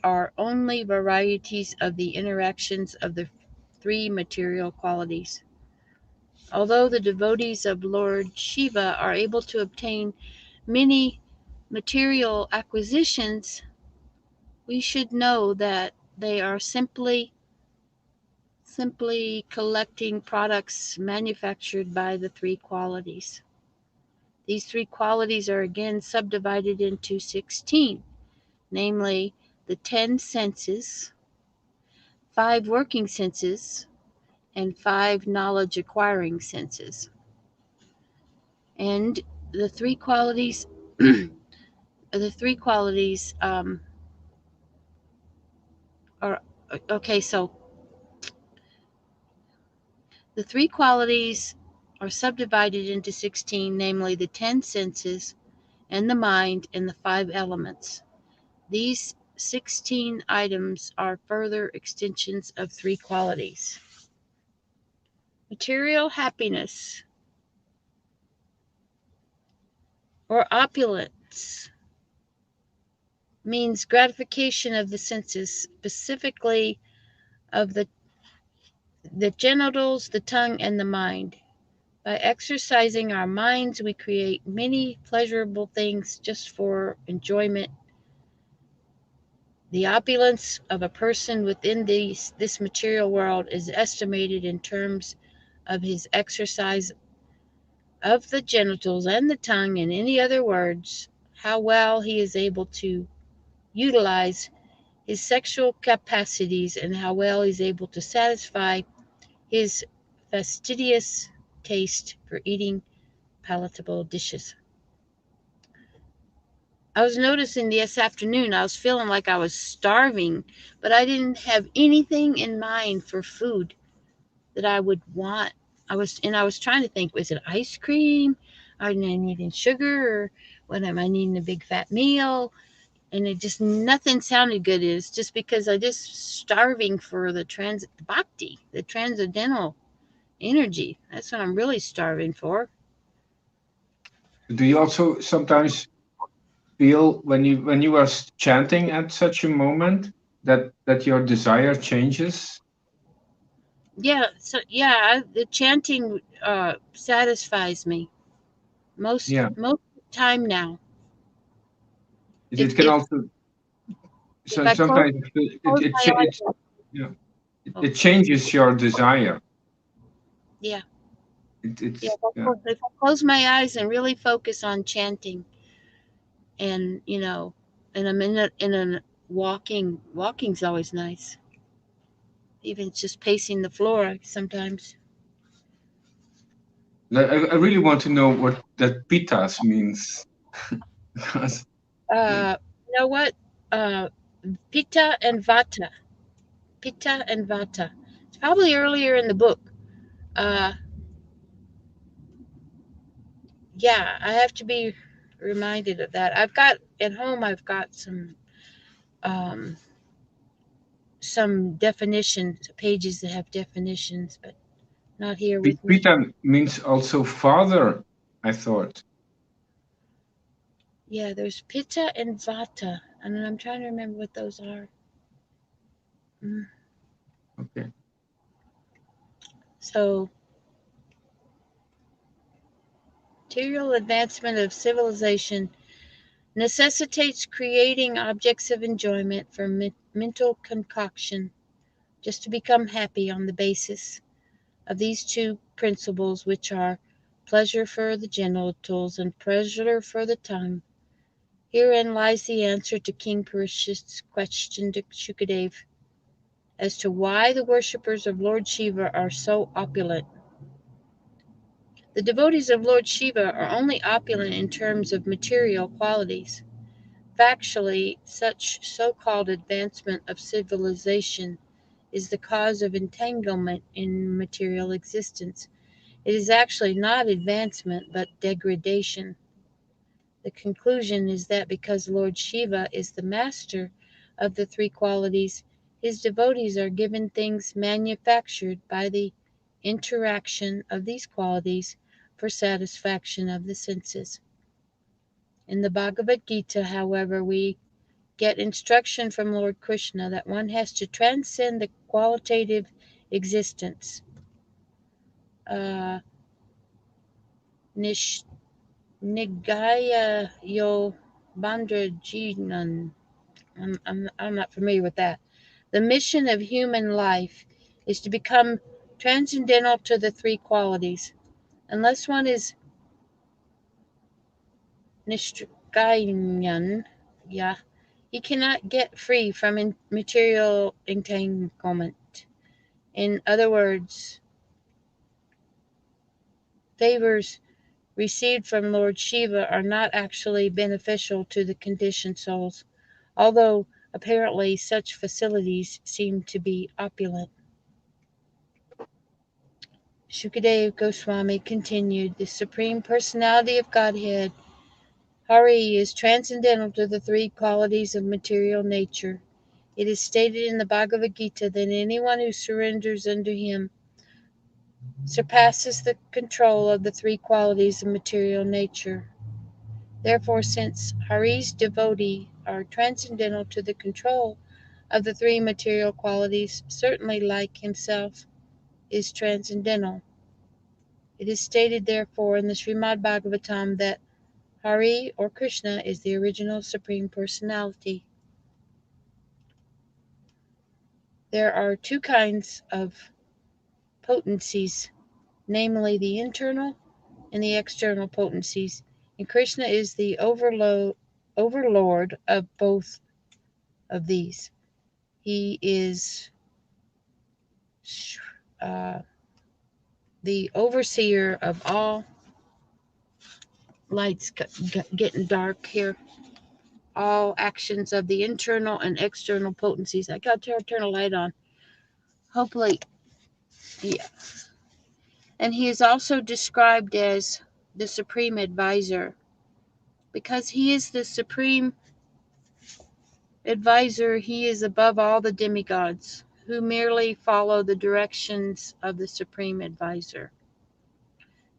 are only varieties of the interactions of the three material qualities. Although the devotees of Lord Shiva are able to obtain many material acquisitions, we should know that they are simply collecting products manufactured by the three qualities. These three qualities are again subdivided into 16, namely the 10 senses, 5 working senses, and 5 knowledge acquiring senses. And the three qualities are okay. So the three qualities are subdivided into 16, namely the 10 senses and the mind and the 5 elements. These 16 items are further extensions of three qualities. Material happiness or opulence means gratification of the senses, specifically of the genitals, the tongue, and the mind. By exercising our minds, we create many pleasurable things just for enjoyment. The opulence of a person within this material world is estimated in terms of his exercise of the genitals and the tongue, in any other words, how well he is able to utilize his sexual capacities and how well he's able to satisfy his fastidious taste for eating palatable dishes. I was noticing this afternoon, I was feeling like I was starving, but I didn't have anything in mind for food that I would want. I was trying to think, was it ice cream? Am I needing sugar? Or what am I needing, a big fat meal? And it just, nothing sounded good. It's just because I just starving for the bhakti, the transcendental energy. That's what I'm really starving for. Do you also sometimes feel when you are chanting at such a moment that your desire changes? Yeah, so yeah, the chanting satisfies me most Yeah, time now. it can If also if so I sometimes close my eyes, yeah, oh, it changes your desire. Yeah. It's Yeah. yeah. If I close my eyes and really focus on chanting, and and I'm in a walking's always nice. Even just pacing the floor sometimes. I really want to know what that pitas means. Because You know what? Uh, Pitta and Vata. Pitta and Vata. It's probably earlier in the book. Uh, yeah, I have to be reminded of that. I've got at home. I've got um, some definitions, pages that have definitions, but not here with me. pita means also father, I thought. Yeah, there's Pitta and Vata, and I'm trying to remember what those are. Mm. Okay. So, material advancement of civilization necessitates creating objects of enjoyment for mental concoction, just to become happy on the basis of these two principles, which are pleasure for the genitals and pleasure for the tongue. Herein lies the answer to King Parikshit's question to Shukadev as to why the worshippers of Lord Shiva are so opulent. The devotees of Lord Shiva are only opulent in terms of material qualities. Factually, such so-called advancement of civilization is the cause of entanglement in material existence. It is actually not advancement, but degradation. The conclusion is that because Lord Shiva is the master of the three qualities, his devotees are given things manufactured by the interaction of these qualities for satisfaction of the senses. In the Bhagavad Gita, however, we get instruction from Lord Krishna that one has to transcend the qualitative existence. Uh, Nish, Nigaya Yo Bandrajinan. I'm not familiar with that. The mission of human life is to become transcendental to the three qualities. Unless one is Nishgayan, yeah, he cannot get free from material entanglement. In other words, favors received from Lord Shiva are not actually beneficial to the conditioned souls, although apparently such facilities seem to be opulent. Shukadev Goswami continued, the Supreme Personality of Godhead, Hari, is transcendental to the three qualities of material nature. It is stated in the Bhagavad Gita that anyone who surrenders unto him surpasses the control of the three qualities of material nature. Therefore, since Hari's devotee are transcendental to the control of the three material qualities, certainly like himself is transcendental. It is stated therefore in the Srimad Bhagavatam that Hari or Krishna is the original Supreme Personality. There are two kinds of potencies, namely the internal and the external potencies, and Krishna is the overlord of both of these. He is uh, the overseer of all. Lights getting dark here. All actions of the internal and external potencies. I got to turn a light on. Hopefully, yeah. And he is also described as the supreme advisor. Because he is the supreme advisor, he is above all the demigods, who merely follow the directions of the supreme advisor.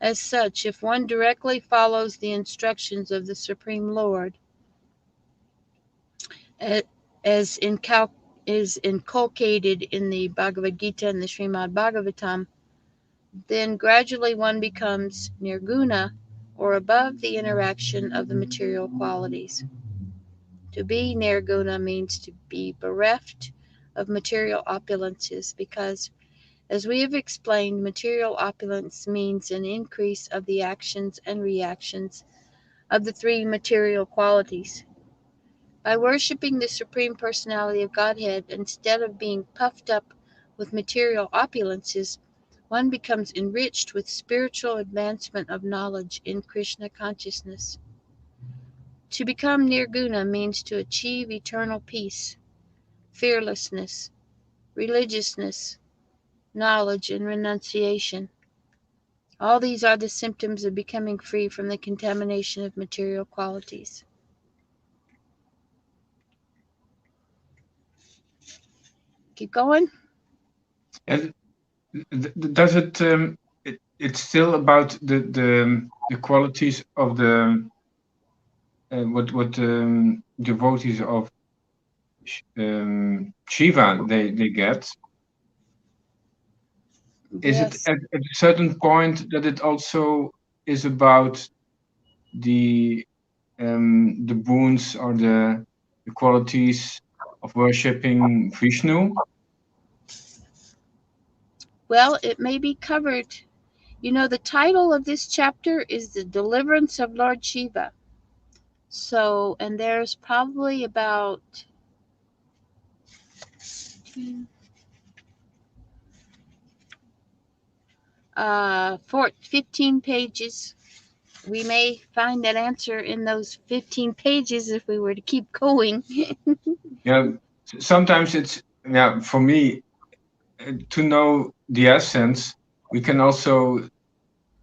As such, if one directly follows the instructions of the Supreme Lord, as is inculcated in the Bhagavad Gita and the Srimad Bhagavatam, then gradually one becomes nirguna, or above the interaction of the material qualities. To be nirguna means to be bereft of material opulences, because As we have explained, material opulence means an increase of the actions and reactions of the three material qualities. By worshiping the Supreme Personality of Godhead, instead of being puffed up with material opulences, one becomes enriched with spiritual advancement of knowledge in Krishna consciousness. To become nirguna means to achieve eternal peace, fearlessness, religiousness, knowledge, and renunciation. All these are the symptoms of becoming free from the contamination of material qualities. Keep going. And does it, it's still about the qualities of the what devotees of Shiva they get. Is it Yes. at a certain point that it also is about the boons or the qualities of worshipping Vishnu? Well, it may be covered. You know, the title of this chapter is The Deliverance of Lord Shiva. So, and there's probably about 15 pages. We may find that answer in those 15 pages if we were to keep going. Yeah, sometimes it's, yeah, for me, to know the essence, we can also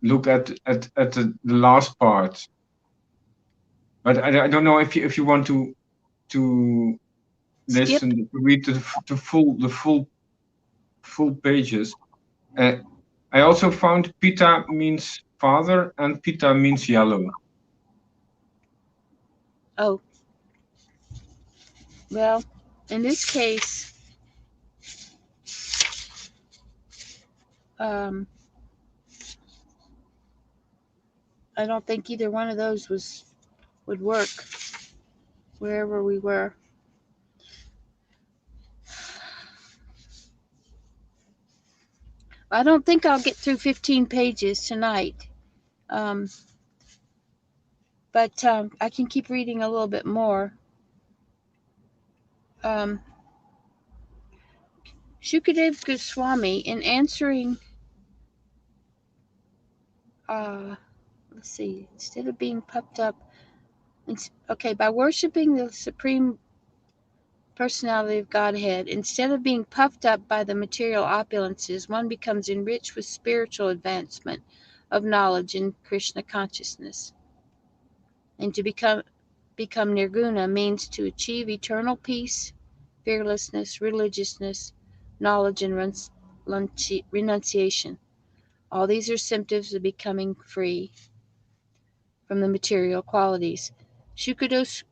look at the last part. But I don't know if you want to Skip. listen, read the full pages. I also found Pita means father and Pita means yellow. Oh, well, in this case, um, I don't think either one of those would work wherever we were. I don't think I'll get through 15 pages tonight. Um, but I can keep reading a little bit more. Um, Shukadev Goswami, in answering, let's see, instead of being puffed up, okay, by worshiping the Supreme Personality of Godhead, instead of being puffed up by the material opulences, one becomes enriched with spiritual advancement of knowledge in Krishna consciousness. And to become nirguna means to achieve eternal peace, fearlessness, religiousness, knowledge, and renunciation. All these are symptoms of becoming free from the material qualities. Shukadev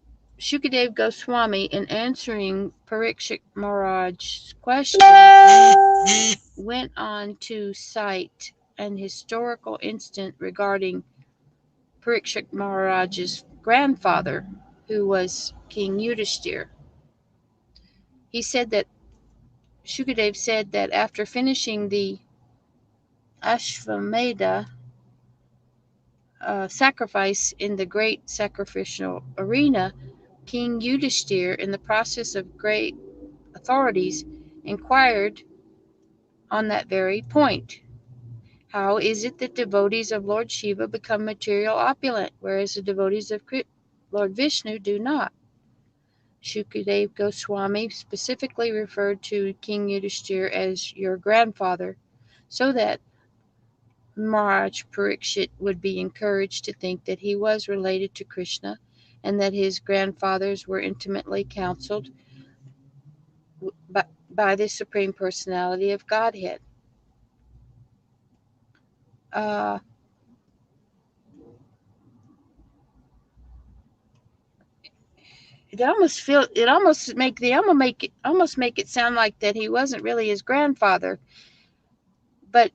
Goswami, in answering Parikshit Maharaj's question, went on to cite an historical incident regarding Parikshit Maharaj's grandfather, who was King Yudhishthir. He said that Shukadev said that after finishing the Ashvamedha sacrifice in the great sacrificial arena, King Yudhishthir, in the process of great authorities, inquired on that very point. How is it that devotees of Lord Shiva become material opulent, whereas the devotees of Lord Vishnu do not? Shukadev Goswami specifically referred to King Yudhishthir as your grandfather, so that Maharaj Parikshit would be encouraged to think that he was related to Krishna and that his grandfathers were intimately counseled by the Supreme Personality of Godhead. Uh, it almost make it sound like that he wasn't really his grandfather, but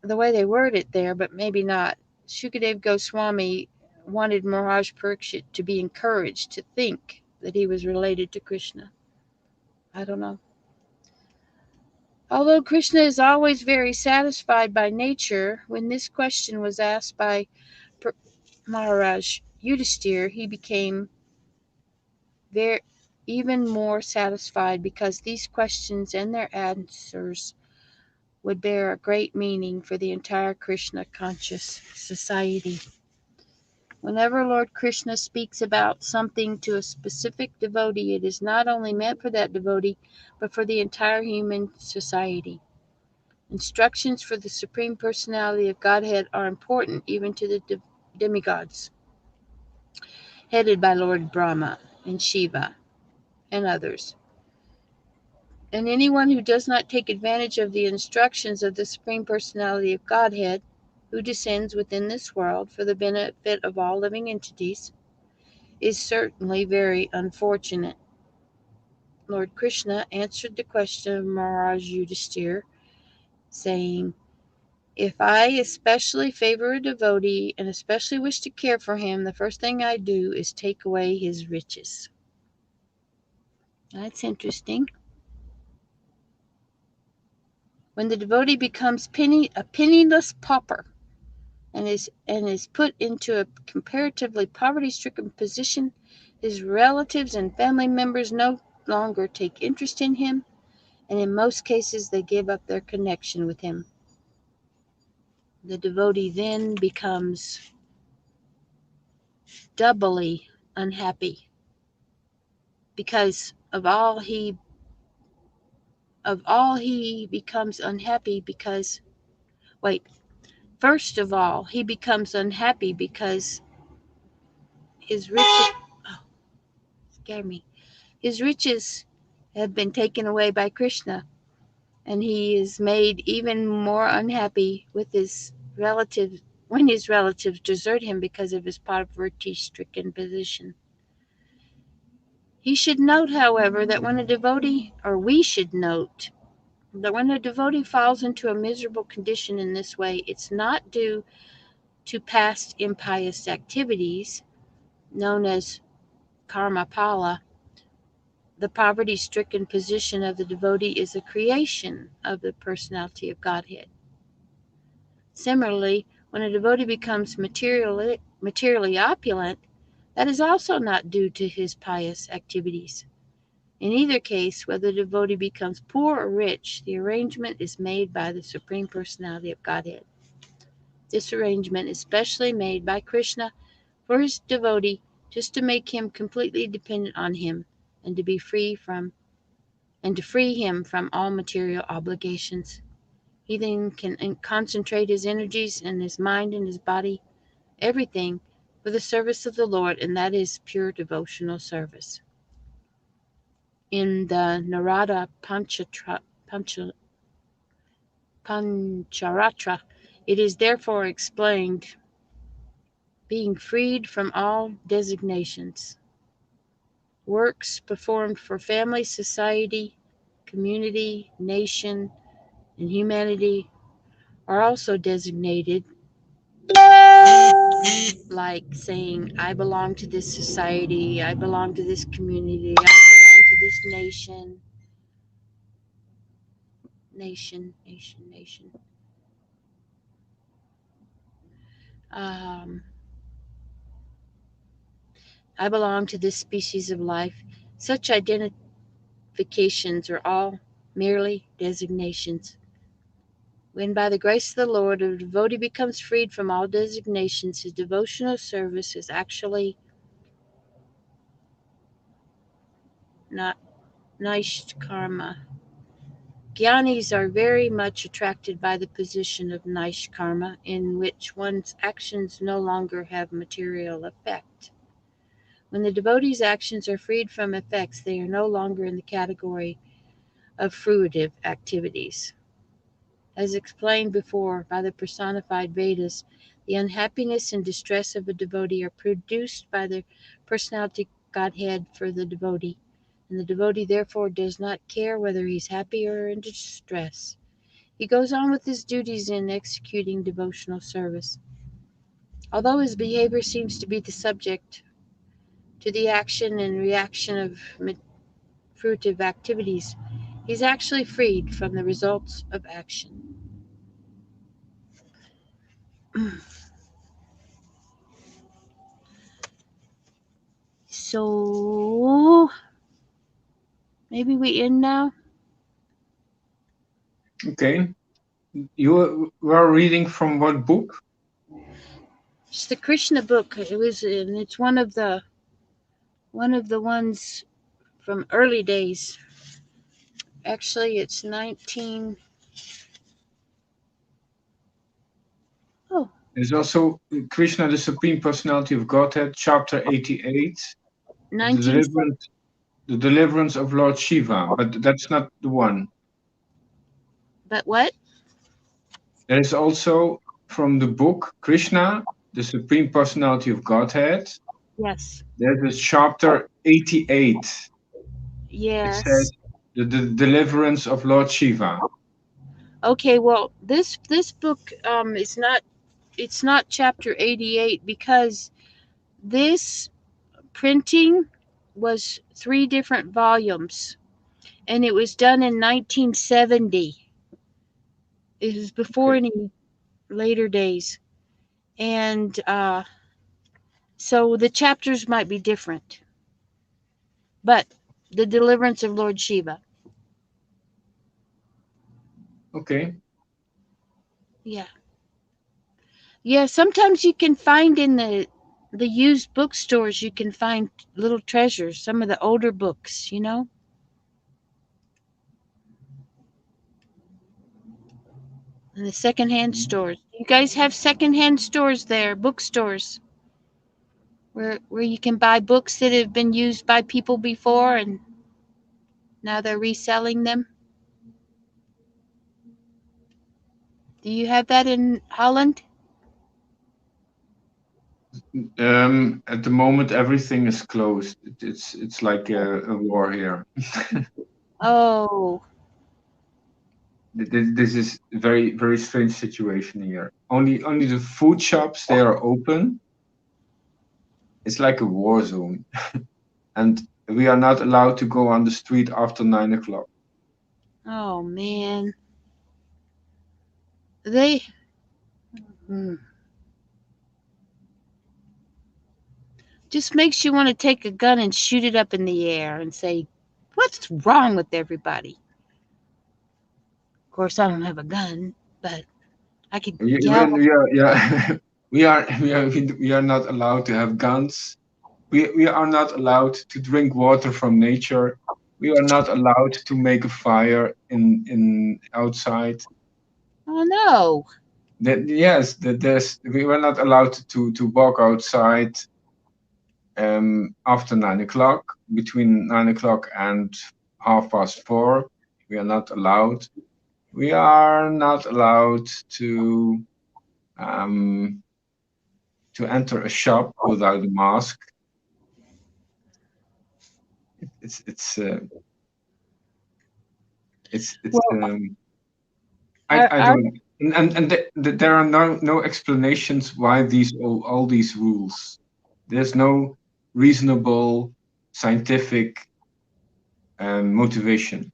the way they word it there, but maybe not. Shukadev Goswami wanted Maharaj Parikshit to be encouraged to think that he was related to Krishna. I don't know. Although Krishna is always very satisfied by nature, when this question was asked by Maharaj Yudhisthira, he became very, even more satisfied because these questions and their answers would bear a great meaning for the entire Krishna conscious society. Whenever Lord Krishna speaks about something to a specific devotee, it is not only meant for that devotee, but for the entire human society. Instructions for the Supreme Personality of Godhead are important even to the demigods, headed by Lord Brahma and Shiva and others. And anyone who does not take advantage of the instructions of the Supreme Personality of Godhead, who descends within this world for the benefit of all living entities, is certainly very unfortunate. Lord Krishna answered the question of Maharaj Yudhisthira, saying, "If I especially favor a devotee and especially wish to care for him, the first thing I do is take away his riches." That's interesting. When the devotee becomes a penniless pauper and is put into a comparatively poverty-stricken position, his relatives and family members no longer take interest in him, and in most cases they give up their connection with him. The devotee then becomes doubly unhappy because of all he becomes unhappy because first of all he becomes unhappy because his riches scare me his riches have been taken away by Krishna, and he is made even more unhappy with his relatives when his relatives desert him because of his poverty-stricken position. He should note, however, that we should note that when a devotee falls into a miserable condition in this way, it's not due to past impious activities, known as karma pala. The poverty-stricken position of the devotee is a creation of the personality of Godhead. Similarly, when a devotee becomes materially opulent, that is also not due to his pious activities. In either case, whether the devotee becomes poor or rich, the arrangement is made by the Supreme Personality of Godhead. This arrangement is specially made by Krishna for his devotee just to make him completely dependent on him and to free him from all material obligations. He then can concentrate his energies and his mind and his body, everything, for the service of the Lord, and that is pure devotional service. In the Narada Pancharatra, it is therefore explained, being freed from all designations. Works performed for family, society, community, nation, and humanity are also designated, like saying, I belong to this society, I belong to this community, I belong to this nation. Um, I belong to this species of life. Such identifications are all merely designations. When by the grace of the Lord a devotee becomes freed from all designations, his devotional service is actually not Naishkarma. Jnanis are very much attracted by the position of Naishkarma, in which one's actions no longer have material effect. When the devotee's actions are freed from effects, they are no longer in the category of fruitive activities. As explained before by the personified Vedas, the unhappiness and distress of a devotee are produced by the personality Godhead for the devotee, and the devotee therefore does not care whether he is happy or in distress. He goes on with his duties in executing devotional service. Although his behavior seems to be subject to the action and reaction of fruitive activities, He's actually freed from the results of action. So maybe we end now. Okay. You were reading from what book? It's the Krishna book. And it's one of the ones from early days. Actually, it's 19. Oh, There's also Krishna, the Supreme Personality of Godhead, chapter 88, the 19. deliverance, the deliverance of Lord Shiva, but that's not the one. But what? There is also from the book Krishna, the Supreme Personality of Godhead, Yes. there's a chapter 88. It says Yes. the deliverance of Lord Shiva. Okay. Well, this book is not. It's not chapter 88 because this printing was 3 different volumes, and it was done in 1970. It was before Okay. any later days, and so the chapters might be different. But the deliverance of Lord Shiva. Okay. Yeah. Yeah, sometimes you can find in the used bookstores, you can find little treasures, some of the older books, you know? In the secondhand stores. You guys have secondhand stores there, bookstores, where you can buy books that have been used by people before and now they're reselling them. Do you have that in Holland? At the moment, everything is closed. It's like a war here. Oh, This is a very strange situation here. Only the food shops, they are open. It's like a war zone, and we are not allowed to go on the street after 9 o'clock. oh man. They hmm, just makes you want to take a gun and shoot it up in the air and say, "What's wrong with everybody?" Of course, I don't have a gun, but I could yell. We are, yeah, we are not allowed to have guns. We are not allowed to drink water from nature. We are not allowed to make a fire in outside. Oh no. That yes, that there's we were not allowed to walk outside after 9 o'clock, between 9 o'clock and 4:30. We are not allowed. We are not allowed um, to enter a shop without a mask. It's it's uh, it's Well, I our don't there are no explanations why these all these rules. There's no reasonable scientific motivation.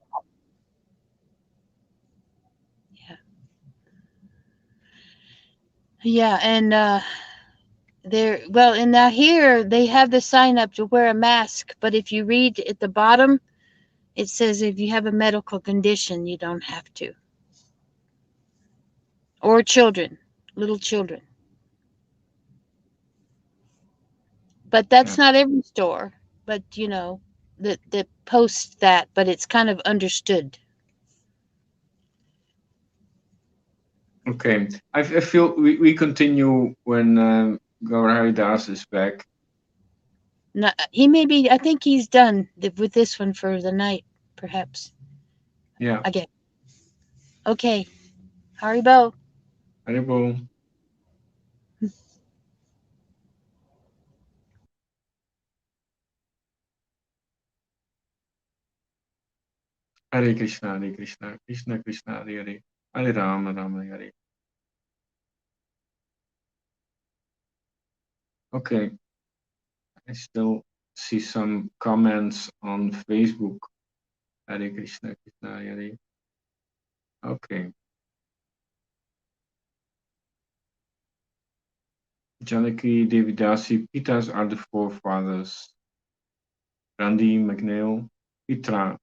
yeah, and there. Well, and now here they have the sign up to wear a mask, but if you read at the bottom, it says if you have a medical condition, you don't have to. Or children, little children. But Yeah. that's not every store. But that posts that, but it's kind of understood. Okay. I feel we continue when Gaur Haridas is back. Not, he may be. I think he's done with this one for the night, perhaps. Yeah. Again. Okay. Haribo. Haribo. Hare Krishna, Hare Krishna, Krishna Krishna, Hare Hare, Hare Rama, Rama Hare Hare. Okay, I still see some comments on Facebook. Hare Krishna, Krishna Hare Hare. Okay. Janaki Devidasi, Pitas are the forefathers. Randy McNeil, Pitra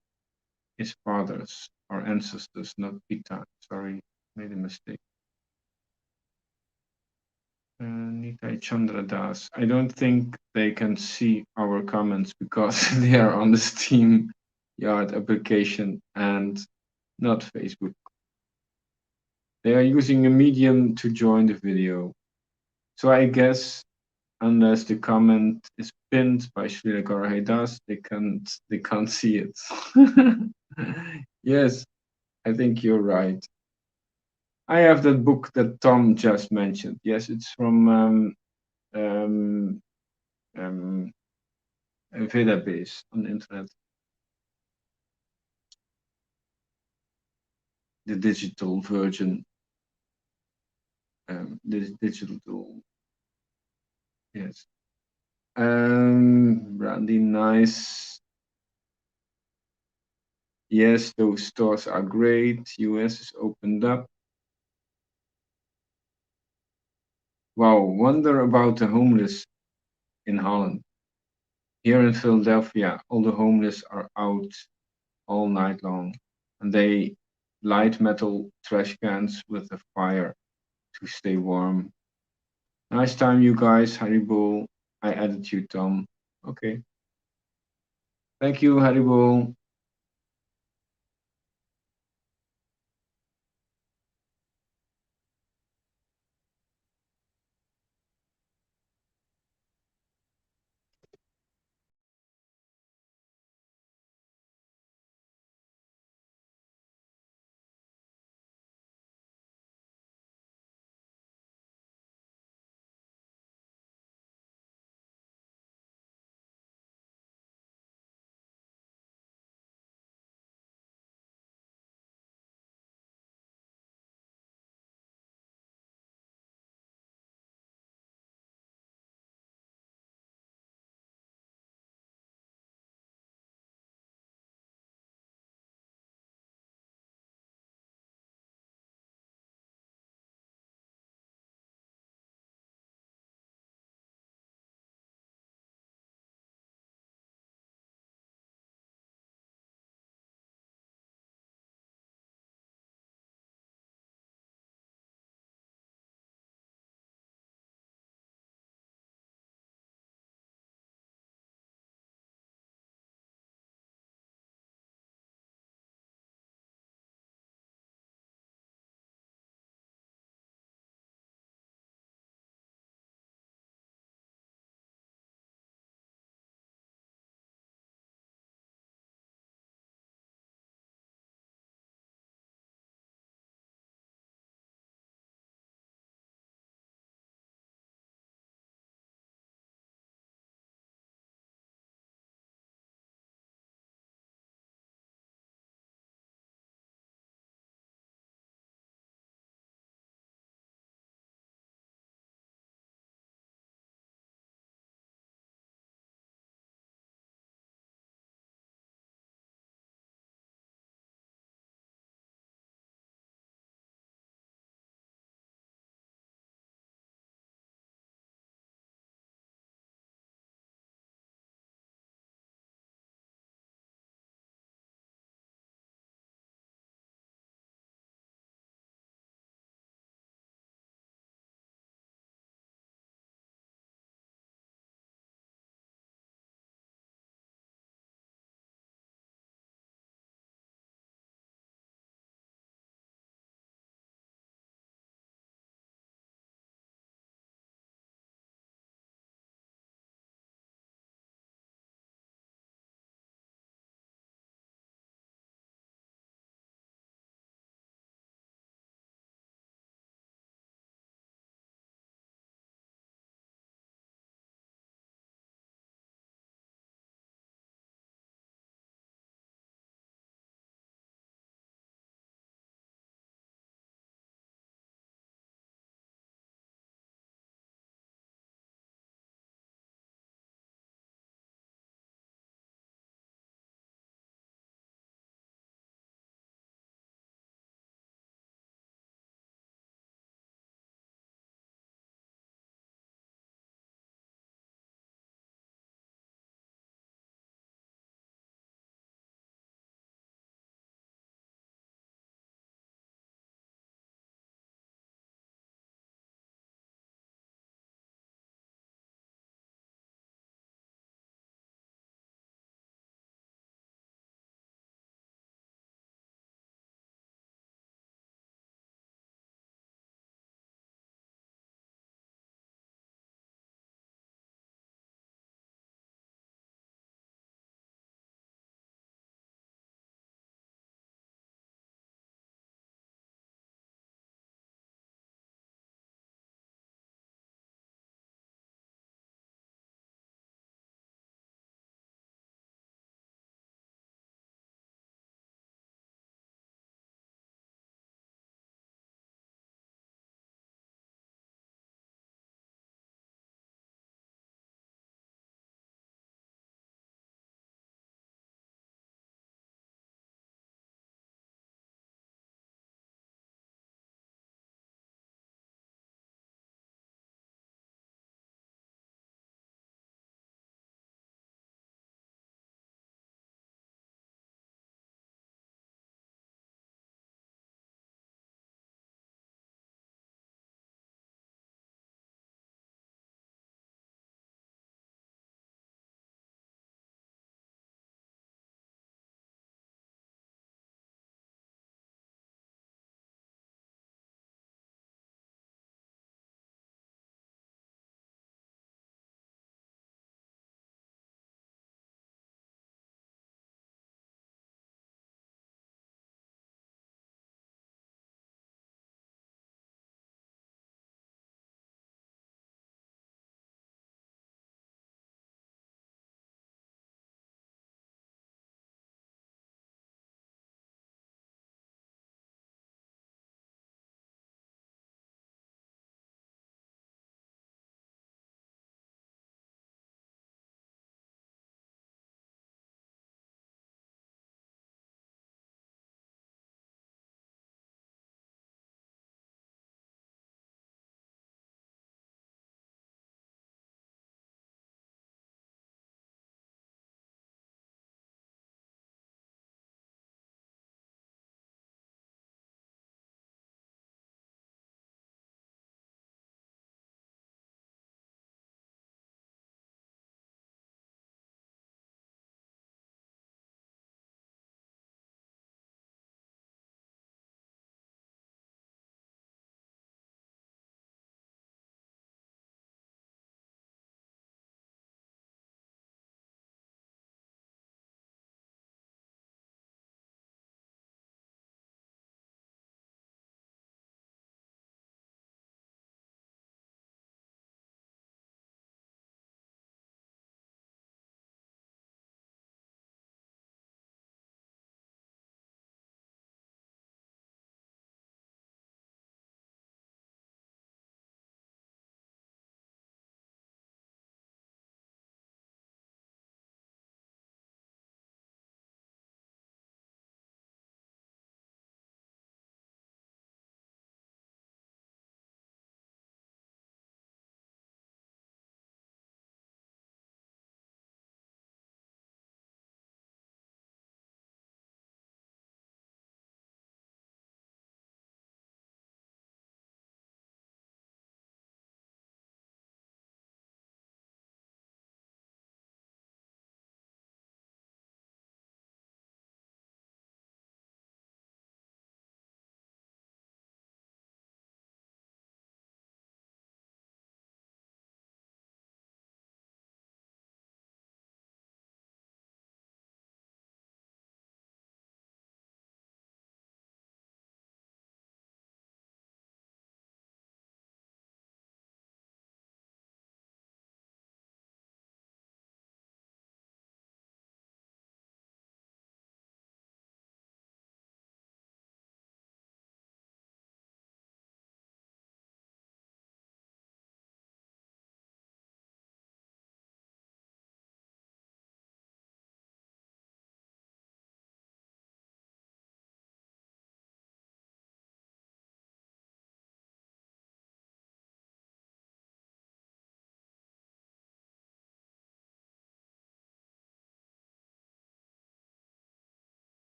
is fathers or ancestors, not Pita. Sorry, made a mistake. Nitai Chandra Das. I don't think they can see our comments because they are on the Steam Yard application and not Facebook. They are using a medium to join the video. So I guess unless the comment is pinned by Srila Gaura Das, they can't see it. Yes, I think you're right. I have that book that Tom just mentioned. Yes, it's from a database on the internet. The digital version. This digital. Yes. Brandy, nice. Yes, those stores are great. US is opened up. Wow, wonder about the homeless in Holland. Here in Philadelphia, all the homeless are out all night long, and they light metal trash cans with a fire to stay warm. Nice time, you guys. Haribo. I added you, Tom. Okay. Thank you, Haribo.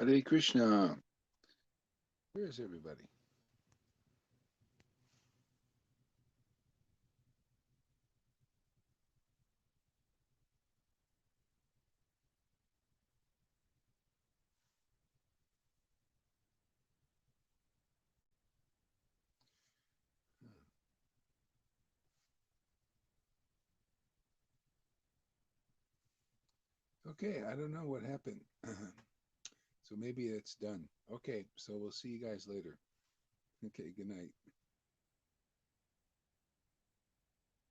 Hare Krishna. Where is everybody? Okay, I don't know what happened. So maybe it's done. Okay, so we'll see you guys later. Okay, good night.